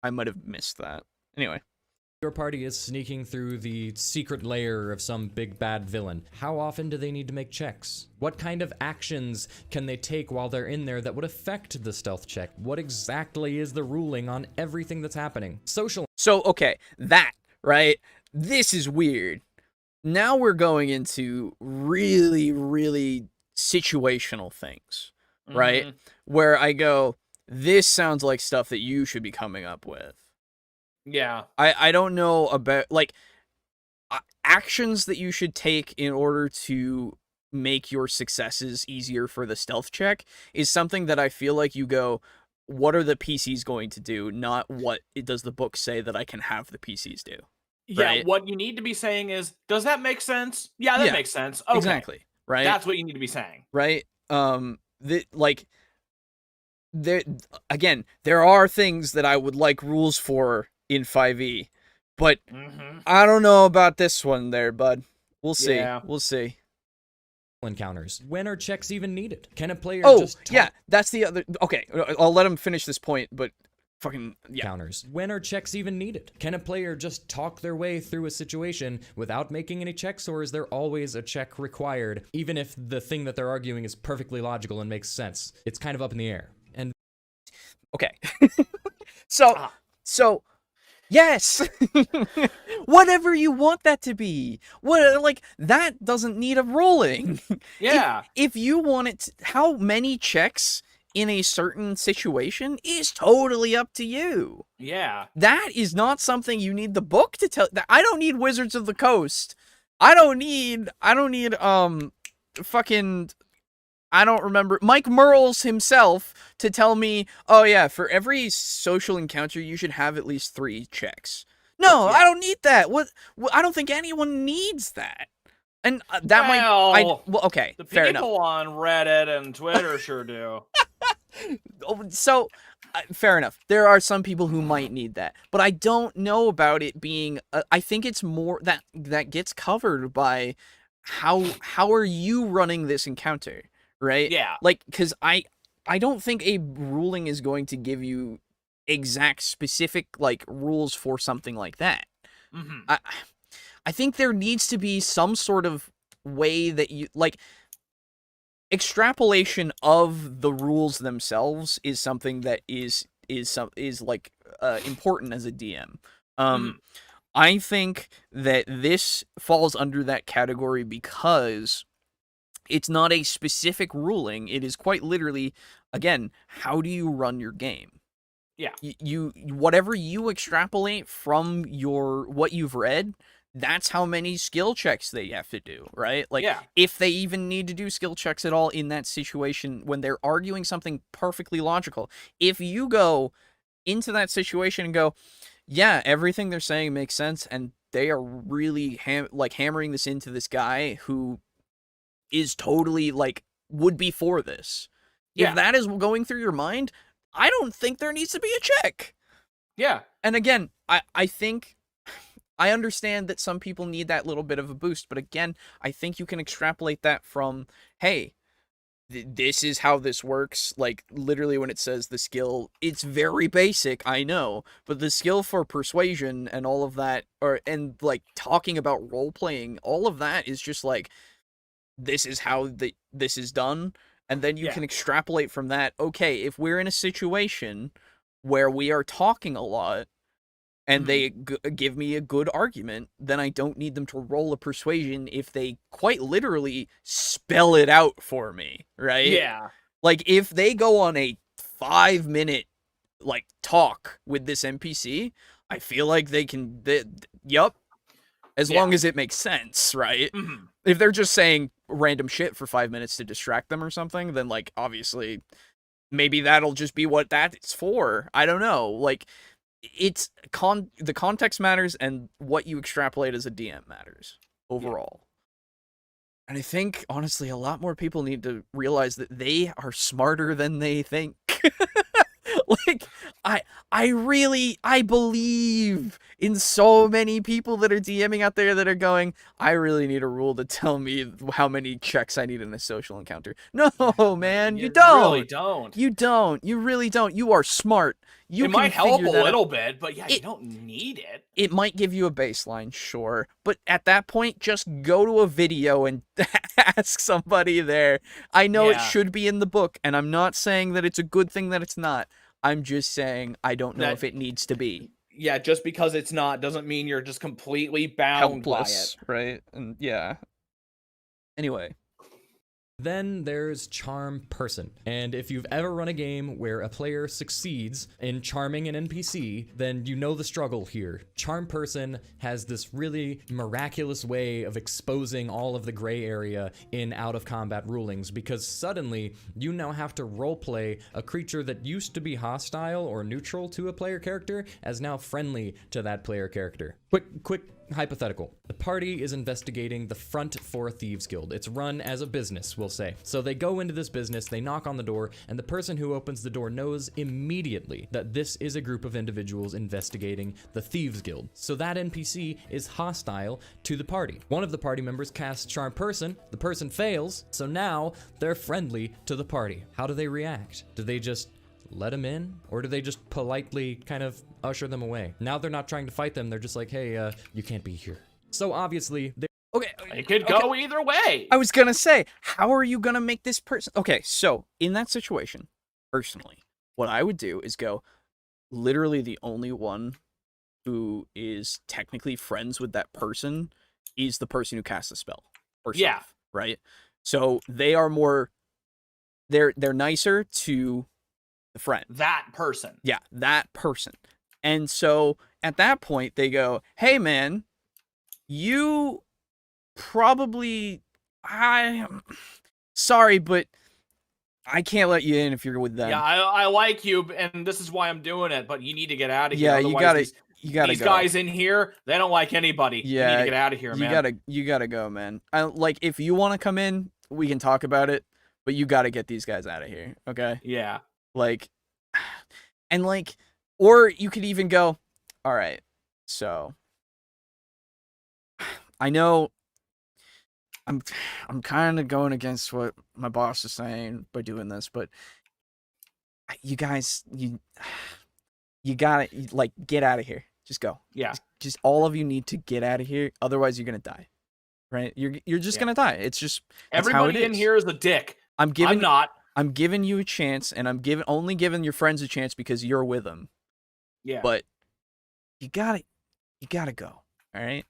I might have missed that. Anyway. Your party is sneaking through the secret lair of some big bad villain. How often do they need to make checks? What kind of actions can they take while they're in there that would affect the stealth check? What exactly is the ruling on everything that's happening? So, okay, that, right? This is weird. Now we're going into really, really situational things, right? Where I go, this sounds like stuff that you should be coming up with. Yeah. I don't know about, like, actions that you should take in order to make your successes easier for the stealth check is something that I feel like you go, what are the PCs going to do? Not what does the book say that I can have the PCs do. Yeah, right? what you need to be saying is, does that make sense? Yeah, that makes sense. Okay. Exactly, right? That's what you need to be saying. Right? There are things that I would like rules for in 5e, but I don't know about this one there, bud. We'll see. Yeah. We'll see. Encounters. When are checks even needed? Can a player just talk? Yeah, that's the other. Okay, I'll let him finish this point, but fucking yeah. Encounters. When are checks even needed? Can a player just talk their way through a situation without making any checks, or is there always a check required, even if the thing that they're arguing is perfectly logical and makes sense? It's kind of up in the air. And okay, so. Yes! Whatever you want that to be. That doesn't need a rolling. Yeah. If you want it how many checks in a certain situation is totally up to you. Yeah. That is not something you need the book to tell. I don't need Wizards of the Coast. I don't need I don't remember Mike Merles himself to tell me, oh yeah, for every social encounter you should have at least 3 checks. No, I don't need that. What I don't think anyone needs that. And okay, the fair people enough. on Reddit and Twitter sure do. So, fair enough. There are some people who might need that, but I don't know about it being. I think it's more that gets covered by how are you running this encounter. Right? Yeah. Because I don't think a ruling is going to give you exact specific, rules for something like that. I think there needs to be some sort of way that you, extrapolation of the rules themselves is something that is important as a DM. I think that this falls under that category because it's not a specific ruling. It is quite literally, again, how do you run your game? Yeah. You whatever you extrapolate from what you've read, that's how many skill checks they have to do, right? If they even need to do skill checks at all in that situation when they're arguing something perfectly logical. If you go into that situation and go, yeah, everything they're saying makes sense, and they are really hammering this into this guy who is totally would be for this. Yeah. If that is going through your mind, I don't think there needs to be a check. Yeah. And again, I think I understand that some people need that little bit of a boost, but again, I think you can extrapolate that from, hey, this is how this works. Like, literally when it says the skill, it's very basic, I know, but the skill for persuasion and all of that, and like talking about role playing, all of that is just like, this is how this is done, and then you can extrapolate from that. Okay, if we're in a situation where we are talking a lot and they give me a good argument, then I don't need them to roll a persuasion if they quite literally spell it out for me, right? Yeah. Like, if they go on a 5-minute, like, talk with this NPC, I feel like they can, yup, as long as it makes sense, right? Mm-hmm. If they're just saying random shit for 5 minutes to distract them or something, then, like, obviously, maybe that'll just be what that's for. I don't know. Like, it's the context matters, and what you extrapolate as a DM matters overall. And I think, honestly, a lot more people need to realize that they are smarter than they think. Like, I believe in so many people that are DMing out there that are going, I really need a rule to tell me how many checks I need in a social encounter. No, man, you don't. Really don't. You don't. You really don't. You are smart. You it might help a figure that little out. bit, but you don't need it. It might give you a baseline, sure. But at that point, just go to a video and ask somebody there. I know it should be in the book, and I'm not saying that it's a good thing that it's not. I'm just saying I don't know if it needs to be. Yeah, just because it's not doesn't mean you're just completely bound Helpless, by it. right? And yeah. Anyway. Then there's Charm Person. And if you've ever run a game where a player succeeds in charming an NPC, then you know the struggle here. Charm Person has this really miraculous way of exposing all of the gray area in out-of-combat rulings, because suddenly you now have to roleplay a creature that used to be hostile or neutral to a player character as now friendly to that player character. Quick hypothetical. The party is investigating the front for a thieves guild. It's run as a business, we'll say. So they go into this business, they knock on the door, and the person who opens the door knows immediately that this is a group of individuals investigating the thieves guild. So that NPC is hostile to the party. One of the party members casts Charm Person, the person fails, so now they're friendly to the party. How do they react? Do they just let them in, or do they just politely kind of usher them away? Now they're not trying to fight them, they're just like, hey, you can't be here. So obviously, it could go either way. I was gonna say, how are you gonna make this person... Okay, so, in that situation, personally, what I would do is go, literally the only one who is technically friends with that person is the person who casts the spell. Or stuff, right? So, they are more... They're nicer to the friend. That person. Yeah, that person. And so at that point they go, hey man, you probably, sorry, but I can't let you in if you're with them. Yeah, I like you, and this is why I'm doing it, but you need to get out of here. Yeah, Otherwise, you gotta these go. Guys in here, they don't like anybody. Yeah, you need to get out of here, man. You gotta go, man. Like, if you want to come in, we can talk about it, but you gotta get these guys out of here, okay? Yeah. Like, and like, or you could even go, all right, so I know I'm kind of going against what my boss is saying by doing this, but you guys, you gotta, like, get out of here. Just go. Yeah. Just all of you need to get out of here. Otherwise, you're gonna die. Right? You're just gonna die. It's just, that's everybody how it in is. here is a dick. I'm not. I'm giving you a chance, and I'm only giving your friends a chance because you're with them. Yeah. But you gotta go. All right.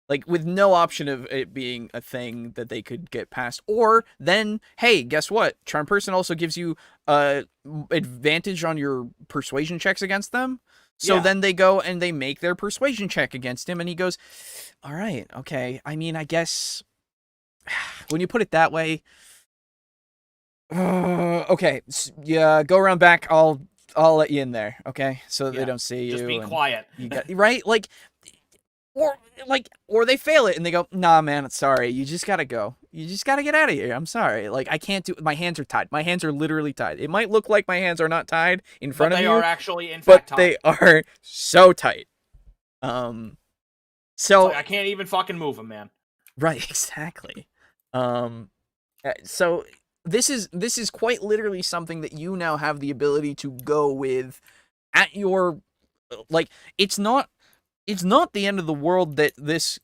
Like, with no option of it being a thing that they could get past. Or then, hey, guess what? Charm Person also gives you advantage on your persuasion checks against them. So then they go and they make their persuasion check against him, and he goes, all right, okay. I mean, I guess when you put it that way, okay, yeah, go around back. I'll let you in there, okay? So they don't see you. Just be quiet. You got right, or they fail it and they go, nah, man, sorry, you just gotta go. You just gotta get out of here. I'm sorry. Like, I can't do. My hands are tied. My hands are literally tied. It might look like my hands are not tied in front of you, they are actually, in but fact, tied. they are so tight. So Like, I can't even fucking move them, man. right, exactly. So this is quite literally something that you now have the ability to go with at your, like, it's not the end of the world that this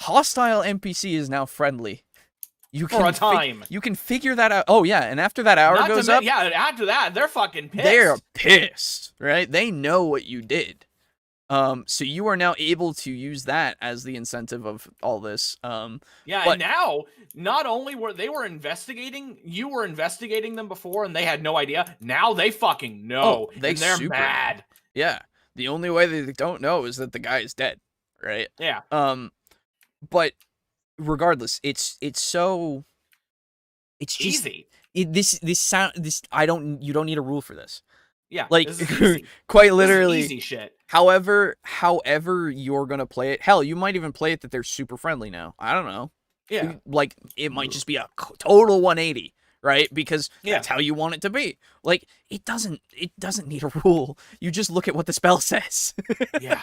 hostile NPC is now friendly. You can For a time. you can figure that out. Oh yeah, and after that hour goes up, yeah, after that, they're fucking pissed. they're pissed, right? They know what you did. So you are now able to use that as the incentive of all this. Yeah, but and now, not only were they investigating, you were investigating them before and they had no idea. Now they fucking know. they're super mad. Yeah. The only way they don't know is that the guy is dead, right? Yeah. But regardless, it's so just easy. You don't need a rule for this. Yeah, like this is easy. quite literally This is easy shit. However you're gonna play it, hell, you might even play it that they're super friendly now. I don't know. Yeah, like it might just be a total 180, right? Because that's how you want it to be. Like it doesn't need a rule. You just look at what the spell says. Yeah,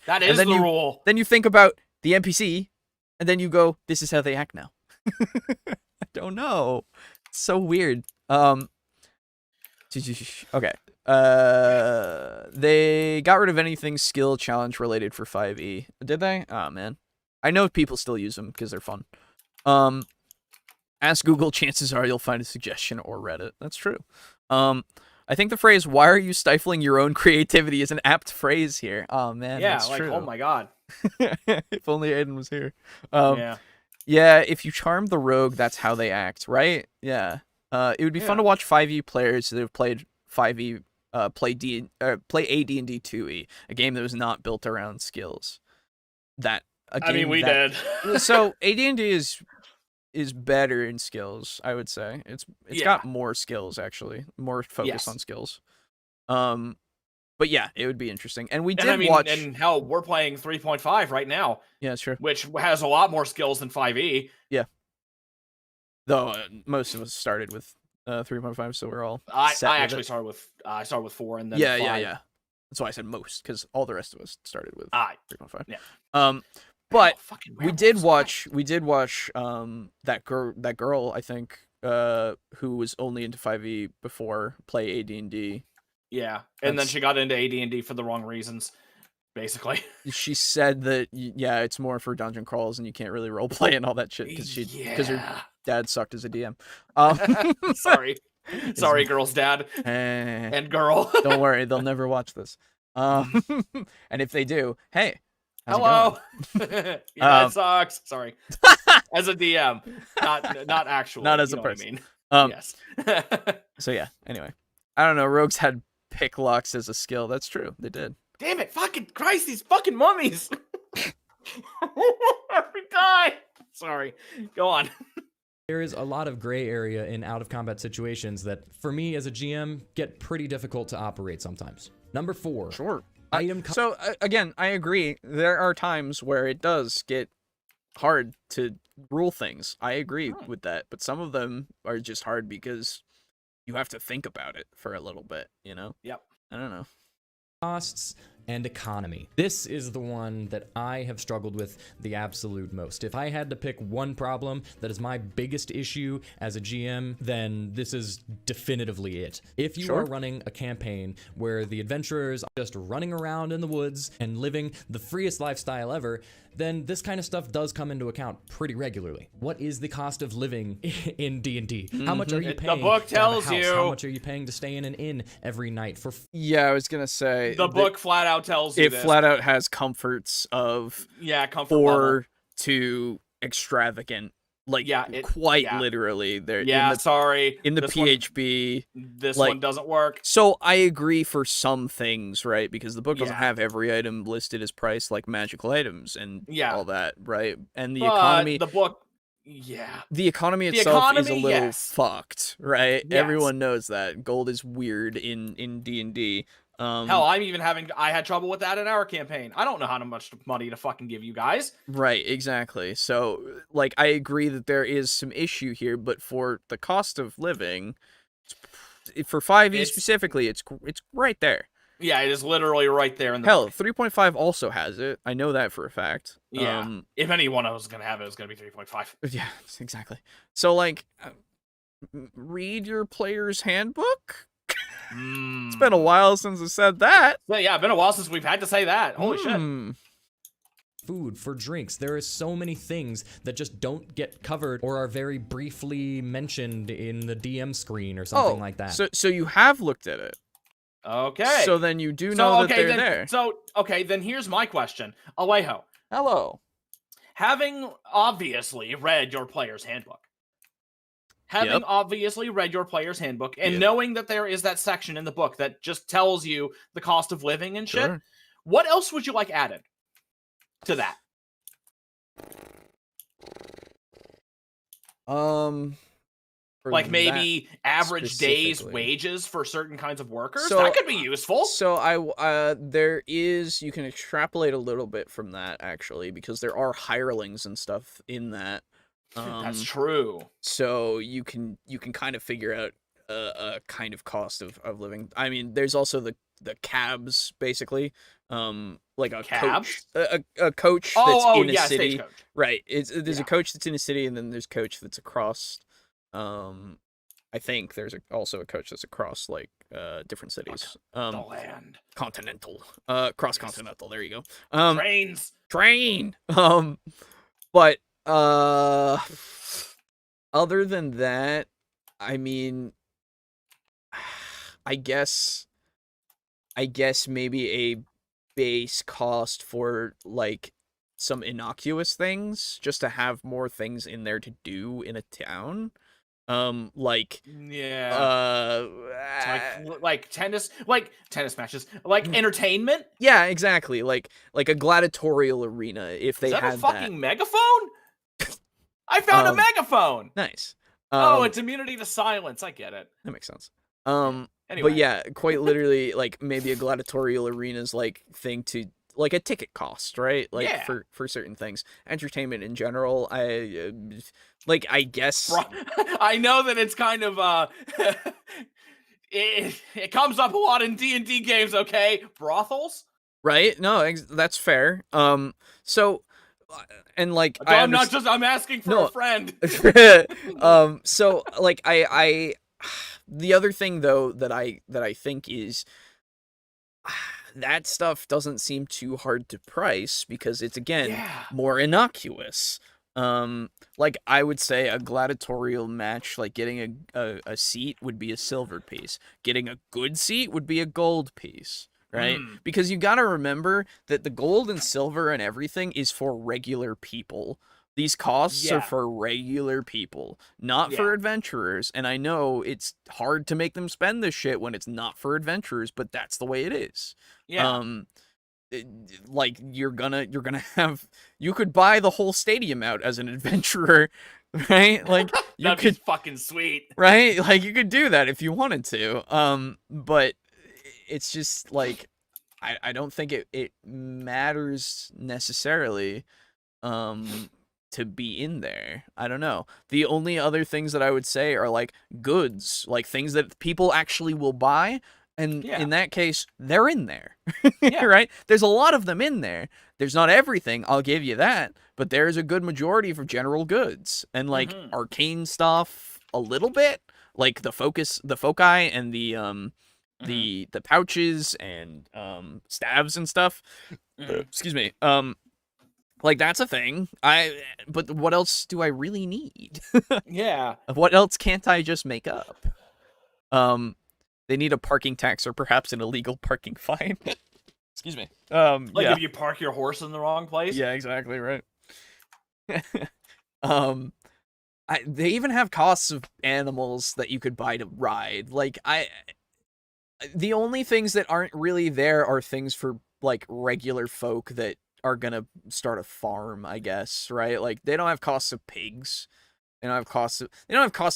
that is the rule. Then you think about the NPC, and then you go, "This is how they act now." I don't know. It's so weird. Okay. They got rid of anything skill challenge related for 5e. Did they? Oh man. I know people still use them because they're fun. Ask Google, chances are you'll find a suggestion, or Reddit. That's true. I think the phrase "why are you stifling your own creativity" is an apt phrase here. Oh man, yeah, that's like true. Oh my god. If only Aiden was here. Yeah. Yeah, if you charm the rogue, that's how they act, right? Yeah. It would be fun to watch 5e players that have played 5e play AD&D 2e, a game that was not built around skills. We did. So AD&D is better in skills, I would say. It's got more skills, actually, more focus on skills. But yeah, it would be interesting. And we did watch. And hell, we're playing 3.5 right now. Yeah, sure. Which has a lot more skills than 5e. Yeah. Though most of us started with 3.5, so we're all. I actually started with 4 and then 5. Yeah. That's why I said most, because all the rest of us started with 3.5. Yeah. But we did watch that girl, I think, who was only into 5e before, play AD&D. Yeah, and then she got into AD&D for the wrong reasons, basically. She said that it's more for dungeon crawls and you can't really roleplay and all that shit because her dad sucked as a DM. Sorry, girl's dad and girl. Don't worry, they'll never watch this. And if they do, hey, hello. That sucks. Sorry, as a DM, not actually, not as a person. Yes. So yeah. Anyway, I don't know. Rogues had pick locks as a skill. That's true. They did. Damn it! Fucking Christ! These fucking mummies. Every time. Sorry. Go on. There is a lot of gray area in out-of-combat situations that, for me as a GM, get pretty difficult to operate sometimes. Number 4. Sure. So, again, I agree. There are times where it does get hard to rule things. I agree with that. But some of them are just hard because you have to think about it for a little bit, you know? Yep. I don't know. Costs and economy. This is the one that I have struggled with the absolute most. If I had to pick one problem that is my biggest issue as a GM, then this is definitively it. If you are running a campaign where the adventurers are just running around in the woods and living the freest lifestyle ever, then this kind of stuff does come into account pretty regularly. What is the cost of living in D&D? How much are you paying? The book tells you. How much are you paying to stay in an inn every night for? Yeah, I was gonna say the book flat out tells you. It flat out has comforts of 4 to extravagant. Like literally, there. Sorry. In the PHB, this one doesn't work. So I agree for some things, right? Because the book doesn't have every item listed as price, like magical items and all that, right? And the economy, the book, the economy itself is a little fucked, right? Yes. Everyone knows that gold is weird in D&D. Hell, I had trouble with that in our campaign. I don't know how much money to fucking give you guys. Right, exactly. So, like, I agree that there is some issue here, but for the cost of living, for 5e specifically, it's right there. Yeah, it is literally right there in the Hell, book. 3.5 also has it. I know that for a fact. Yeah. If anyone was going to have it, it was going to be 3.5. Yeah, exactly. So, like, read your player's handbook? It's been a while since I said that. Yeah, it's been a while since we've had to say that. Holy shit. Food, for drinks. There is so many things that just don't get covered or are very briefly mentioned in the DM screen or something like that. So you have looked at it. Okay. So then you do know that they're there. So, okay, then here's my question. Alejo. Hello. Having obviously read your player's handbook. And knowing that there is that section in the book that just tells you the cost of living and shit, what else would you like added to that? Like maybe average days wages for certain kinds of workers? That could be useful. So there is, you can extrapolate a little bit from that actually, because there are hirelings and stuff in that. That's true. So you can kind of figure out a kind of cost of living. I mean, there's also the cabs basically, like a cabs? a coach that's in a city. Stagecoach. Right. There's a coach that's in a city, and then there's coach that's across. I think there's also a coach that's across like different cities. The land. Continental. Cross continental. There you go. Trains. Train. But other than that, I mean, I guess maybe a base cost for like some innocuous things, just to have more things in there to do in a town. Like tennis matches, like entertainment. Yeah, exactly. Like a gladiatorial arena. If they had a fucking megaphone. I found a megaphone. Nice. It's immunity to silence. I get it. That makes sense. Anyway. But yeah, quite literally, like maybe a gladiatorial arena's like thing to like a ticket cost, right? Like for certain things, entertainment in general. I guess. I know that it's kind of it comes up a lot in D&D games. Okay, brothels. Right? No, that's fair. So. And like I'm asking for a friend. So like I the other thing though that I think is that stuff doesn't seem too hard to price because it's again more innocuous. Like I would say a gladiatorial match, like getting a seat would be a silver piece. Getting a good seat would be a gold piece. Right? Because you gotta remember that the gold and silver and everything is for regular people. These costs are for regular people, not for adventurers. And I know it's hard to make them spend this shit when it's not for adventurers, but that's the way it is. Yeah. Like you could buy the whole stadium out as an adventurer, right? Like you That'd be fucking sweet. Right? Like you could do that if you wanted to. But it's just like I don't think it matters necessarily to be in there. I don't know. The only other things that I would say are like goods, like things that people actually will buy, and in that case they're in there. Right? There's a lot of them in there. There's not everything, I'll give you that, but there's a good majority for general goods and like arcane stuff a little bit, like the foci and the pouches and staves and stuff. Excuse me. Like that's a thing. But what else do I really need? What else can't I just make up? They need a parking tax or perhaps an illegal parking fine. Excuse me. If you park your horse in the wrong place. Yeah, exactly right. They even have costs of animals that you could buy to ride. Like the only things that aren't really there are things for like regular folk that are gonna start a farm, I guess, right? Like they don't have costs of pigs. They don't have costs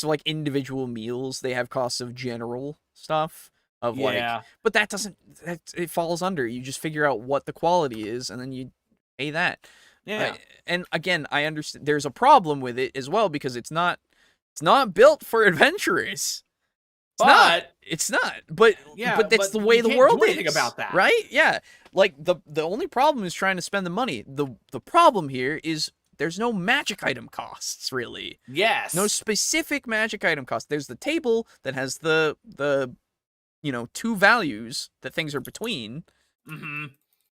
of like individual meals. They have costs of general stuff. of like, Yeah. but that doesn't, it falls under, you just figure out what the quality is and then you pay that. Yeah. And again, I understand there's a problem with it as well because it's not built for adventurers. It's not. But that's the way the world is. Anything about that, right? Yeah. Like the only problem is trying to spend the money. The problem here is there's no magic item costs really. Yes. No specific magic item cost. There's the table that has the two values that things are between. Mm-hmm.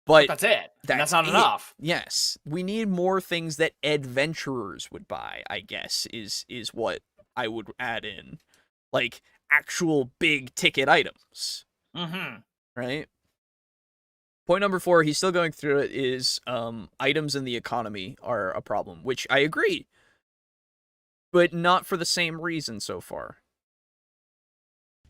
But that's it. That's not enough. Yes. We need more things that adventurers would buy, I guess, is what I would add in. Like actual big ticket items. Mm-hmm. Right? Point number 4, he's still going through it, is items in the economy are a problem, which I agree. But not for the same reason so far.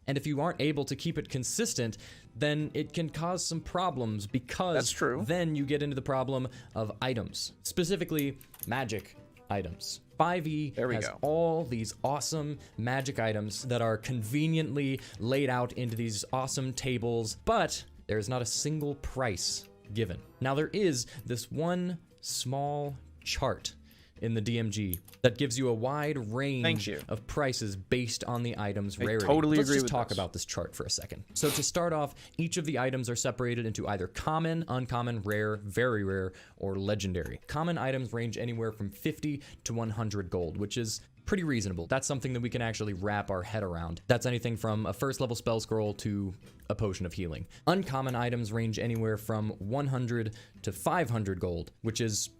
And if you aren't able to keep it consistent, then it can cause some problems because that's true. Then you get into the problem of items, specifically magic items. 5e has all these awesome magic items that are conveniently laid out into these awesome tables, but there's not a single price given. Now there is this one small chart in the DMG that gives you a wide range of prices based on the item's rarity. Totally agree with Let's just talk about this chart for a second. So to start off, each of the items are separated into either common, uncommon, rare, very rare, or legendary. Common items range anywhere from 50 to 100 gold, which is pretty reasonable. That's something that we can actually wrap our head around. That's anything from a first level spell scroll to a potion of healing. Uncommon items range anywhere from 100 to 500 gold, which is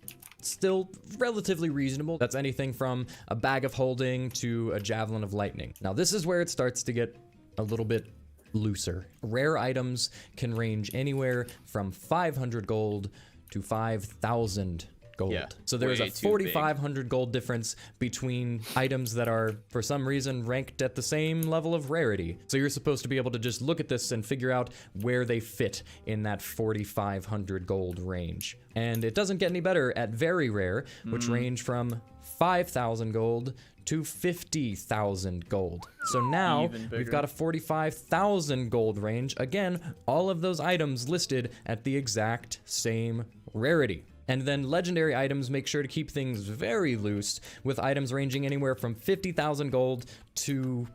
still relatively reasonable. That's anything from a bag of holding to a javelin of lightning. Now this is where it starts to get a little bit looser. Rare items can range anywhere from 500 gold to 5,000 gold. Yeah, so there's a 4,500 gold difference between items that are, for some reason, ranked at the same level of rarity. So you're supposed to be able to just look at this and figure out where they fit in that 4,500 gold range. And it doesn't get any better at very rare, which range from 5,000 gold to 50,000 gold. So now we've got a 45,000 gold range. Again, all of those items listed at the exact same rarity. And then legendary items make sure to keep things very loose, with items ranging anywhere from 50,000 gold to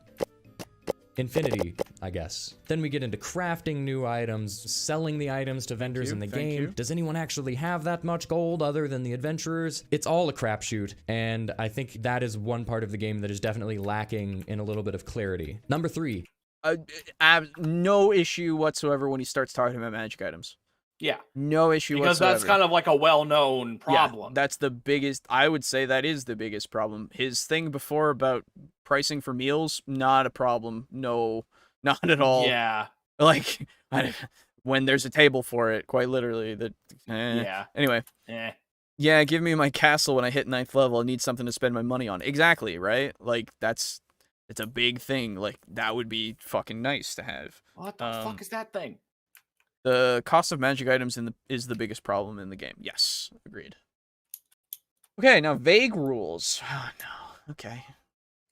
infinity, I guess. Then we get into crafting new items, selling the items to vendors in the game. Does anyone actually have that much gold other than the adventurers? It's all a crapshoot, and I think that is one part of the game that is definitely lacking in a little bit of clarity. Number 3. No issue whatsoever when he starts talking about magic items. Yeah. No issue whatsoever. Because that's kind of like a well-known problem. Yeah, that's the biggest, I would say that is the biggest problem. His thing before about pricing for meals, not a problem. No, not at all. Yeah. Like, when there's a table for it, quite literally. Yeah. Anyway. Yeah, give me my castle when I hit 9th level. I need something to spend my money on. Exactly, right? Like, it's a big thing. Like, that would be fucking nice to have. What the fuck is that thing? The cost of magic items is the biggest problem in the game. Yes, agreed. Okay, now vague rules. Oh no. Okay.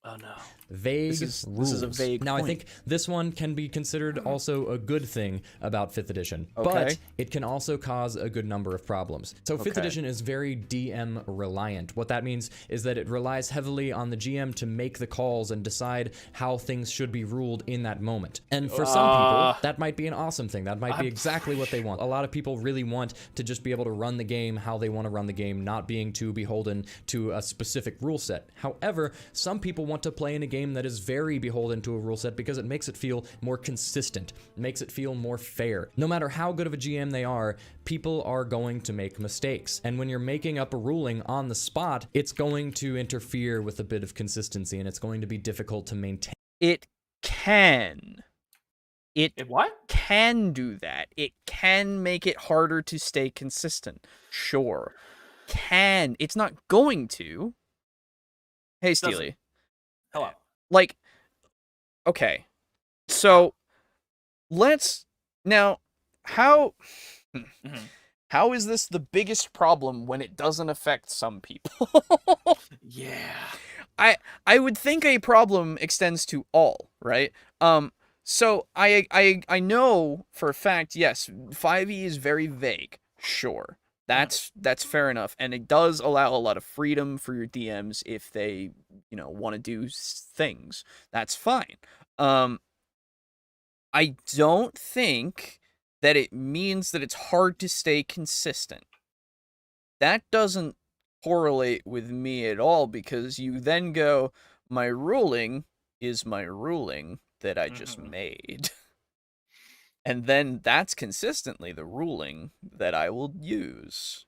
Oh no. Vague rules. This is a vague Now, point. I think this one can be considered also a good thing about 5th edition, Okay. but it can also cause a good number of problems. So 5th edition is very DM reliant. What that means is that it relies heavily on the GM to make the calls and decide how things should be ruled in that moment. And for some people, that might be an awesome thing. That might be exactly what they want. A lot of people really want to just be able to run the game how they want to run the game, not being too beholden to a specific rule set. However, some people want to play in a game that is very beholden to a rule set because it makes it feel more consistent. It makes it feel more fair. No matter how good of a GM they are, people are going to make mistakes. And when you're making up a ruling on the spot, it's going to interfere with a bit of consistency and it's going to be difficult to maintain. It can. It what? Can do that. It can make it harder to stay consistent. Sure. Can. It's not going to. Hey, Steely. Hello. Like, okay. So, let's... Now, how is this the biggest problem when it doesn't affect some people? Yeah. I would think a problem extends to all, right? So I know for a fact, yes, 5e is very vague. Sure. That's fair enough, and it does allow a lot of freedom for your DMs if they, want to do things. That's fine. I don't think that it means that it's hard to stay consistent. That doesn't correlate with me at all, because you then go, my ruling is my ruling that I just made. And then that's consistently the ruling that I will use.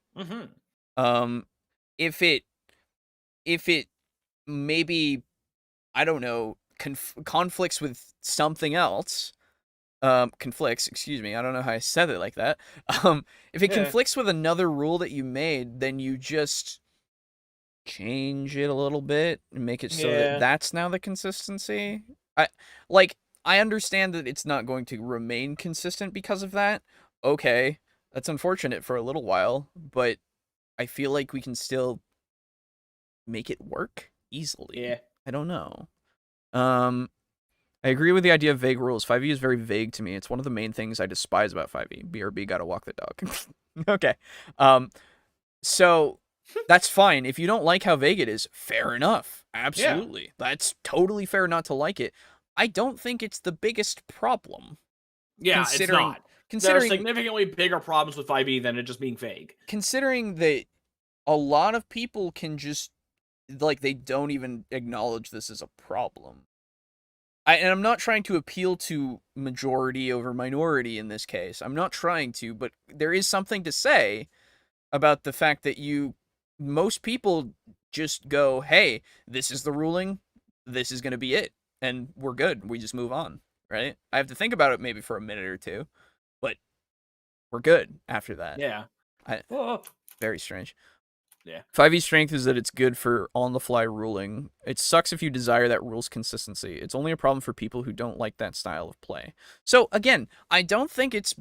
If it maybe, I don't know, conflicts with something else, conflicts, excuse me, I don't know how I said it like that. If it conflicts with another rule that you made, then you just change it a little bit and make it so that that's now the consistency. I understand that it's not going to remain consistent because of that. Okay, that's unfortunate for a little while, but I feel like we can still make it work easily. Yeah. I don't know. I agree with the idea of vague rules. 5e is very vague to me. It's one of the main things I despise about 5e. BRB, gotta walk the dog. Okay. So that's fine. If you don't like how vague it is, fair enough. Absolutely. Yeah. That's totally fair not to like it. I don't think it's the biggest problem. Yeah, it's not. There are significantly bigger problems with 5e than it just being vague. Considering that a lot of people can just, they don't even acknowledge this as a problem. And I'm not trying to appeal to majority over minority in this case. I'm not trying to, but there is something to say about the fact that most people just go, hey, this is the ruling, this is going to be it, and we're good. We just move on, right? I have to think about it maybe for a minute or two, but we're good after that. Yeah. Very strange. Yeah. 5e strength is that it's good for on-the-fly ruling. It sucks if you desire that rule's consistency. It's only a problem for people who don't like that style of play. So, again, I don't think it's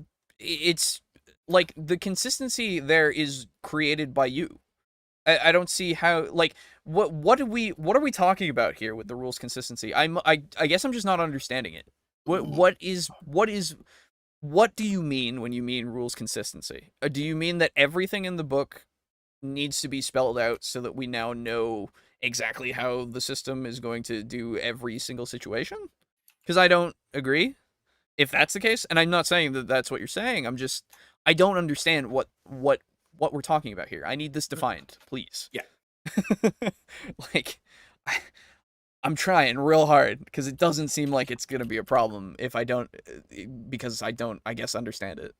like, the consistency there is created by you. I don't see how, what are we talking about here with the rules consistency? I guess I'm just not understanding it. What do you mean when you mean rules consistency? Do you mean that everything in the book needs to be spelled out so that we now know exactly how the system is going to do every single situation? Because I don't agree if that's the case, and I'm not saying that that's what you're saying. I don't understand what we're talking about here. I need this defined, please. Yeah. I'm trying real hard, because it doesn't seem like it's gonna be a problem if I don't, I guess, understand it.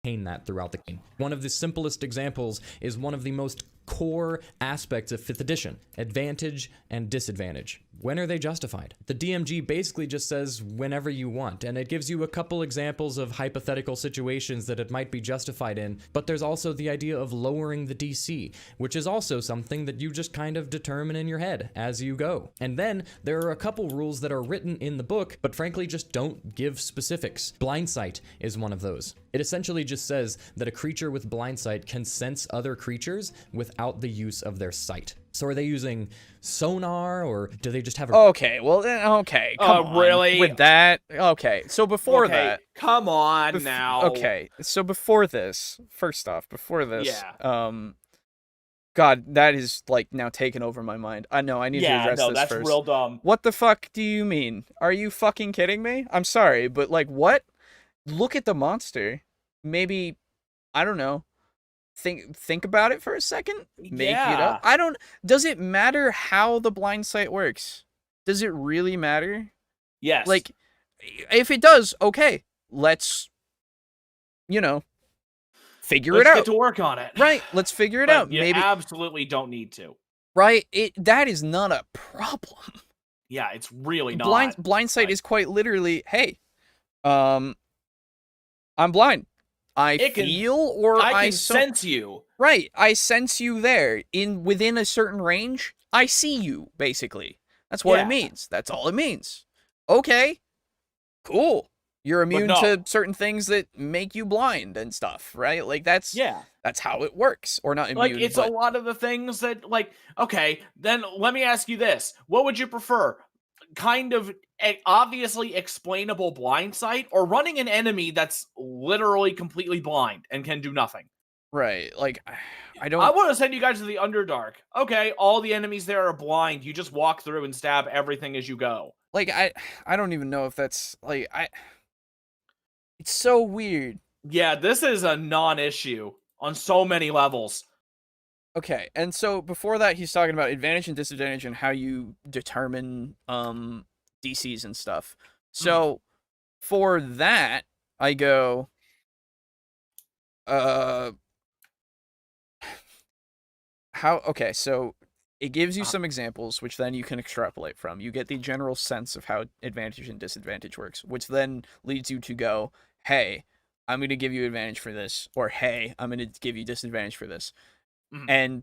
That throughout the game. One of the simplest examples is one of the most core aspects of 5th edition, advantage and disadvantage. When are they justified? The DMG basically just says whenever you want, and it gives you a couple examples of hypothetical situations that it might be justified in, but there's also the idea of lowering the DC, which is also something that you just kind of determine in your head as you go. And then there are a couple rules that are written in the book, but frankly just don't give specifics. Blind sight is one of those. It essentially just says that a creature with blind sight can sense other creatures without the use of their sight. So are they using sonar, or do they just have a... Okay, well, okay, come on. Really? With that? Okay, so before that... Come on now. Okay, so before this, first off, yeah. God, that is, now taken over my mind. I know, I need to address this first. Yeah, that's real dumb. What the fuck do you mean? Are you fucking kidding me? I'm sorry, but, what? Look at the monster. Maybe, I don't know. Think about it for a second. Make it up. Does it matter how the blind sight works? Does it really matter? Yes. If it does, okay, let's, figure it out. Let's get to work on it. Right, let's figure it out. You Maybe absolutely don't need to. Right, that is not a problem. Yeah, it's really not. Blind sight is quite literally, hey, I'm blind. I can sense you. Right, I sense you there within a certain range. I see you, basically. That's what it means. That's all it means. Okay, cool. You're immune to certain things that make you blind and stuff, right? That's how it works. Or not immune. It's a lot of the things that, okay, then let me ask you this. What would you prefer? kind of obviously explainable blind sight, or running an enemy that's literally completely blind and can do nothing. Right. Like, I I don't. want to send you guys to the Underdark. Okay, all the enemies there are blind. You just walk through and stab everything as you go. Like, I don't even know if that's like It's so weird. Yeah, this is a non-issue on so many levels. Okay, and so before that, he's talking about advantage and disadvantage and how you determine DCs and stuff. So for that, I go, okay, so it gives you some examples, which then you can extrapolate from. You get the general sense of how advantage and disadvantage works, which then leads you to go, hey, I'm going to give you advantage for this, or hey, I'm going to give you disadvantage for this. And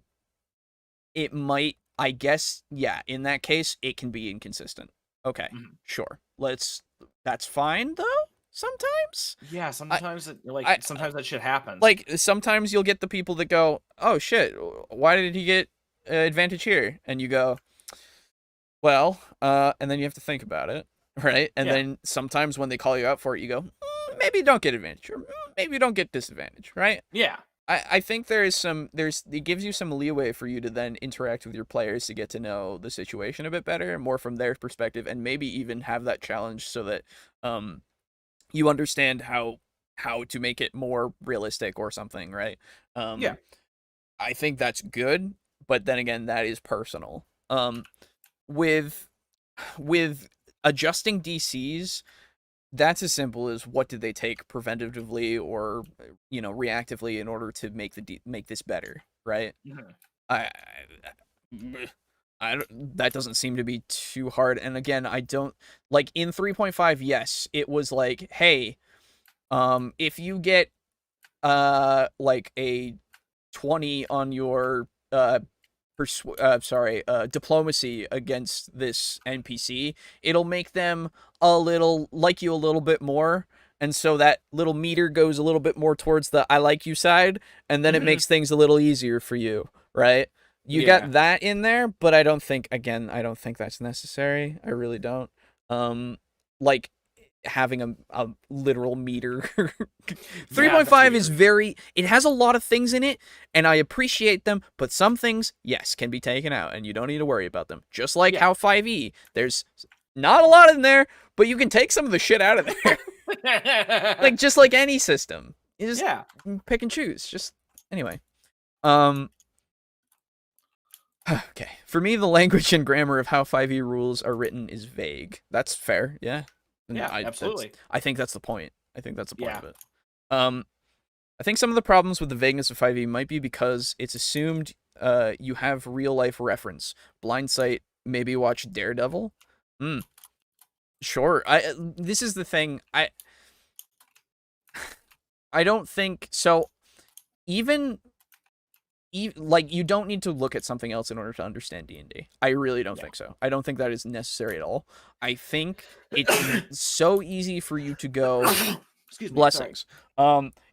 it might, I guess, yeah, in that case, it can be inconsistent. Okay, sure. That's fine, though, sometimes? Yeah, sometimes sometimes that shit happens. Like, sometimes you'll get the people that go, oh, shit, why did he get advantage here? And you go, well, and then you have to think about it, right? And then sometimes when they call you out for it, you go, maybe you don't get advantage, or maybe you don't get disadvantage, right? Yeah. I think it gives you some leeway for you to then interact with your players to get to know the situation a bit better, more from their perspective, and maybe even have that challenge so that you understand how to make it more realistic or something, right? Yeah. I think that's good, but then again, that is personal. With adjusting DCs, that's as simple as what did they take preventatively or reactively in order to make make this better, right? I that doesn't seem to be too hard. And again, I don't like in 3.5. Yes, it was like, hey, if you get like a 20 on your diplomacy against this NPC, it'll make them like you a little bit more, and so that little meter goes a little bit more towards the I like you side, and then it makes things a little easier for you, right? You got that in there, but I don't think that's necessary. I really don't. Like having a literal meter. 3.5 is it has a lot of things in it, and I appreciate them, but some things, yes, can be taken out, and you don't need to worry about them. Just like how 5e, there's not a lot in there, but you can take some of the shit out of there. Like, just like any system. You just pick and choose. Just, anyway. Okay. For me, the language and grammar of how 5e rules are written is vague. That's fair, yeah. Yeah, absolutely. I think that's the point. I think that's the point of it. I think some of the problems with the vagueness of 5e might be because it's assumed you have real life reference. Blindsight, maybe watch Daredevil. Sure. This is the thing. I don't think so. Like, you don't need to look at something else in order to understand D&D. I really don't think so. I don't think that is necessary at all. I think it's so easy for you to go... Excuse me, blessings.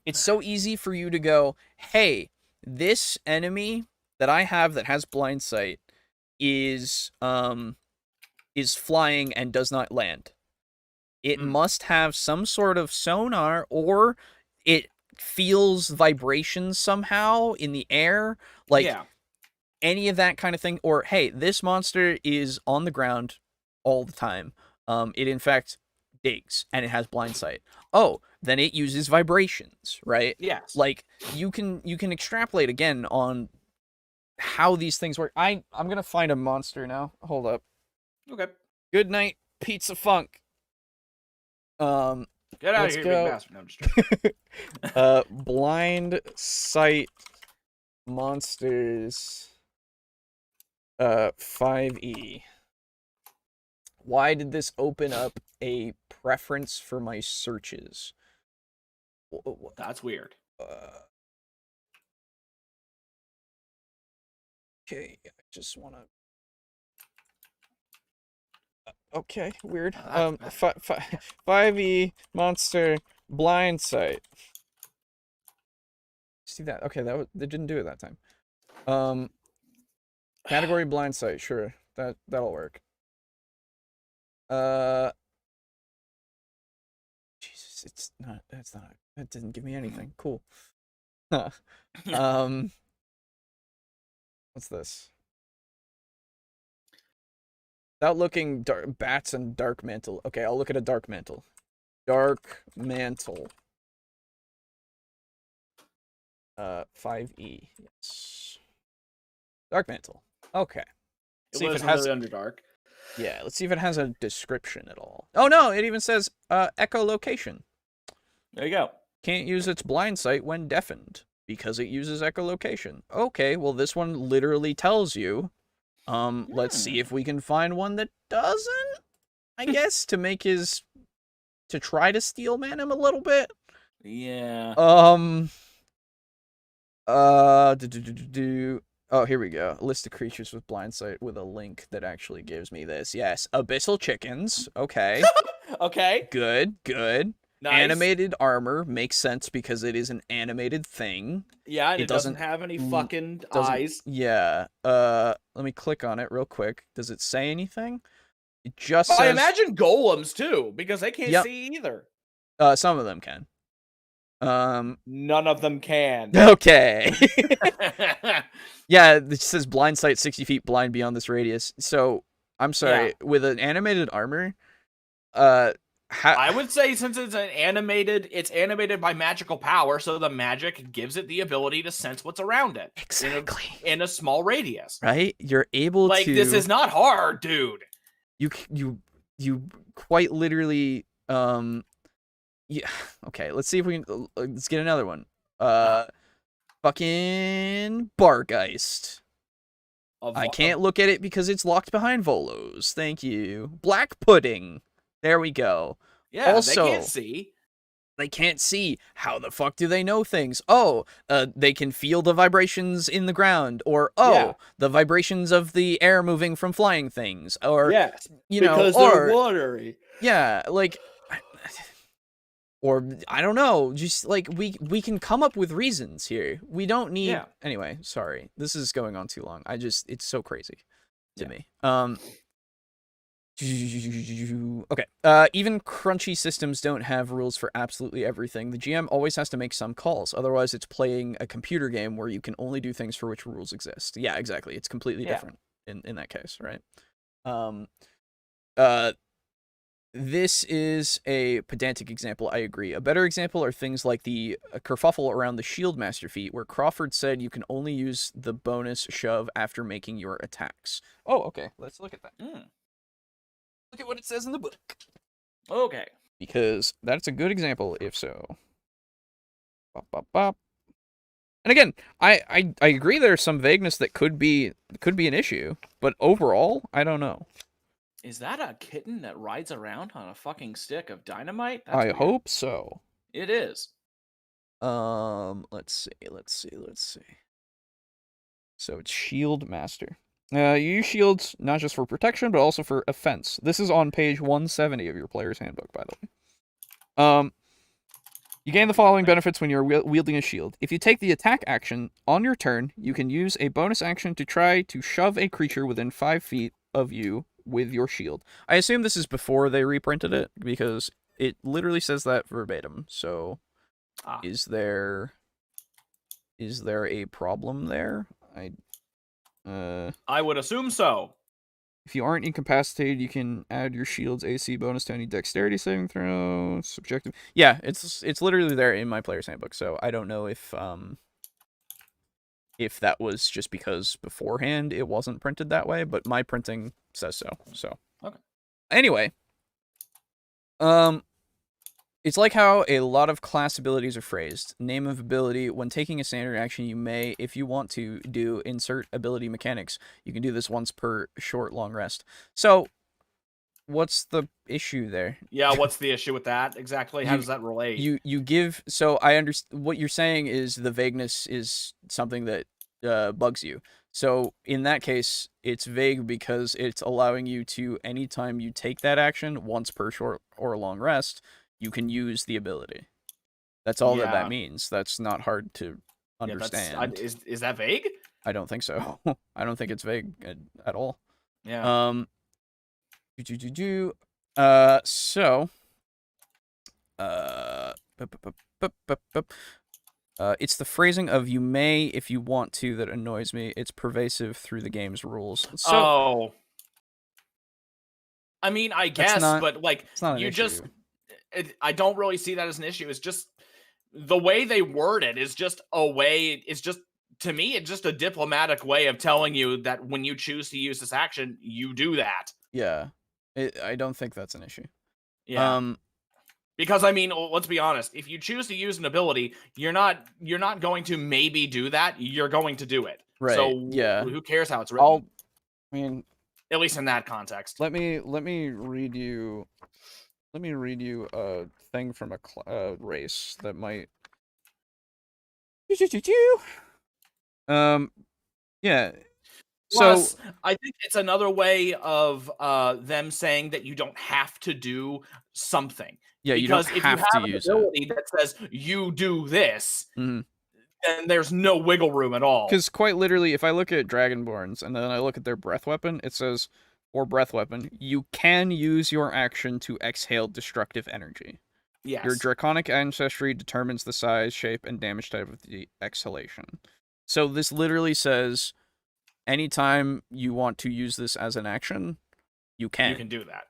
It's so easy for you to go, hey, this enemy that I have that has blind sight is flying and does not land. It must have some sort of sonar, or it feels vibrations somehow in the air, like any of that kind of thing. Or, hey, this monster is on the ground all the time. It in fact digs and it has blind sight. Oh, then it uses vibrations, right? Yes. Like, you can extrapolate again on how these things work. I'm gonna find a monster now. Hold up. Okay. Good night, Pizza Funk. Get out of here, big bastard. No, I'm just joking. Blind sight monsters 5e. Why did this open up a preference for my searches? That's weird. Okay, I just want to... Okay, weird. 5e monster blind sight. See that? Okay, they didn't do it that time. Category blind sight, sure. That'll work. Jesus, it's not. That's not. That didn't give me anything. Cool. Um. What's this? Without looking, bats and dark mantle. Okay, I'll look at a dark mantle. Dark mantle. 5E. Yes. Dark mantle. Okay. It lives in the Underdark. Yeah, let's see if it has a description at all. Oh no, it even says echolocation. There you go. Can't use its blind sight when deafened because it uses echolocation. Okay, well this one literally tells you. Let's see if we can find one that doesn't. I guess to try to steel man him a little bit. Yeah. Oh, here we go. A list of creatures with blind sight with a link that actually gives me this. Yes, abyssal chickens. Okay. Okay. Good. Nice. Animated armor makes sense because it is an animated thing. Yeah, and it doesn't have any fucking eyes. Yeah. Let me click on it real quick. Does it say anything? It just says... I imagine golems too, because they can't see either. Some of them can. None of them can. Okay. Yeah, it says blind sight 60 feet blind beyond this radius. So, I'm sorry, with an animated armor, I would say since it's animated by magical power, so the magic gives it the ability to sense what's around it. Exactly. In a small radius. Right? You're able to... Like, this is not hard, dude. You quite literally, yeah, okay, let's see if we can, let's get another one. Fucking Bargeist. I can't look at it because it's locked behind Volos. Thank you. Black Pudding. There we go. Yeah, also, they can't see. They can't see. How the fuck do they know things? Oh, they can feel the vibrations in the ground, or the vibrations of the air moving from flying things, or you know, because they're watery. Yeah, like, or I don't know. Just like we can come up with reasons here. We don't need. Yeah. Anyway, sorry. This is going on too long. It's so crazy to me. Okay. Even crunchy systems don't have rules for absolutely everything. The GM always has to make some calls. Otherwise, it's playing a computer game where you can only do things for which rules exist. Yeah, exactly. It's completely different in that case, right? This is a pedantic example, I agree. A better example are things like the kerfuffle around the Shield Master feat, where Crawford said you can only use the bonus shove after making your attacks. Oh, okay. Let's look at that. Look at what it says in the book. Okay. Because that's a good example, if so. Bop, bop, bop. And again, I agree there's some vagueness that could be an issue, but overall, I don't know. Is that a kitten that rides around on a fucking stick of dynamite? That's weird. Hope so. It is. Let's see. So it's Shield Master. You use shields not just for protection, but also for offense. This is on page 170 of your player's handbook, by the way. You gain the following benefits when you're wielding a shield. If you take the attack action on your turn, you can use a bonus action to try to shove a creature within 5 feet of you with your shield. I assume this is before they reprinted it, because it literally says that verbatim. So, is there a problem there? I would assume so. If you aren't incapacitated, you can add your shield's AC bonus to any dexterity saving throw. Subjective. Yeah, it's literally there in my player's handbook. So I don't know if that was just because beforehand it wasn't printed that way, but my printing says so. So okay. Anyway, it's like how a lot of class abilities are phrased. Name of ability. When taking a standard action, you may, if you want to, do insert ability mechanics. You can do this once per short, long rest. So, what's the issue there? Yeah, what's the issue with that exactly? How does that relate? You give. So I understand what you're saying is the vagueness is something that bugs you. So in that case, it's vague because it's allowing you to, anytime you take that action, once per short or long rest, you can use the ability. That's all that means. That's not hard to understand. Is that vague? I don't think so. I don't think it's vague at all. Yeah. So, bup, bup, bup, bup, bup. It's the phrasing of "you may if you want to" that annoys me. It's pervasive through the game's rules. So, Oh. I mean, I guess, but like, it's not an you issue. just, I don't really see that as an issue. It's just the way they word it is just a way. It's just, to me, it's just a diplomatic way of telling you that when you choose to use this action, you do that. Yeah, I don't think that's an issue. Yeah. Because I mean, let's be honest. If you choose to use an ability, you're not going to maybe do that. You're going to do it. Right. So yeah. who cares how it's written? I mean, at least in that context. Let me read you. Let me read you a thing from a race that might. Yeah. Plus, I think it's another way of them saying that you don't have to do something. Yeah, because you don't have to use an ability that says you do this, mm-hmm. then there's no wiggle room at all. Because quite literally, if I look at Dragonborns and then I look at their breath weapon, it says, or breath weapon, you can use your action to exhale destructive energy. Yes. Your draconic ancestry determines the size, shape, and damage type of the exhalation. So this literally says, anytime you want to use this as an action, you can. You can do that.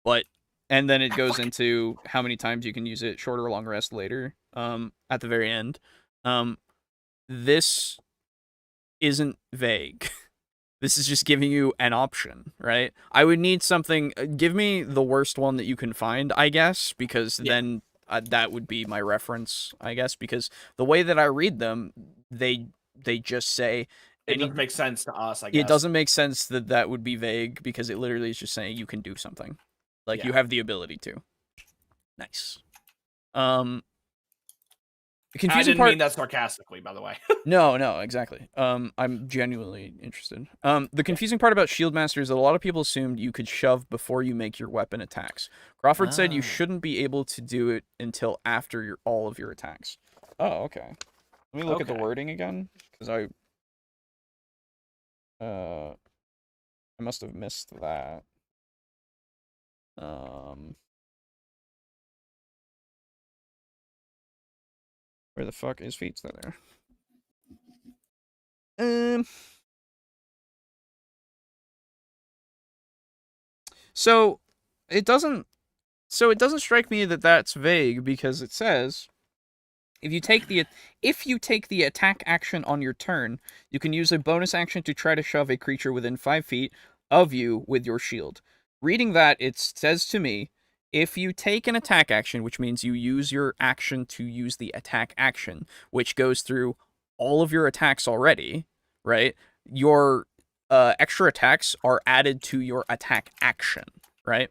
But, and then it goes into how many times you can use it, short or long rest later, at the very end. This isn't vague. This is just giving you an option, right? I would need something. Give me the worst one that you can find, I guess, because then that would be my reference, I guess. Because the way that I read them, they just say it doesn't make sense to us. I guess it doesn't make sense that would be vague because it literally is just saying you can do something, like you have the ability to. Nice. The confusing I didn't mean that sarcastically, by the way. No, exactly. I'm genuinely interested. The confusing part about Shield Master is that a lot of people assumed you could shove before you make your weapon attacks. Crawford said you shouldn't be able to do it until after all of your attacks. Oh, okay. Let me look at the wording again, because I must have missed that. Where the fuck is feet there? So it doesn't strike me that that's vague because it says if you take the attack action on your turn, you can use a bonus action to try to shove a creature within 5 feet of you with your shield. Reading that, it says to me, if you take an attack action, which means you use your action to use the attack action, which goes through all of your attacks already, right? Your extra attacks are added to your attack action, right?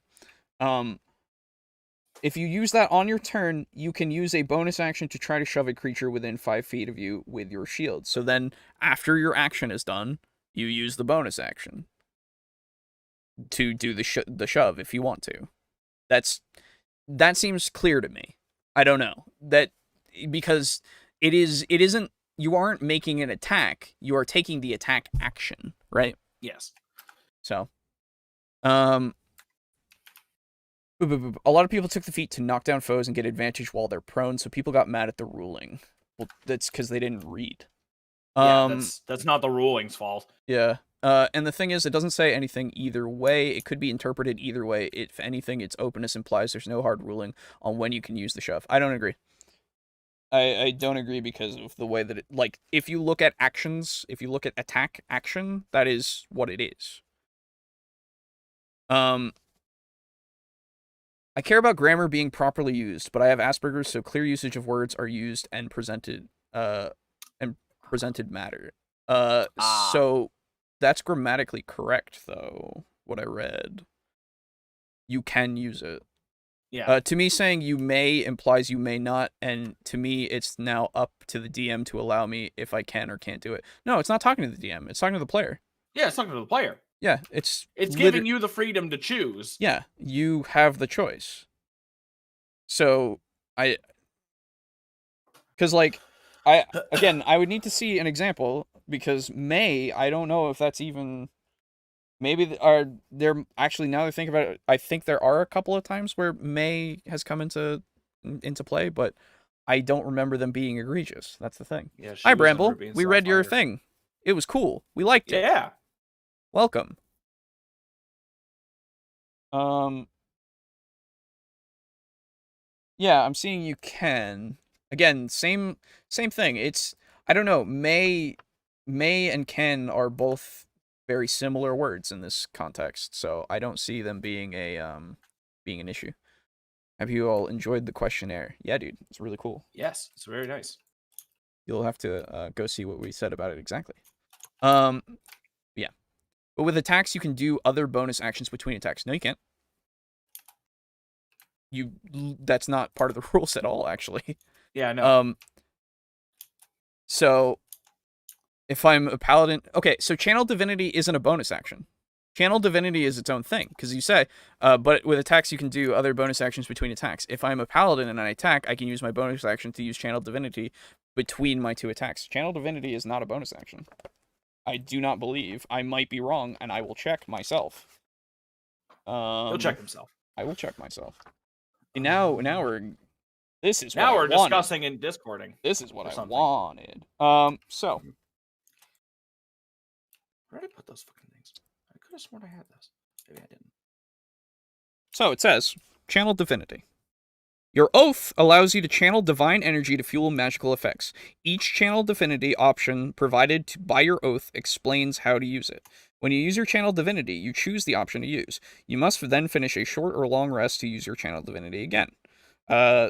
If you use that on your turn, you can use a bonus action to try to shove a creature within 5 feet of you with your shield. So then, after your action is done, you use the bonus action to do the shove if you want to. That seems clear to me. I don't know. That because it isn't you aren't making an attack, you are taking the attack action, right? Yes. So a lot of people took the feat to knock down foes and get advantage while they're prone, so people got mad at the ruling. Well, that's because they didn't read. That's not the ruling's fault. Yeah. And the thing is, it doesn't say anything either way. It could be interpreted either way. If anything, its openness implies there's no hard ruling on when you can use the shove. I don't agree. I don't agree because of the way that it, like, if you look at actions, if you look at attack action, that is what it is. I care about grammar being properly used, but I have Asperger's, so clear usage of words are used and presented matter. So that's grammatically correct, though, what I read. You can use it. Yeah. To me, saying you may implies you may not, and to me, it's now up to the DM to allow me if I can or can't do it. No, it's not talking to the DM. It's talking to the player. Yeah, it's talking to the player. Yeah, it's giving you the freedom to choose. Yeah, you have the choice. So, because, like, I would need to see an example, because may, I don't know if that's even maybe are there actually, now that I think about it, I think there are a couple of times where May has come into play, but I don't remember them being egregious. That's the thing. Yeah, she Hi, was in Bramble. Ruby and We read your Sapphire. thing. It was cool. We liked it. Yeah. Welcome. Yeah, I'm seeing you can. Again, same thing. It's, I don't know, May and Ken are both very similar words in this context, so I don't see them being an issue. Have you all enjoyed the questionnaire? Yeah, dude, it's really cool. Yes, it's very nice. You'll have to go see what we said about it exactly. Yeah. But with attacks, you can do other bonus actions between attacks. No, you can't. That's not part of the rules at all, actually. Yeah, no. So if I'm a paladin, okay, so Channel Divinity isn't a bonus action. Channel Divinity is its own thing, because you say, but with attacks you can do other bonus actions between attacks. If I'm a paladin and I attack, I can use my bonus action to use Channel Divinity between my two attacks. Channel Divinity is not a bonus action. I do not believe. I might be wrong, and I will check myself. He'll check himself. I will check myself. And now we're. This is now what we're I wanted. discussing and discording. This is what I something. wanted. So. Where did I put those fucking things? I could have sworn I had those. Maybe I didn't. So it says, Channel Divinity. Your oath allows you to channel divine energy to fuel magical effects. Each Channel Divinity option provided by your oath explains how to use it. When you use your Channel Divinity, you choose the option to use. You must then finish a short or long rest to use your Channel Divinity again.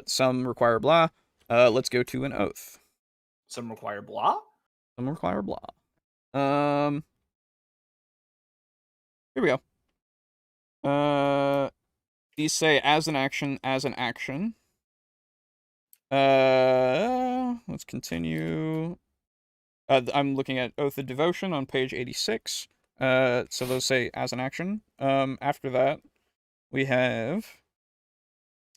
Some require blah. Let's go to an oath. Some require blah? Some require blah. Here we go. These say as an action, as an action. Let's continue. I'm looking at Oath of Devotion on page 86. So those say as an action. After that, we have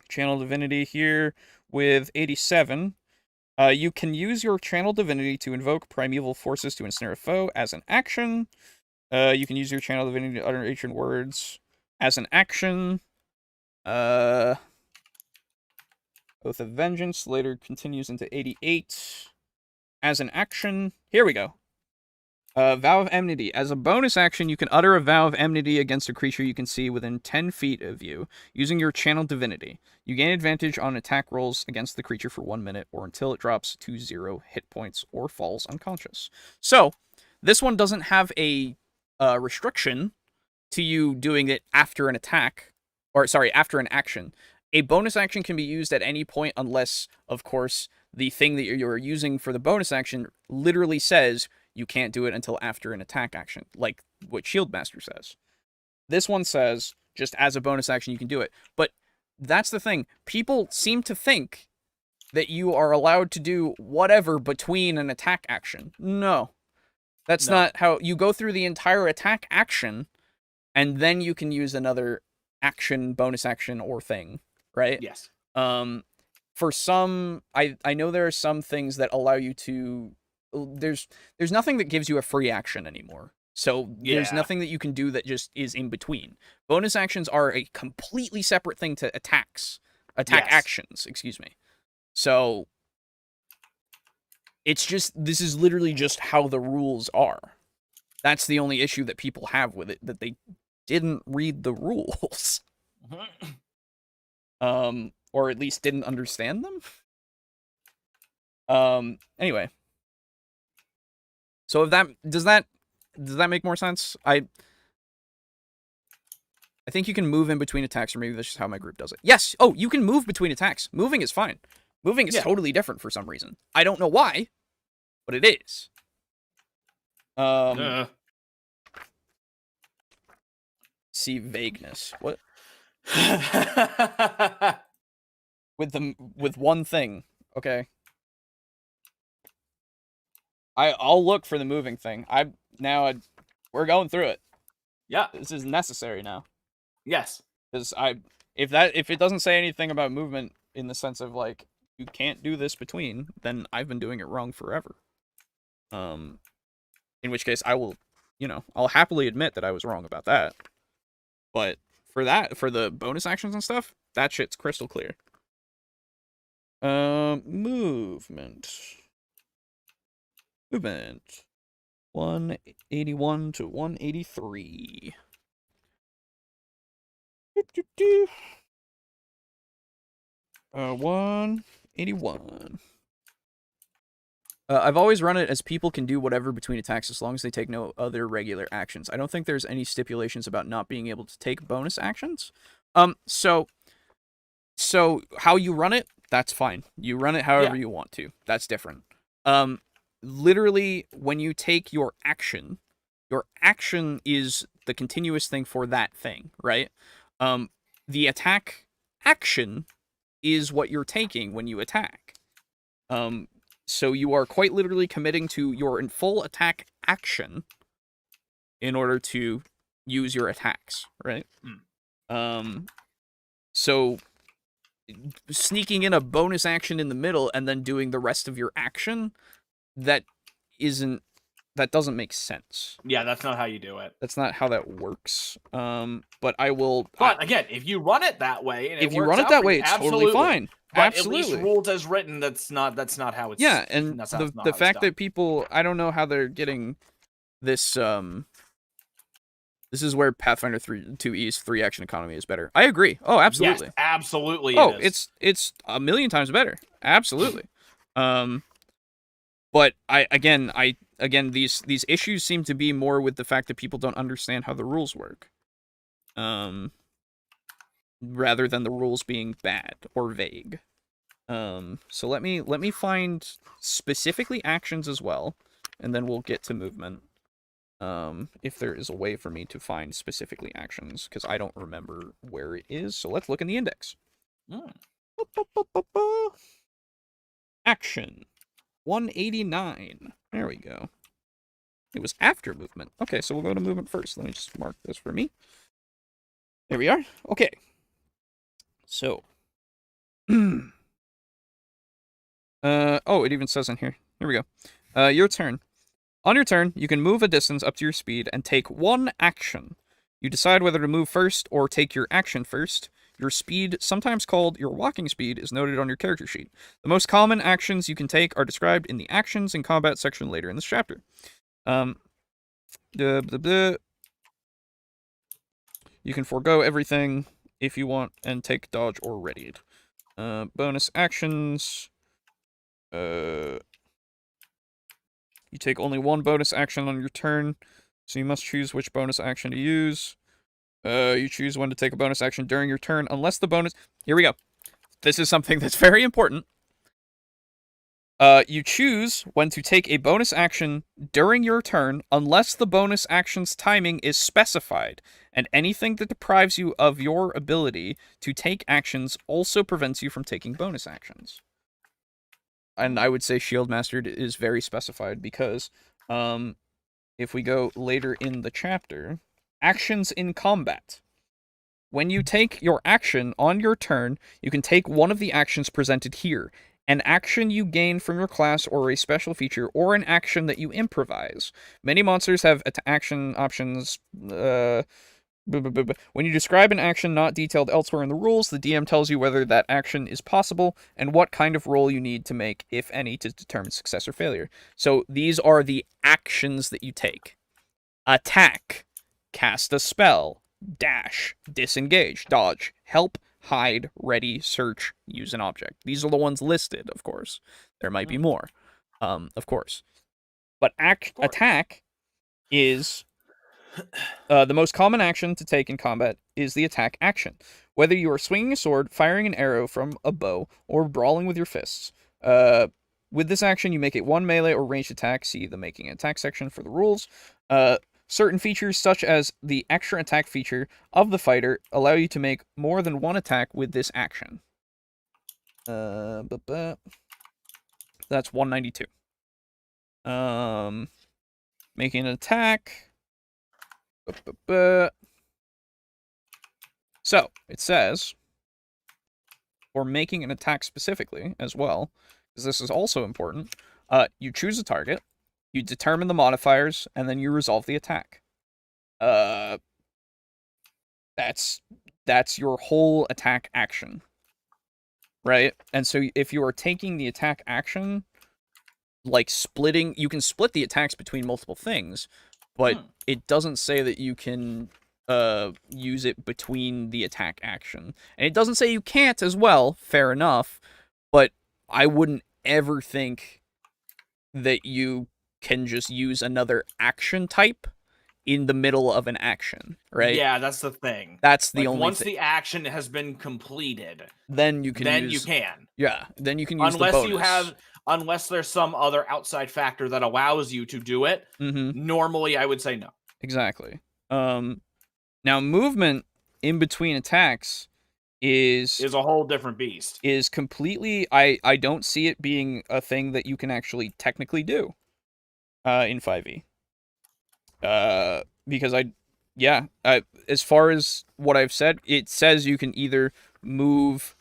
Channel Divinity here with 87. You can use your Channel Divinity to invoke primeval forces to ensnare a foe as an action. You can use your Channel Divinity to utter ancient words as an action. Oath of Vengeance later continues into 88 as an action. Here we go. Vow of Enmity. As a bonus action, you can utter a vow of enmity against a creature you can see within 10 feet of you, using your Channel Divinity. You gain advantage on attack rolls against the creature for 1 minute, or until it drops to 0 hit points or falls unconscious. So, this one doesn't have a restriction to you doing it after an attack, or sorry, after an action. A bonus action can be used at any point unless, of course, the thing that you're using for the bonus action literally says you can't do it until after an attack action, like what Shieldmaster says. This one says, just as a bonus action, you can do it. But that's the thing. People seem to think that you are allowed to do whatever between an attack action. No. That's not how you go through the entire attack action, and then you can use another action, bonus action, or thing, right? Yes. For some, I know there are some things that allow you to. There's nothing that gives you a free action anymore. So there's nothing that you can do that just is in between. Bonus actions are a completely separate thing to attack actions, excuse me. So it's just, this is literally just how the rules are. That's the only issue that people have with it, that they didn't read the rules. Or at least didn't understand them. Anyway. So if that does that make more sense? I think you can move in between attacks, or maybe that's just how my group does it. Yes. Oh, you can move between attacks. Moving is fine. Moving is totally different for some reason. I don't know why, but it is. See vagueness. What? with one thing. Okay. I'll look for the moving thing. We're going through it. Yeah. This is necessary now. Yes. Because if it doesn't say anything about movement in the sense of like you can't do this between, then I've been doing it wrong forever. In which case I will you know, I'll happily admit that I was wrong about that. But for the bonus actions and stuff, that shit's crystal clear. Movement. 181 to 183. 181. I've always run it as people can do whatever between attacks as long as they take no other regular actions. I don't think there's any stipulations about not being able to take bonus actions. So how you run it, that's fine. You run it however you want to. That's different. Literally, when you take your action is the continuous thing for that thing, right? The attack action is what you're taking when you attack. So you are quite literally committing to your full attack action in order to use your attacks, right? So sneaking in a bonus action in the middle and then doing the rest of your action, that doesn't make sense. Yeah, that's not how you do it. That's not how that works. But again, if you run it that way, and if you run it that way, it's totally fine. But Absolutely. at least rules as written, that's not how it's. Yeah, and the fact that people, I don't know how they're getting this. This is where Pathfinder 2E's 3-action economy is better. I agree. Oh, absolutely. Yes, absolutely. Oh, it's a million times better. Absolutely. But these issues seem to be more with the fact that people don't understand how the rules work. Rather than the rules being bad or vague. So let me find specifically actions as well, and then we'll get to movement. If there is a way for me to find specifically actions, because I don't remember where it is. So let's look in the index. Action 189. There we go. It was after movement. Okay, so we'll go to movement first. Let me just mark this for me. There we are. Okay. So. Oh, it even says in here. Here we go. Your turn. On your turn, you can move a distance up to your speed and take one action. You decide whether to move first or take your action first. Your speed, sometimes called your walking speed, is noted on your character sheet. The most common actions you can take are described in the actions and combat section later in this chapter. You can forego everything if you want and take dodge or readied. Bonus actions. You take only one bonus action on your turn, so you must choose which bonus action to use. You choose when to take a bonus action during your turn, unless the bonus... Here we go. This is something that's very important. You choose when to take a bonus action during your turn, unless the bonus action's timing is specified, and anything that deprives you of your ability to take actions also prevents you from taking bonus actions. And I would say Shield Mastered is very specified because if we go later in the chapter, actions in combat. When you take your action on your turn, you can take one of the actions presented here. An action you gain from your class or a special feature, or an action that you improvise. Many monsters have action options. When you describe an action not detailed elsewhere in the rules, the DM tells you whether that action is possible and what kind of roll you need to make, if any, to determine success or failure. So these are the actions that you take. Attack, cast a spell, dash, disengage, dodge, help, hide, ready, search, use an object. These are the ones listed, of course. There might be more, of course. But attack is... the most common action to take in combat is the attack action. Whether you are swinging a sword, firing an arrow from a bow, or brawling with your fists. With this action, you make a one melee or ranged attack. See the making an attack section for the rules. Certain features, such as the extra attack feature of the fighter, allow you to make more than one attack with this action. That's 192. Making an attack... So, it says, for making an attack specifically as well, because this is also important, you choose a target, You determine the modifiers, and then you resolve the attack. That's your whole attack action, right? And so if you are taking the attack action, like splitting, you can split the attacks between multiple things, but it doesn't say that you can use it between the attack action. And it doesn't say you can't as well, fair enough, but I wouldn't ever think that you can just use another action type in the middle of an action, right? Yeah, that's the thing. That's the Like, only once thing. the action has been completed, Then you can then use... you can. Yeah, then you can use unless the bonus. you have, unless there's some other outside factor that allows you to do it. Normally, I would say no. Exactly. Now movement in between attacks is a whole different beast. Is completely... I don't see it being a thing that you can actually technically do in 5e. Because as far as what I've said, it says you can either move...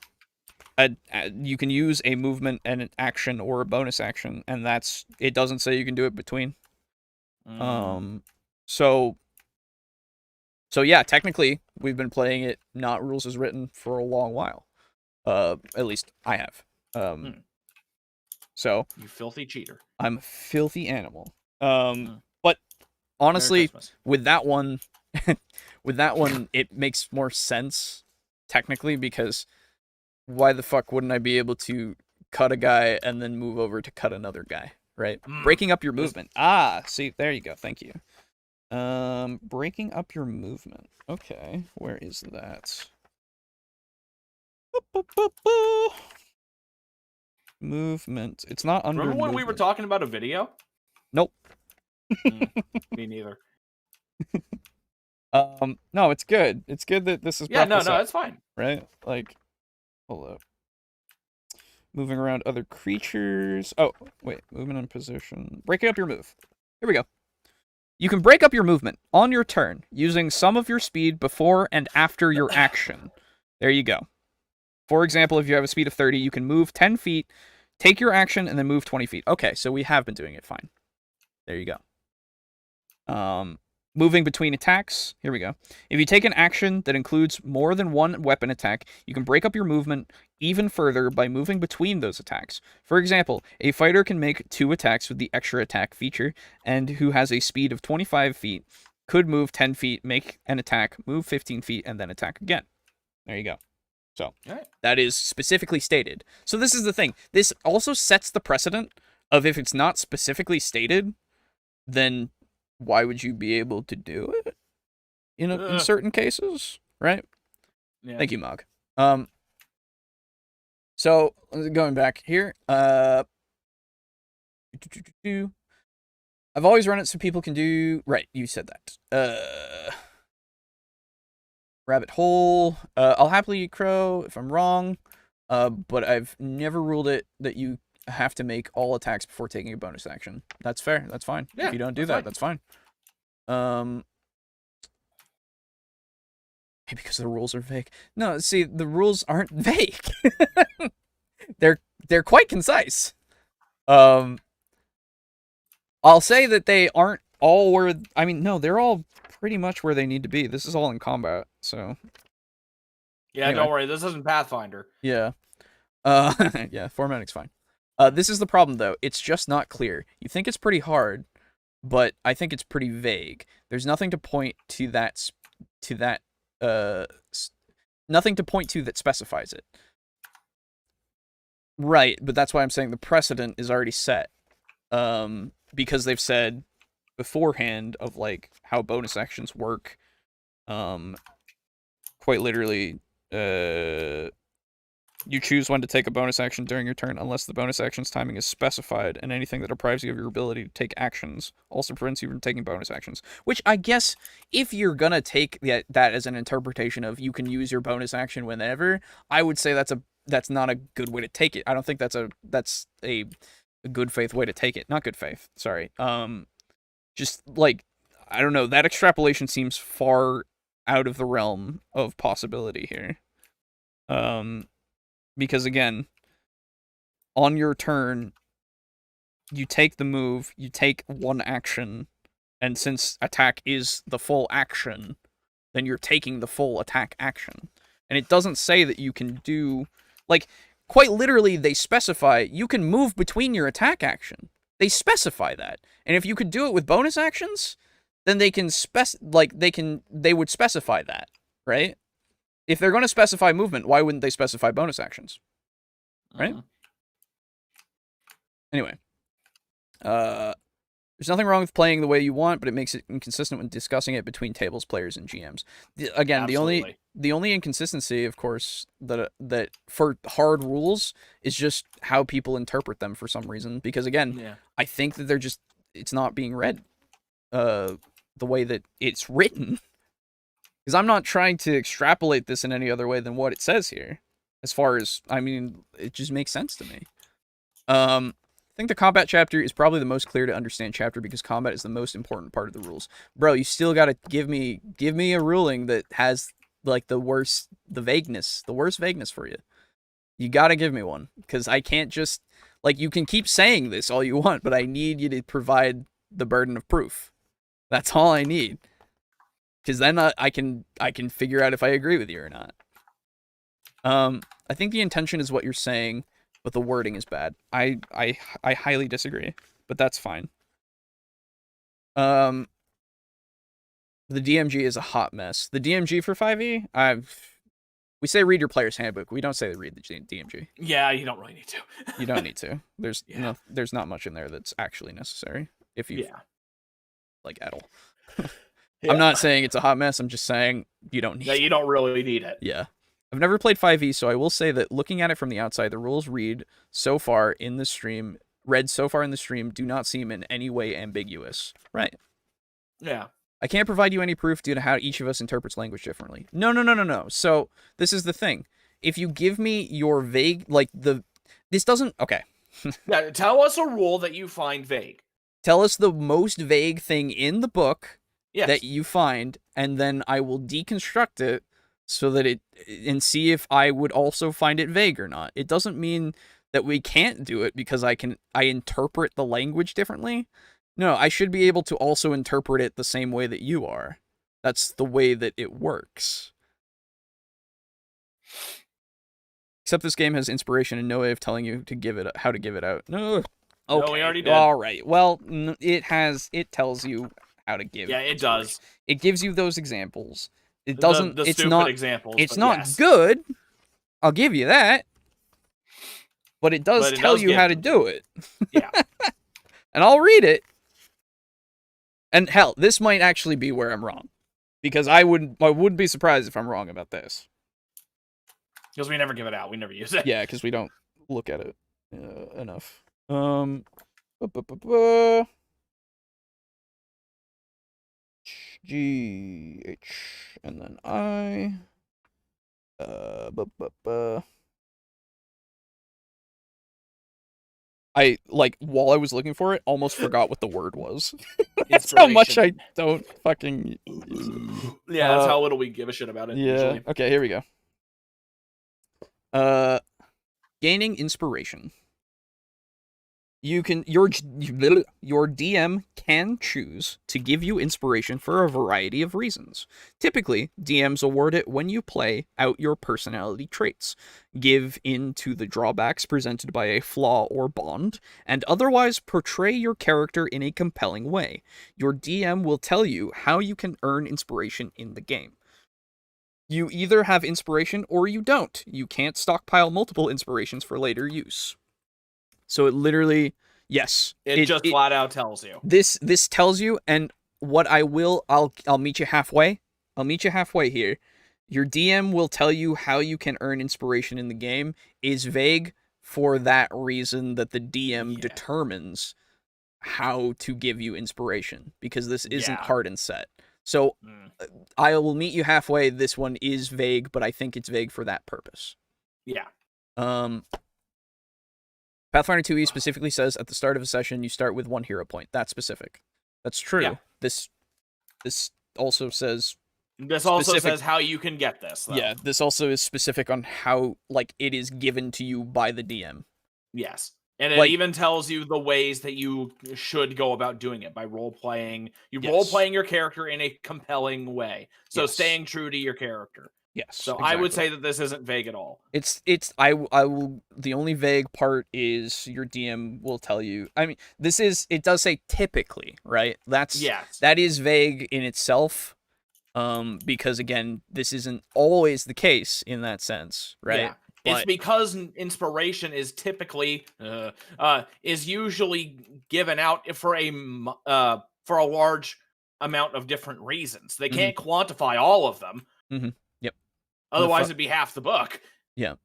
you can use a movement and an action or a bonus action, and that's... It doesn't say you can do it between. So yeah, technically, we've been playing it not rules as written for a long while. At least I have. So you filthy cheater. I'm a filthy animal. But honestly, with that one, it makes more sense technically, because why the fuck wouldn't I be able to cut a guy and then move over to cut another guy, right? Breaking up your movement. See, there you go. Thank you. Breaking up your movement. Okay, where is that? Movement. It's not under. Remember when we were talking about a video? Nope. Me neither. No, it's good. It's good that this is. Yeah, no, it's fine. Right? Like, hold up. Moving around other creatures. Oh, wait. Movement and position. Breaking up your move. Here we go. You can break up your movement on your turn using some of your speed before and after your action. There you go. For example, if you have a speed of 30, you can move 10 feet, take your action, and then move 20 feet. Okay, so we have been doing it fine. There you go. Moving between attacks. Here we go. If you take an action that includes more than one weapon attack, you can break up your movement even further by moving between those attacks. For example, a fighter can make 2 attacks with the extra attack feature, and who has a speed of 25 feet could move 10 feet, make an attack, move 15 feet, and then attack again. There you go. So, that is specifically stated. So this is the thing. This also sets the precedent of if it's not specifically stated, then why would you be able to do it in certain cases, right? Yeah. Thank you, Mog. So going back here, I've always run it so people can do... Right, you said that. Rabbit hole. I'll happily eat crow if I'm wrong, but I've never ruled it that you have to make all attacks before taking a bonus action. That's fair. That's fine. Yeah, if you don't do that, that's fine. Maybe because the rules are vague. No, see, the rules aren't vague. They're quite concise. I'll say that they aren't all where... I mean, no, they're all pretty much where they need to be. This is all in combat, so... Yeah, anyway. Don't worry. This isn't Pathfinder. Yeah. Yeah, formatting's fine. This is the problem, though. It's just not clear. You think it's pretty hard, but I think it's pretty vague. There's nothing to point to that... nothing to point to that specifies it. Right, but that's why I'm saying the precedent is already set. Because they've said beforehand of, like, how bonus actions work. Quite literally, you choose when to take a bonus action during your turn unless the bonus action's timing is specified, and anything that deprives you of your ability to take actions also prevents you from taking bonus actions. Which, I guess, if you're gonna take that as an interpretation of you can use your bonus action whenever, I would say that's not a good way to take it. I don't think that's a good faith way to take it. Not good faith, sorry. Just, like, I don't know, that extrapolation seems far out of the realm of possibility here. Because, again, on your turn, you take the move, you take one action, and since attack is the full action, then you're taking the full attack action. And it doesn't say that you can do, like, quite literally they specify you can move between your attack action. They specify that. And if you could do it with bonus actions, then they can they would specify that, right? If they're going to specify movement, why wouldn't they specify bonus actions? Right? Anyway. There's nothing wrong with playing the way you want, but it makes it inconsistent when discussing it between tables, players, and GMs. Again, Absolutely. the only inconsistency, of course, that for hard rules is just how people interpret them for some reason. Because again, I think that it's not being read the way that it's written. Because I'm not trying to extrapolate this in any other way than what it says here. As far as, I mean, it just makes sense to me. I think the combat chapter is probably the most clear to understand chapter because combat is the most important part of the rules. Bro, you still gotta give me a ruling that has like the worst vagueness for you. You gotta give me one because I can't just like you can keep saying this all you want, but I need you to provide the burden of proof. That's all I need. Because then I can figure out if I agree with you or not. I think the intention is what you're saying, but the wording is bad. I highly disagree, but that's fine. The DMG is a hot mess. The DMG for 5e, we say read your player's handbook. We don't say read the DMG. Yeah, you don't really need to. You don't need to. There's there's not much in there that's actually necessary if you like at all. I'm not saying it's a hot mess. I'm just saying you don't need it. You don't really need it. Yeah. I've never played 5e, so I will say that looking at it from the outside, the rules read so far in the stream do not seem in any way ambiguous. Right. Yeah. I can't provide you any proof due to how each of us interprets language differently. No. So, this is the thing. If you give me your vague, this doesn't, okay. Yeah, tell us a rule that you find vague. Tell us the most vague thing in the book that you find, and then I will deconstruct it so that and see if I would also find it vague or not. It doesn't mean that we can't do it because I interpret the language differently. No, I should be able to also interpret it the same way that you are. That's the way that it works. Except this game has inspiration and no way of telling you how to give it out. No. Okay. No, we already did. All right. Well, it tells you how to give. Yeah, it does. It gives you those examples. It doesn't. The it's stupid not examples. It's not good. I'll give you that. But it does tell you how to do it. Yeah. And I'll read it. And hell, this might actually be where I'm wrong, because I wouldn't be surprised if I'm wrong about this. Because we never give it out. We never use it. Yeah, because we don't look at it enough. G H and then I. I while I was looking for it, almost forgot what the word was. That's how much I don't fucking use it. Yeah, that's how little we give a shit about it. Yeah. Usually. Okay, here we go. Gaining inspiration. Your DM can choose to give you inspiration for a variety of reasons. Typically, DMs award it when you play out your personality traits, give in to the drawbacks presented by a flaw or bond, and otherwise portray your character in a compelling way. Your DM will tell you how you can earn inspiration in the game. You either have inspiration or you don't. You can't stockpile multiple inspirations for later use. So it literally, yes. It just flat out tells you. This tells you, and what I'll meet you halfway. I'll meet you halfway here. Your DM will tell you how you can earn inspiration in the game is vague for that reason that the DM determines how to give you inspiration, because this isn't hard and set. So I will meet you halfway. This one is vague, but I think it's vague for that purpose. Yeah. Pathfinder 2e specifically says at the start of a session you start with 1 hero point. That's specific. That's true. Yeah. This also says. This also says how you can get this, though. Yeah. This also is specific on how it is given to you by the DM. Yes. And it Like- even tells you the ways that you should go about doing it by role-playing. You Yes. role-playing your character in a compelling way. So Yes. staying true to your character. Yes. So I would exactly. say that this isn't vague at all. I will, the only vague part is your DM will tell you. I mean, it does say typically, right? Yes. That is vague in itself. Because again, this isn't always the case in that sense, right? Yeah. It's because inspiration is typically is usually given out for a large amount of different reasons. They can't quantify all of them. Yep. Otherwise, it'd be half the book. Yeah.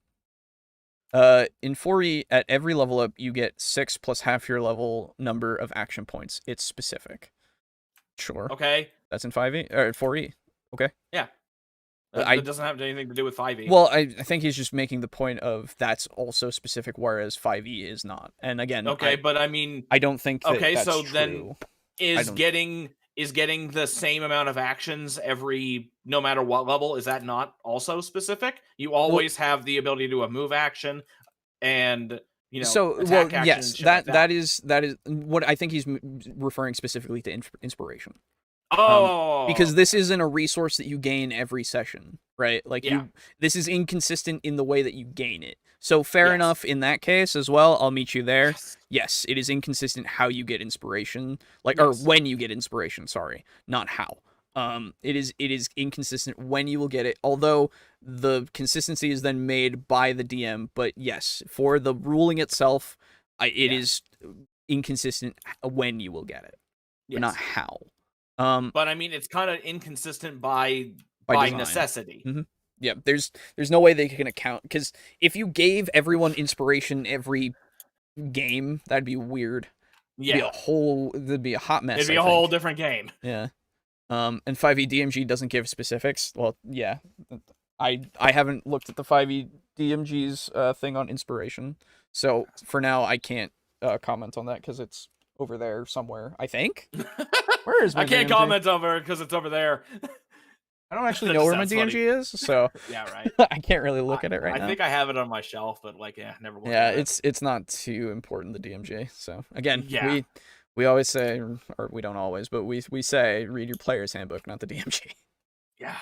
In 4E, at every level up, you get 6 plus half your level number of action points. It's specific. Sure. Okay. That's in 5E or 4E. Okay. Yeah. It doesn't have anything to do with 5e. Well, I think he's just making the point of that's also specific, whereas 5e is not. And again, okay, but I mean, I don't think that okay, that's so true. then is getting the same amount of actions no matter what level, is that not also specific? You always have the ability to do a move action and attack action. Yes, and shit that is what I think he's referring specifically to inspiration. Because this isn't a resource that you gain every session, right? Like this is inconsistent in the way that you gain it. So fair enough in that case as well. I'll meet you there. Yes, it is inconsistent how you get inspiration, or when you get inspiration. Sorry, not how. It is inconsistent when you will get it. Although the consistency is then made by the DM. But yes, for the ruling itself, it is inconsistent when you will get it, but not how. But I mean, it's kind of inconsistent by necessity. Yeah, there's no way they can account, because if you gave everyone inspiration every game, that'd be weird. Yeah, there'd be a hot mess. It'd be a whole different game. Yeah. And 5e DMG doesn't give specifics. Well, yeah, I haven't looked at the 5e DMG's thing on inspiration, so for now I can't comment on that because it's over there somewhere, I think. Where is my I can't DMG? comment over because it's over there. I don't actually know where my DMG is, so yeah, right. I can't really look at it right now. I think I have it on my shelf, but never looked yeah, at it. it's not too important, the DMG. So again, we always say, or we don't always, but we say read your player's handbook, not the DMG. Yeah.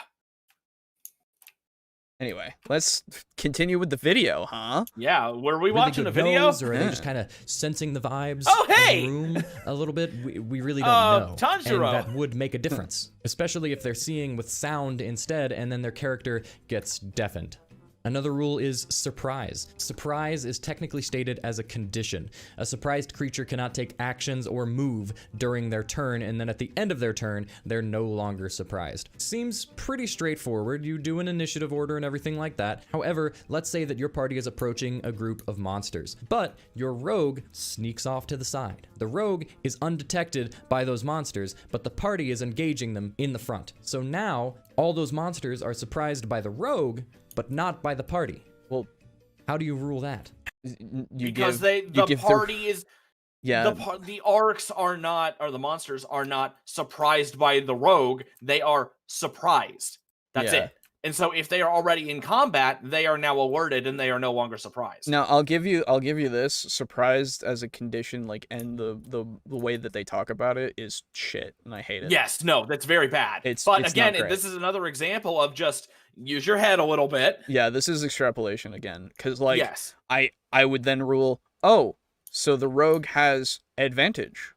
Anyway, let's continue with the video, huh? Yeah, were we Really watching good a video? Or are they just kind of sensing the vibes Oh, of hey! the room a little bit? We really don't know. Tanjiro. And that would make a difference, especially if they're seeing with sound instead and then their character gets deafened. Another rule is surprise. Surprise is technically stated as a condition. A surprised creature cannot take actions or move during their turn, and then at the end of their turn, they're no longer surprised. Seems pretty straightforward. You do an initiative order and everything like that. However, let's say that your party is approaching a group of monsters, but your rogue sneaks off to the side. The rogue is undetected by those monsters, but the party is engaging them in the front. So now, all those monsters are surprised by the rogue, but not by the party. Well, how do you rule that? The arcs are not, or the monsters are not surprised by the rogue. They are surprised. That's it. And so if they are already in combat, they are now alerted and they are no longer surprised. Now I'll give you this. Surprised as a condition, and the way that they talk about it is shit, and I hate it. Yes, no, that's very bad. But again, this is another example of just use your head a little bit. Yeah, this is extrapolation again, because yes. I would then rule, oh, so the rogue has advantage.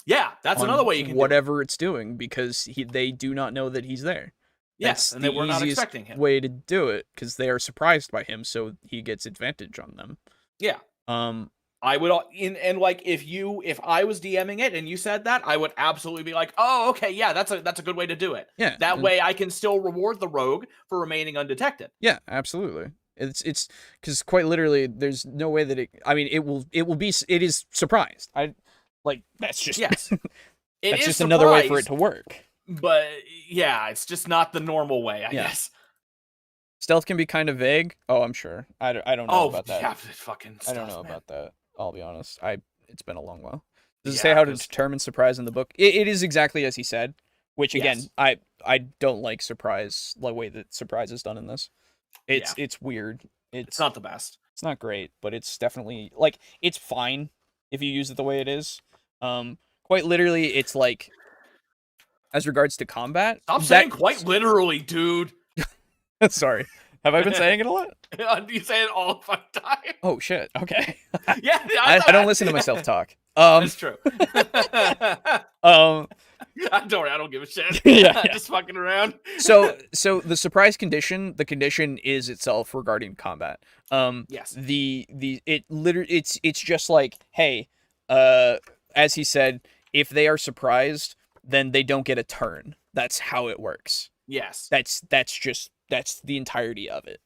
Yeah, that's another way you can whatever it's doing, because they do not know that he's there. Yes, and they were not expecting him. Way to do it, because they are surprised by him, so he gets advantage on them. Yeah. I would, if I was DMing it and you said that, I would absolutely be like, oh, okay, yeah, that's a good way to do it. Yeah. That way I can still reward the rogue for remaining undetected. Yeah, absolutely. It's because quite literally, there's no way that it is surprised. That's just yes. That's just another way for it to work. But yeah, it's just not the normal way, I guess. Stealth can be kind of vague. Oh, I'm sure. I don't know about that. Yeah, fucking stuff, I don't know man. about that. I'll be honest. It's been a long while. Does it say how to determine surprise in the book? It is exactly as he said, which again, I don't like surprise, the way that surprise is done in this. It's weird. It's not the best. It's not great, but it's definitely like it's fine if you use it the way it is. Quite literally, it's like as regards to combat. Stop saying quite literally, dude. Sorry, have I been saying it a lot? You say it all the fucking time. Oh shit. Okay. Yeah, I don't listen to myself talk. That's true. Um. Don't worry, I don't give a shit. Yeah. Just fucking around. So the surprise condition, the condition is itself regarding combat. Yes. It's just like, hey, as he said, if they are surprised, then they don't get a turn. That's how it works. Yes. That's the entirety of it.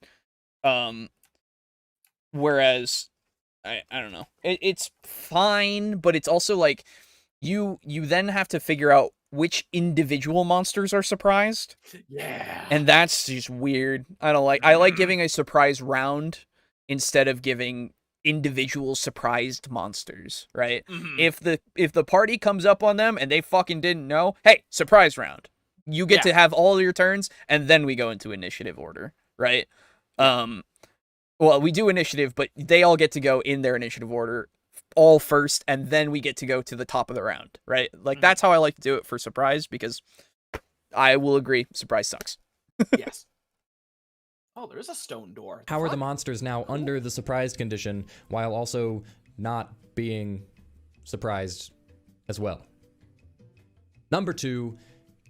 Whereas I don't know. It's fine, but it's also like you then have to figure out which individual monsters are surprised. Yeah. And that's just weird. I like giving a surprise round instead of giving individual surprised monsters, right? Mm-hmm. If the party comes up on them and they fucking didn't know, hey, surprise round. You get to have all your turns and then we go into initiative order, right? Well, we do initiative, but they all get to go in their initiative order all first, and then we get to go to the top of the round, right? Like, that's how I like to do it for surprise, because I will agree, surprise sucks. Yes. Oh, there is a stone door. How are the monsters now under the surprised condition while also not being surprised as well? Number 2,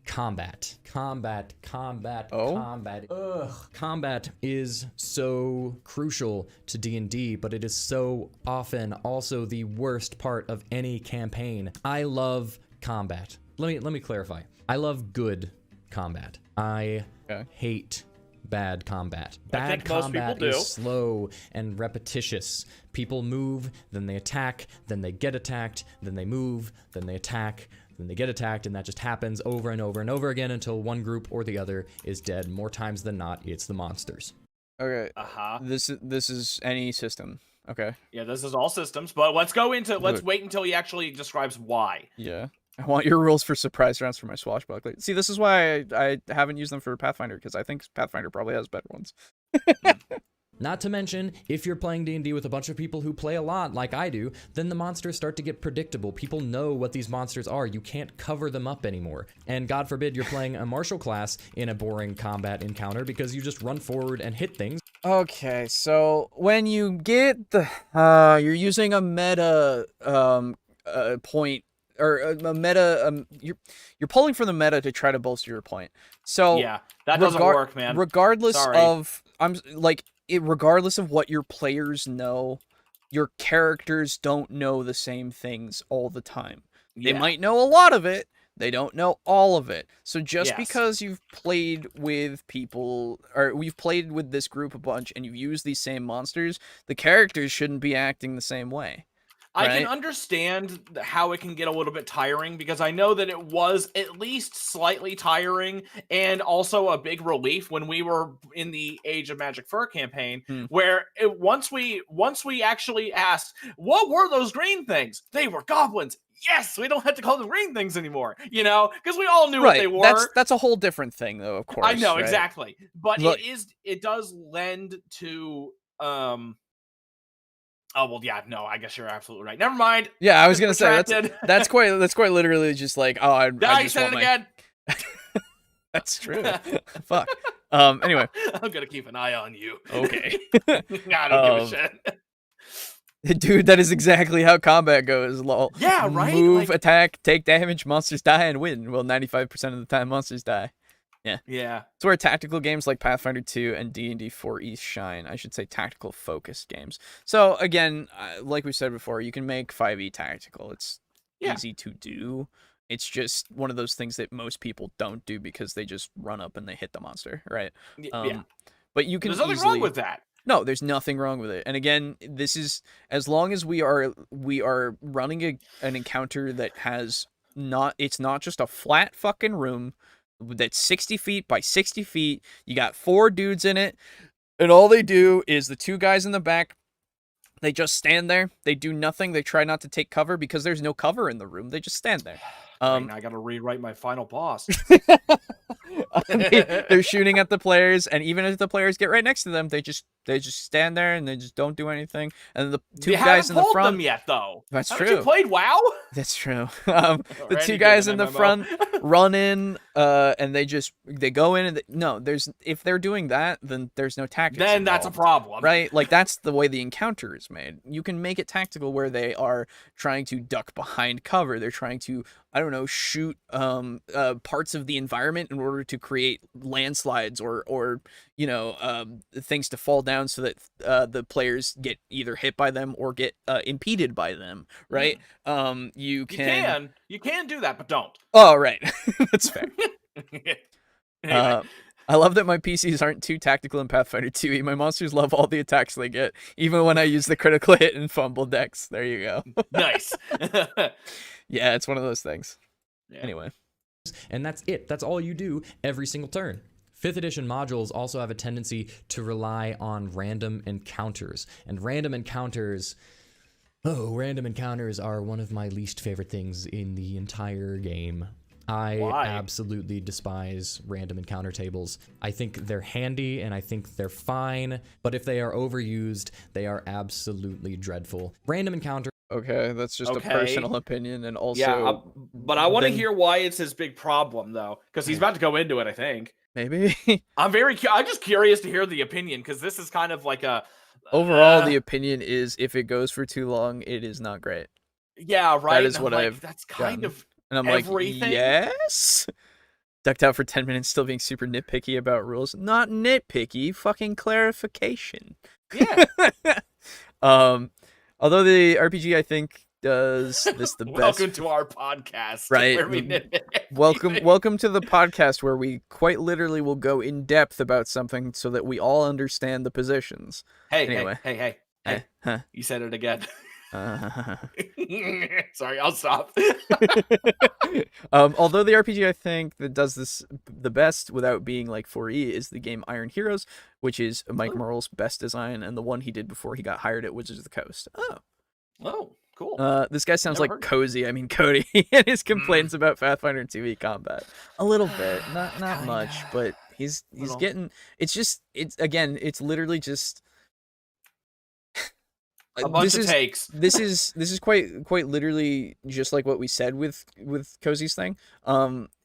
combat. Combat. Ugh. Combat is so crucial to D&D, but it is so often also the worst part of any campaign. I love combat. Let me clarify. I love good combat. I hate bad combat. Bad combat is slow and repetitious. People move, then they attack, then they get attacked, then they move, then they attack, then they get attacked, and that just happens over and over and over again until one group or the other is dead. More times than not, it's the monsters. Okay. This is any system. Okay. Yeah, this is all systems, but let's wait until he actually describes why. Yeah. I want your rules for surprise rounds for my swashbuckler. See, this is why I haven't used them for Pathfinder, because I think Pathfinder probably has better ones. Not to mention, if you're playing D&D with a bunch of people who play a lot, like I do, then the monsters start to get predictable. People know what these monsters are. You can't cover them up anymore. And God forbid you're playing a martial class in a boring combat encounter because you just run forward and hit things. Okay, so when you get the... you're using a meta point, or a meta... you're pulling from the meta to try to bolster your point. So yeah, that doesn't work, man. Regardless of... regardless of what your players know, your characters don't know the same things all the time. They might know a lot of it, they don't know all of it. So just because you've played with people, or we've played with this group a bunch, and you've used these same monsters, the characters shouldn't be acting the same way. Right? I can understand how it can get a little bit tiring, because I know that it was at least slightly tiring and also a big relief when we were in the Age of Magic Fur campaign, where once we actually asked, what were those green things? They were goblins. Yes, we don't have to call them green things anymore, because we all knew what they were. That's a whole different thing, though, of course. I know, exactly. But it does lend to... Oh, well, yeah, no, I guess you're absolutely right. Never mind. Yeah, I was going to say, that's quite literally just like, oh, I just said want it again. That's true. Fuck. Anyway. I'm going to keep an eye on you. Okay. I don't give a shit. Dude, that is exactly how combat goes, lol. Yeah, right? Move, attack, take damage, monsters die, and win. Well, 95% of the time, monsters die. Yeah. Yeah. It's where tactical games like Pathfinder 2 and D&D 4e shine. I should say tactical focused games. So again, like we said before, you can make 5e tactical. It's easy to do. It's just one of those things that most people don't do because they just run up and they hit the monster, right? Yeah. But you can There's nothing wrong with that. No, there's nothing wrong with it. And again, this is as long as we are running an encounter that has it's not just a flat fucking room that's 60 feet by 60 feet. You got 4 dudes in it, and all they do is the 2 guys in the back, they just stand there. They do nothing. They try not to take cover because there's no cover in the room. They just stand there. I gotta rewrite my final boss. They're shooting at the players, and even if the players get right next to them, they just They just stand there and they just don't do anything. And the two You guys haven't in the pulled front. them yet, though. That's Haven't true. you played WoW? That's true. The Randy two gave guys an in the MMO. front run in, and they go in, and no, if they're doing that, then there's no tactics. Then that's a involved, problem, right? Like that's the way the encounter is made. You can make it tactical where they are trying to duck behind cover. They're trying to, I don't know, shoot parts of the environment in order to create landslides or things to fall down so that the players get either hit by them or get impeded by them, right? You can do that, but don't. Oh, right. That's fair. Anyway. I love that my PCs aren't too tactical in Pathfinder 2e. My monsters love all the attacks they get, even when I use the critical hit and fumble decks. There you go. Nice. Yeah, it's one of those things. Yeah. Anyway. And that's it. That's all you do every single turn. 5th edition modules also have a tendency to rely on random encounters. And random encounters are one of my least favorite things in the entire game. I absolutely despise random encounter tables. I think they're handy and I think they're fine, but if they are overused, they are absolutely dreadful. Random encounter. Okay, that's just a personal opinion, and also... Yeah, but I want to hear why it's his big problem, though, because he's about to go into it, I think. Maybe. I'm just curious to hear the opinion, because this is kind of like a... Overall, the opinion is if it goes for too long, it is not great. Yeah, right. That is what I've That's kind done. of And I'm everything. like, yes? Ducked out for 10 minutes, still being super nitpicky about rules. Not nitpicky, fucking clarification. Yeah. Although the RPG, I think, does this the best. Welcome to our podcast. Right. Where we nitpick Welcome to the podcast where we quite literally will go in depth about something so that we all understand the positions. Hey, hey. Huh. You said it again. Sorry, I'll stop. Although the RPG I think that does this the best without being like 4E is the game Iron Heroes, which is Mike Merle's best design and the one he did before he got hired at Wizards of the Coast. Oh, cool. This guy sounds Never like heard. Cozy. I mean Cody and his complaints about Pathfinder 2e combat. A little bit, not much, but he's getting. It's literally just. A bunch of takes. This is quite literally just like what we said with Cozy's thing.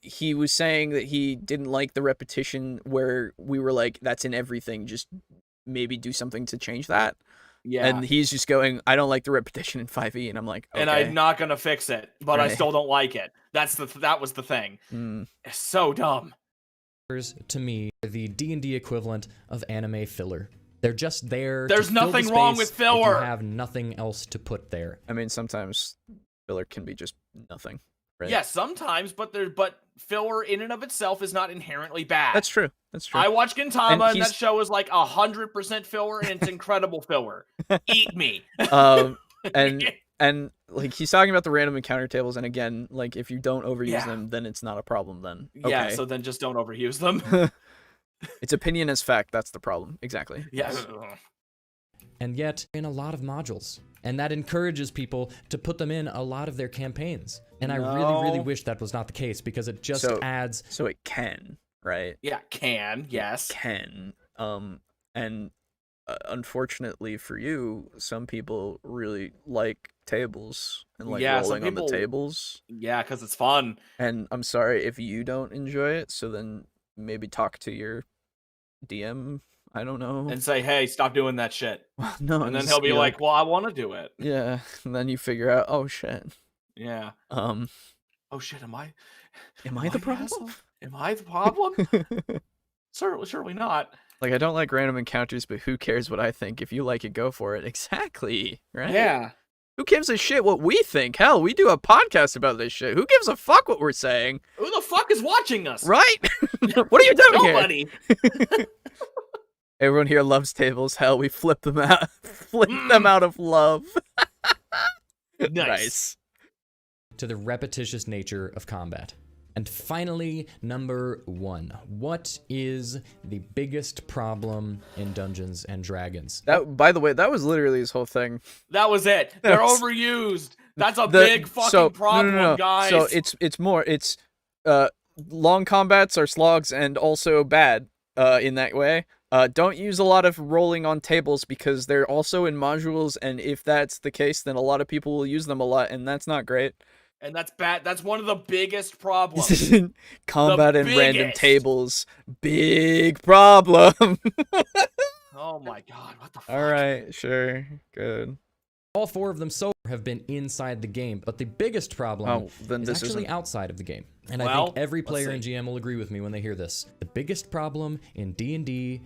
He was saying that he didn't like the repetition where we were like, that's in everything, just maybe do something to change that. Yeah. And he's just going, I don't like the repetition in 5e, and I'm like, okay. And I'm not gonna fix it, but I Right. still don't like it. That was the thing. It's so dumb. To me, are the D&D equivalent of anime filler. They're just there. There's to fill nothing the wrong space with filler. If you have nothing else to put there. I mean, sometimes filler can be just nothing. Right? Yeah, sometimes, but filler in and of itself is not inherently bad. That's true. That's true. I watch Gintama, and he's- that show is like 100% filler, and it's incredible filler. Eat me. And like he's talking about the random encounter tables, and again, like if you don't overuse them, then it's not a problem. Then Yeah, okay. so then just don't overuse them. It's opinion as fact. That's the problem. Exactly. Yes. And yet, in a lot of modules. And that encourages people to put them in a lot of their campaigns. And I really wish that was not the case, because it just adds... So it can, right? Yeah, yes. It can. And unfortunately for you, some people really like tables and like rolling on the tables. Yeah, because it's fun. And I'm sorry if you don't enjoy it, so then maybe talk to your DM, I don't know. And say, hey, stop doing that shit. Well, no, And then he'll be like, well, I want to do it. Yeah, and then you figure out, oh shit. Yeah. Oh shit, am I the problem? asshole? Am I the problem? Certainly not. Like, I don't like random encounters, but who cares what I think? If you like it, go for it. Exactly, right? Yeah. Who gives a shit what we think? Hell, we do a podcast about this shit. Who gives a fuck what we're saying? Who the fuck is watching us? Right? What are you doing here? Nobody. Everyone here loves tables. Hell, we flip them out. Flip them out of love. Nice. To the repetitious nature of combat. And finally, number 1. What is the biggest problem in Dungeons and Dragons? That, by the way, that was literally his whole thing. That was it. They're overused. That's a big fucking problem, no. guys. So it's long combats are slogs and also bad in that way. Don't use a lot of rolling on tables because they're also in modules, and if that's the case, then a lot of people will use them a lot, and that's not great. And that's bad. That's one of the biggest problems. Combat and random biggest. tables, big problem. Oh my god, what the fuck? All right, sure, good. All 4 of them so far have been inside the game, but the biggest problem then is this actually isn't... outside of the game. And I Well, think every let's player see. in GM will agree with me when they hear this. The biggest problem in D&D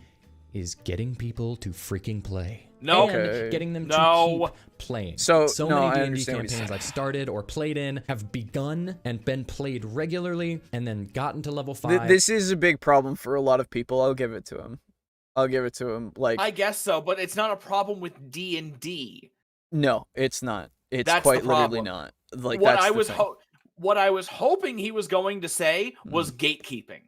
is getting people to freaking play. No. And Okay. getting them No. to keep playing. So, no, many I D&D understand what you're campaigns saying. I've started or played in have begun and been played regularly and then gotten to level 5. This is a big problem for a lot of people. I'll give it to him. Like, I guess so, but it's not a problem with D&D. no, it's not. It's That's quite the literally problem. not. Like, What that's I the was thing. what I was hoping he was going to say was gatekeeping.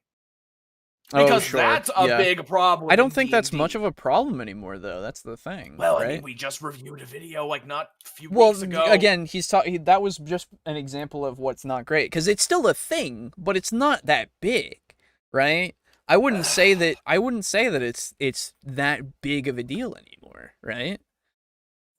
Oh, Because sure, that's a yeah. big problem. I don't in think that's D&D. much of a problem anymore, though. That's the thing. Well, right? I mean, we just reviewed a video like not a few Well, weeks ago. again, he's talking. That was just an example of what's not great, because it's still a thing, but it's not that big, right? I wouldn't say that. I wouldn't say that it's that big of a deal anymore, right?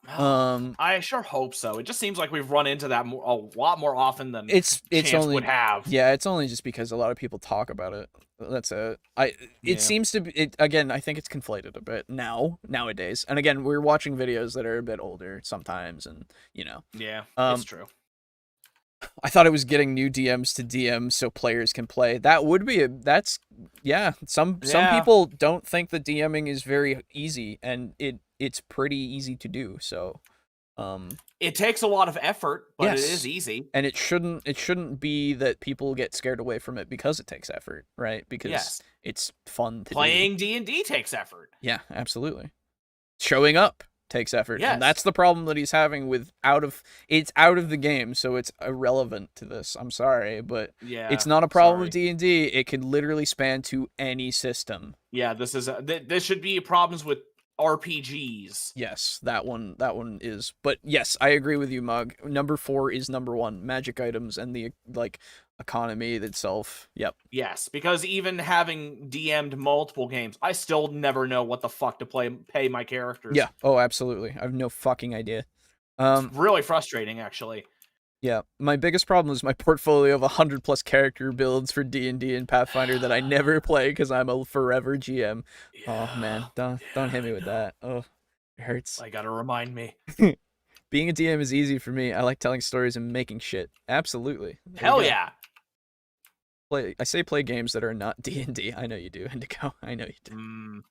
I sure hope so. It just seems like we've run into that a lot more often than It's chance only would have. Yeah, it's only just because a lot of people talk about it. That's it. Yeah. It seems to be. Again, I think it's conflated a bit nowadays. And again, we're watching videos that are a bit older sometimes, and Yeah, Um, it's true. I thought it was getting new DMs to DM so players can play. That would be some people don't think the DMing is very easy, and it's pretty easy to do. So, It takes a lot of effort, but yes. it is easy. And it shouldn't be that people get scared away from it because it takes effort, right? Because Yes. it's fun to Playing D&D takes effort. do. Yeah, absolutely. Showing up takes effort, Yes. and that's the problem that he's having with it's out of the game, so it's irrelevant to this. I'm sorry, but Yeah, it's not a problem with sorry. D&D. It could literally span to any system. Yeah, this should be problems with RPGs. Yes, that one is. But yes, I agree with you, Mug. Number 4 is number 1. Magic items and the economy itself. Yep. Yes, because even having DM'd multiple games, I still never know what the fuck to pay my characters. Yeah. Oh, absolutely. I have no fucking idea. It's really frustrating, actually. Yeah. My biggest problem is my portfolio of 100+ character builds for D&D and Pathfinder that I never play because I'm a forever GM. Yeah. Oh man, don't hit me with that. Oh, it hurts. I gotta remind me. Being a DM is easy for me. I like telling stories and making shit. Absolutely. There you Hell go. yeah. I say play games that are not D&D. I know you do, Indigo. I know you do.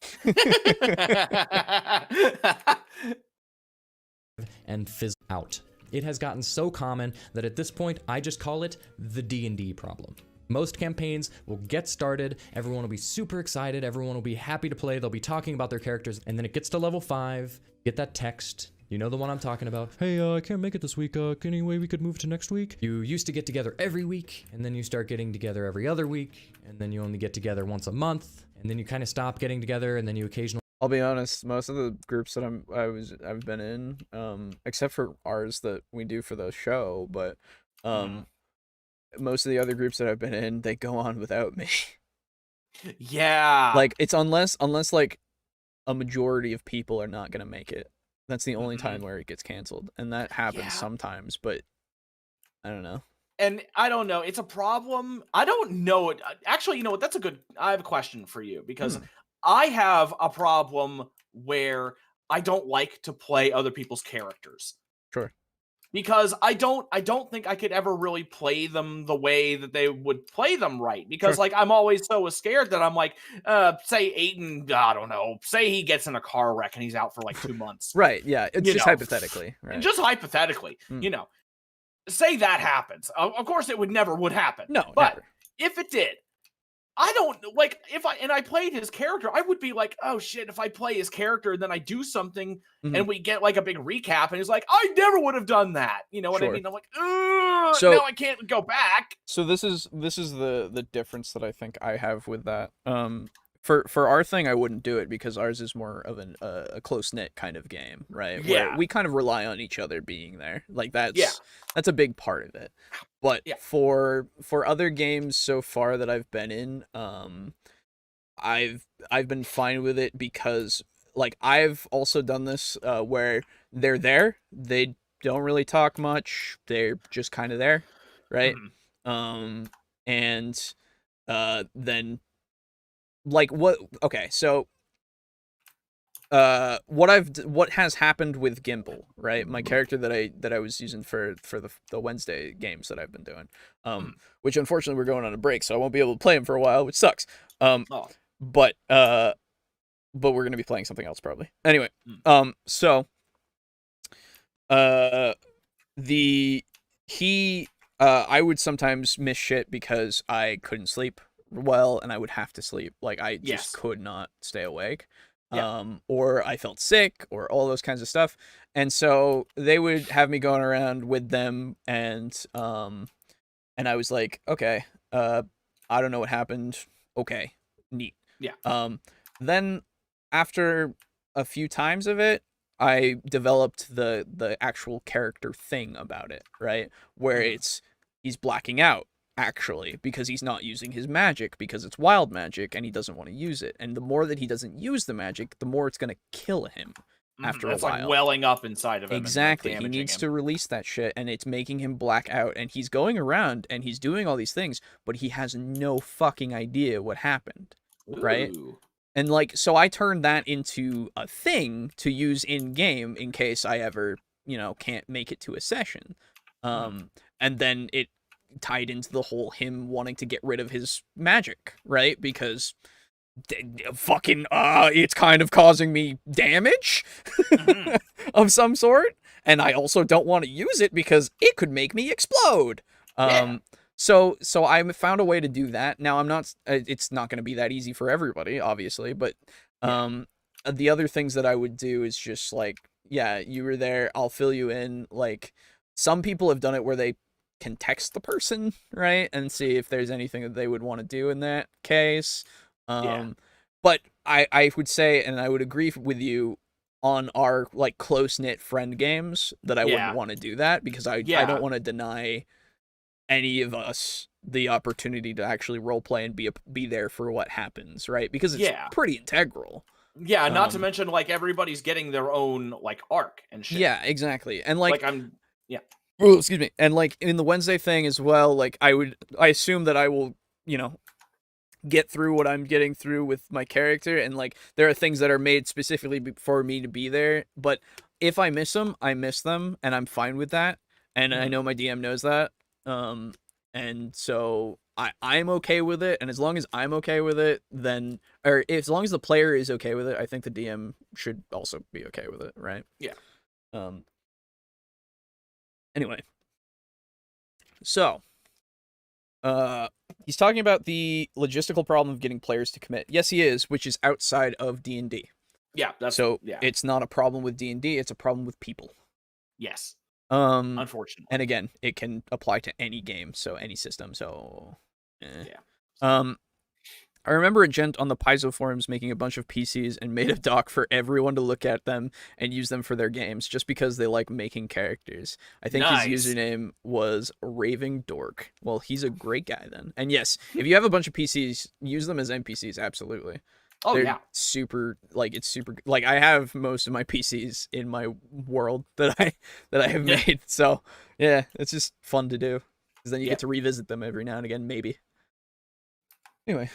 And fizz out. It has gotten so common that at this point, I just call it the D&D problem. Most campaigns will get started, everyone will be super excited, everyone will be happy to play, they'll be talking about their characters, and then it gets to level 5, get that text, you know the one I'm talking about. Hey, I can't make it this week, any way we could move to next week? You used to get together every week, and then you start getting together every other week, and then you only get together once a month, and then you kind of stop getting together, and then you occasionally... I'll be honest, most of the groups that I've been in, except for ours that we do for the show, but most of the other groups that I've been in, they go on without me. Yeah. Like, it's unless like a majority of people are not gonna make it. That's the only time where it gets canceled, and that happens sometimes, but I don't know. And I don't know, it's a problem. I don't know it. Actually, you know what? I have a question for you, because I have a problem where I don't like to play other people's characters. Sure. Because I don't think I could ever really play them the way that they would play them right. Because Sure. like I'm always so scared that I'm like, say Aiden, I don't know, say he gets in a car wreck and he's out for like 2 months. Right, yeah. It's You just know, hypothetically. Right. Just hypothetically, you know. Say that happens. Of course it would never happen. No, but never. if it did, I don't like if I played his character, I would be like, oh shit, if I play his character and then I do something and we get like a big recap and he's like, I never would have done that. You know what I Sure. mean? I'm like, ugh, So- now I can't go back. So this is the difference that I think I have with that. For our thing, I wouldn't do it because ours is more of a close knit kind of game, right? Where Yeah. we kind of rely on each other being there. Like that's a big part of it. But Yeah. for other games so far that I've been in, I've been fine with it because like I've also done this where they're there, they don't really talk much, they're just kind of there, right? And then like so what has happened with Gimbal, right? My character that I was using for the Wednesday games that I've been doing, which unfortunately we're going on a break, so I won't be able to play him for a while, which sucks. But we're gonna be playing something else probably. Anyway, so I would sometimes miss shit because I couldn't sleep well, and I would have to sleep. Like I just could not stay awake. Or I felt sick, or all those kinds of stuff. And so they would have me going around with them, and I was like, okay, I don't know what happened. Okay, neat. Then after a few times of it, I developed the actual character thing about it, right? Where he's blacking out, actually, because he's not using his magic, because it's wild magic and he doesn't want to use it. And the more that he doesn't use the magic, the more it's going to kill him after a while. It's like welling up inside of him. Exactly. And, like, he needs him. to release that shit, and it's making him black out. And he's going around and he's doing all these things, but he has no fucking idea what happened, right? And like, so I turned that into a thing to use in game in case I ever, can't make it to a session. And then it tied into the whole him wanting to get rid of his magic, right? Because fucking it's kind of causing me damage of some sort, and I also don't want to use it because it could make me explode. So I found a way to do that. Now I'm not it's not going to be that easy for everybody, obviously, but the other things that I would do is just like, you were there, I'll fill you in. Like, some people have done it where they can text the person, right, and see if there's anything that they would want to do in that case. But I would say, and I would agree with you on our like close-knit friend games, that I wouldn't want to do that, because I don't want to deny any of us the opportunity to actually roleplay and be there for what happens, right? Because it's pretty integral. Not to mention, like, everybody's getting their own like arc and shit. Yeah, exactly. And like oh, excuse me. And like in the Wednesday thing as well, like I assume that I will, get through what I'm getting through with my character, and like there are things that are made specifically for me to be there, but if I miss them, I miss them, and I'm fine with that. And I know my DM knows that. And so I'm okay with it, and as long as I'm okay with it, then, or as long as the player is okay with it, I think the DM should also be okay with it, right? Anyway, so he's talking about the logistical problem of getting players to commit. Yes, he is, which is outside of D&D. It's not a problem with D&D, it's a problem with people. Yes. Unfortunately. And again, it can apply to any game, so any system, so I remember a gent on the Paizo forums making a bunch of PCs and made a doc for everyone to look at them and use them for their games, just because they like making characters. I think his username was Raving Dork. Well, he's a great guy then. And yes, if you have a bunch of PCs, use them as NPCs, absolutely. They're super, like, it's super, like, I have most of my PCs in my world that I have made, so yeah, it's just fun to do, because then you get to revisit them every now and again, maybe. Anyway.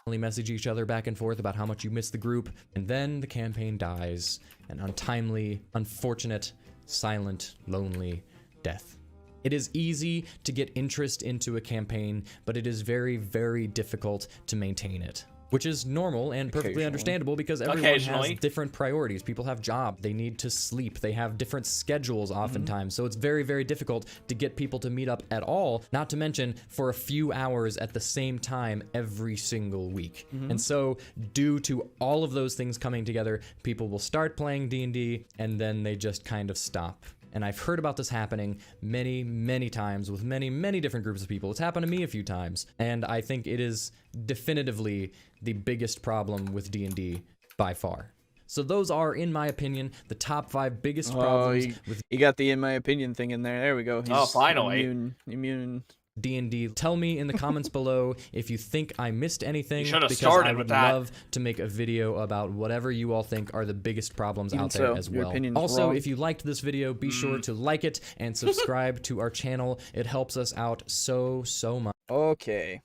Only message each other back and forth about how much you miss the group, and then the campaign dies, an untimely, unfortunate, silent, lonely death. It is easy to get interest into a campaign, but it is very, very difficult to maintain it. Which is normal and perfectly understandable, because everyone has different priorities. People have jobs, they need to sleep, they have different schedules oftentimes. So it's very, very difficult to get people to meet up at all, not to mention for a few hours at the same time every single week. And so due to all of those things coming together, people will start playing D&D and then they just kind of stop. And I've heard about this happening many, many times with many, many different groups of people. It's happened to me a few times. And I think it is definitively the biggest problem with D&D by far. So those are, in my opinion, the top 5 biggest problems. You got the in my opinion thing in there. There we go. He's finally. Immune D&D. Tell me in the comments below if you think I missed anything, You should have because started I with would that. love to make a video about whatever you all think are the biggest problems Even out there so, as your well. opinion's Also, wrong. if you liked this video, be sure to like it and subscribe to our channel. It helps us out so much. Okay.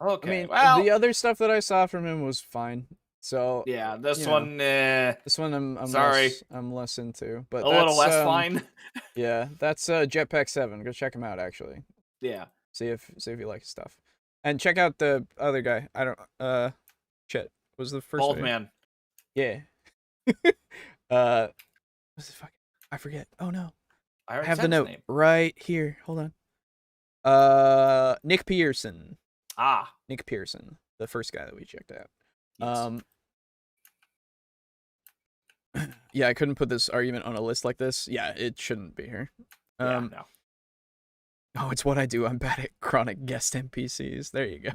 Okay. I mean, well, the other stuff that I saw from him was fine. So yeah, this you know, one, this one I'm sorry. less into. But a that's, little less fine. Yeah, that's Jetpack 7. Go check him out actually. Yeah. See if you like his stuff. And check out the other guy. I don't Chet was the first Bald video. man. Yeah. What's the fuck? I forget. Oh no. I I already have said the his note name. right here. Hold on. Nick Pearson. Ah. Nick Pearson, the first guy that we checked out. Yes. Yeah, I couldn't put this argument on a list like this. Yeah, it shouldn't be here. Yeah, no. Oh, it's what I do. I'm bad at chronic guest NPCs. There you go.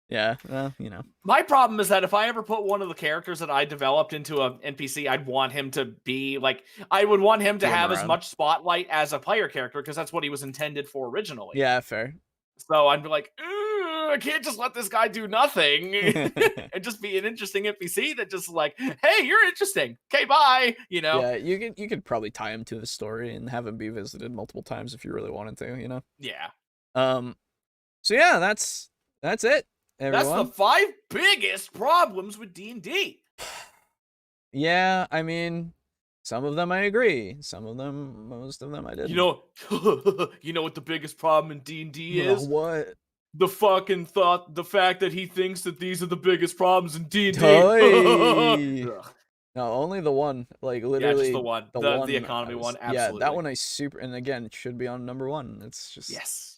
Yeah, well, you know. My problem is that if I ever put one of the characters that I developed into an NPC, I'd want him to be like, I would want him to Roam have as around. much spotlight as a player character because that's what he was intended for originally. Yeah, fair. So I'd be like, I can't just let this guy do nothing and just be an interesting NPC that just like, hey, you're interesting. Okay, bye. You know? Yeah, you could probably tie him to the story and have him be visited multiple times if you really wanted to, you know. Yeah. So yeah, that's it, everyone. That's the 5 biggest problems with D&D. Yeah, I mean, some of them I agree. Most of them I didn't. You know, you know what the biggest problem in D&D is? What? The fact that he thinks that these are the biggest problems in D&D. Hey. Ugh. No, only the one. Like Yeah, literally, just the one. The economy one, Yeah, absolutely. that one I super. And again, it should be on number 1. It's just. Yes.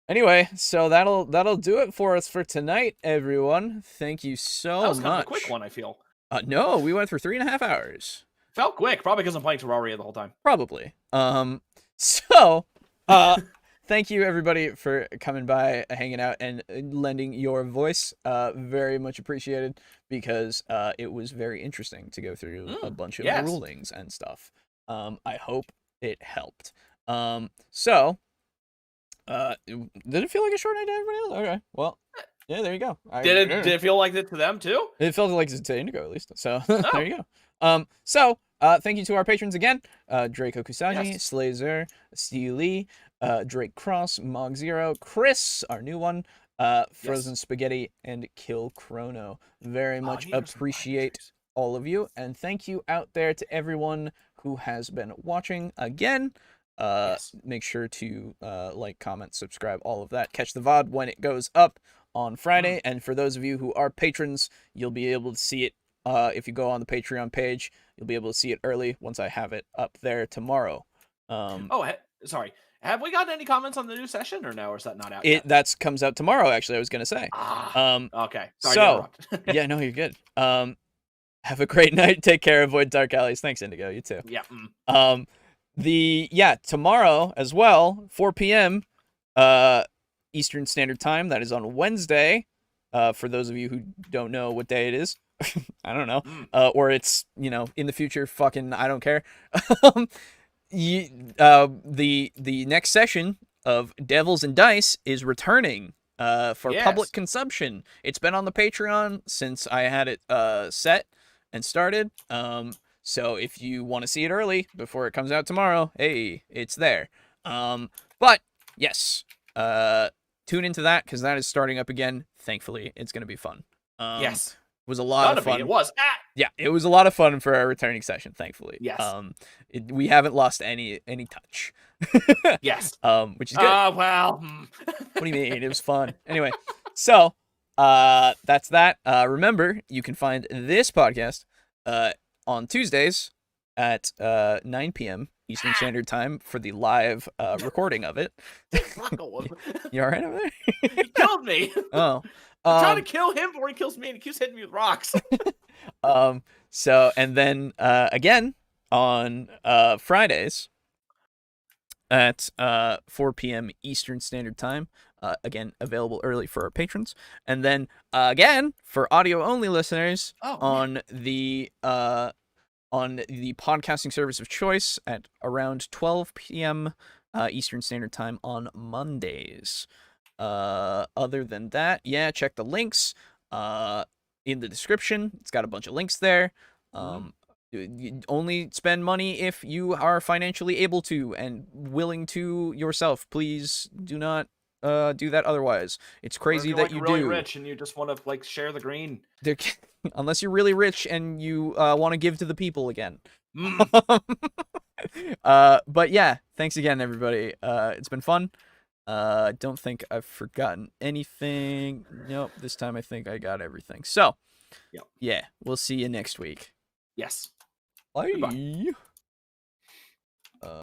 Anyway, so that'll do it for us for tonight, everyone. Thank you so That was much. kind of a quick one, I feel. No, we went for 3.5 hours. Felt quick, probably because I'm playing Terraria the whole time. Probably. So, thank you everybody for coming by, hanging out, and lending your voice. Very much appreciated, because it was very interesting to go through a bunch of yes. rulings and stuff. I hope it helped. So, did it feel like a short night to everybody else? Okay, well, yeah, there you go. Did it feel like that to them too? It felt like it's to Indigo at least. So there you go. So thank you to our patrons again: Draco Kusaji, Yes. Slazer, Steve Lee, Drake Cross, Mog Zero, Chris, our new one, Frozen Spaghetti, and Kill Chrono. Very much appreciate all of you, and thank you out there to everyone who has been watching again. Make sure to like, comment, subscribe, all of that. Catch the VOD when it goes up on Friday, and for those of you who are patrons, you'll be able to see it if you go on the Patreon page. You'll be able to see it early once I have it up there tomorrow. Sorry. Have we gotten any comments on the new session, or no? Or is that not out yet? That comes out tomorrow, actually, I was gonna say. Okay. Sorry to So interrupt. yeah, no, you're good. Have a great night. Take care. Avoid dark alleys. Thanks, Indigo. You too. Yeah. Tomorrow as well, 4 p.m. Eastern Standard Time. That is on Wednesday. For those of you who don't know what day it is, I don't know. Or it's, in the future. Fucking, I don't care. The next session of Devils and Dice is returning for public consumption. It's been on the Patreon since I had it set and started. So if you want to see it early before it comes out tomorrow, hey, it's there. But yes, tune into that, because that is starting up again. Thankfully, it's going to be fun. Yes. It was a lot of fun. It was. Yeah, it was a lot of fun for our returning session, thankfully. Yes. We haven't lost any touch. Yes. Which is good. Well. What do you mean? It was fun. Anyway, so that's that. Remember, you can find this podcast on Tuesdays at 9 p.m. Eastern Standard Time for the live recording of it. You all right over there? He killed me. Oh. I'm trying to kill him before he kills me, and he keeps hitting me with rocks. So, and then again on Fridays at 4 p.m. Eastern Standard Time. Again, available early for our patrons. And then again for audio only listeners on the podcasting service of choice at around 12 p.m. Eastern Standard Time on Mondays. Other than that, yeah, check the links in the description. It's got a bunch of links there. You only spend money if you are financially able to and willing to yourself. Please do not do that otherwise. It's crazy that like you really do. Rich and you just want to like share the green. Unless you're really rich and you want to give to the people again. But yeah, thanks again, everybody. It's been fun. Don't think I've forgotten anything. Nope, this time I think I got everything. So, Yep. yeah, we'll see you next week. Yes. Bye. Goodbye.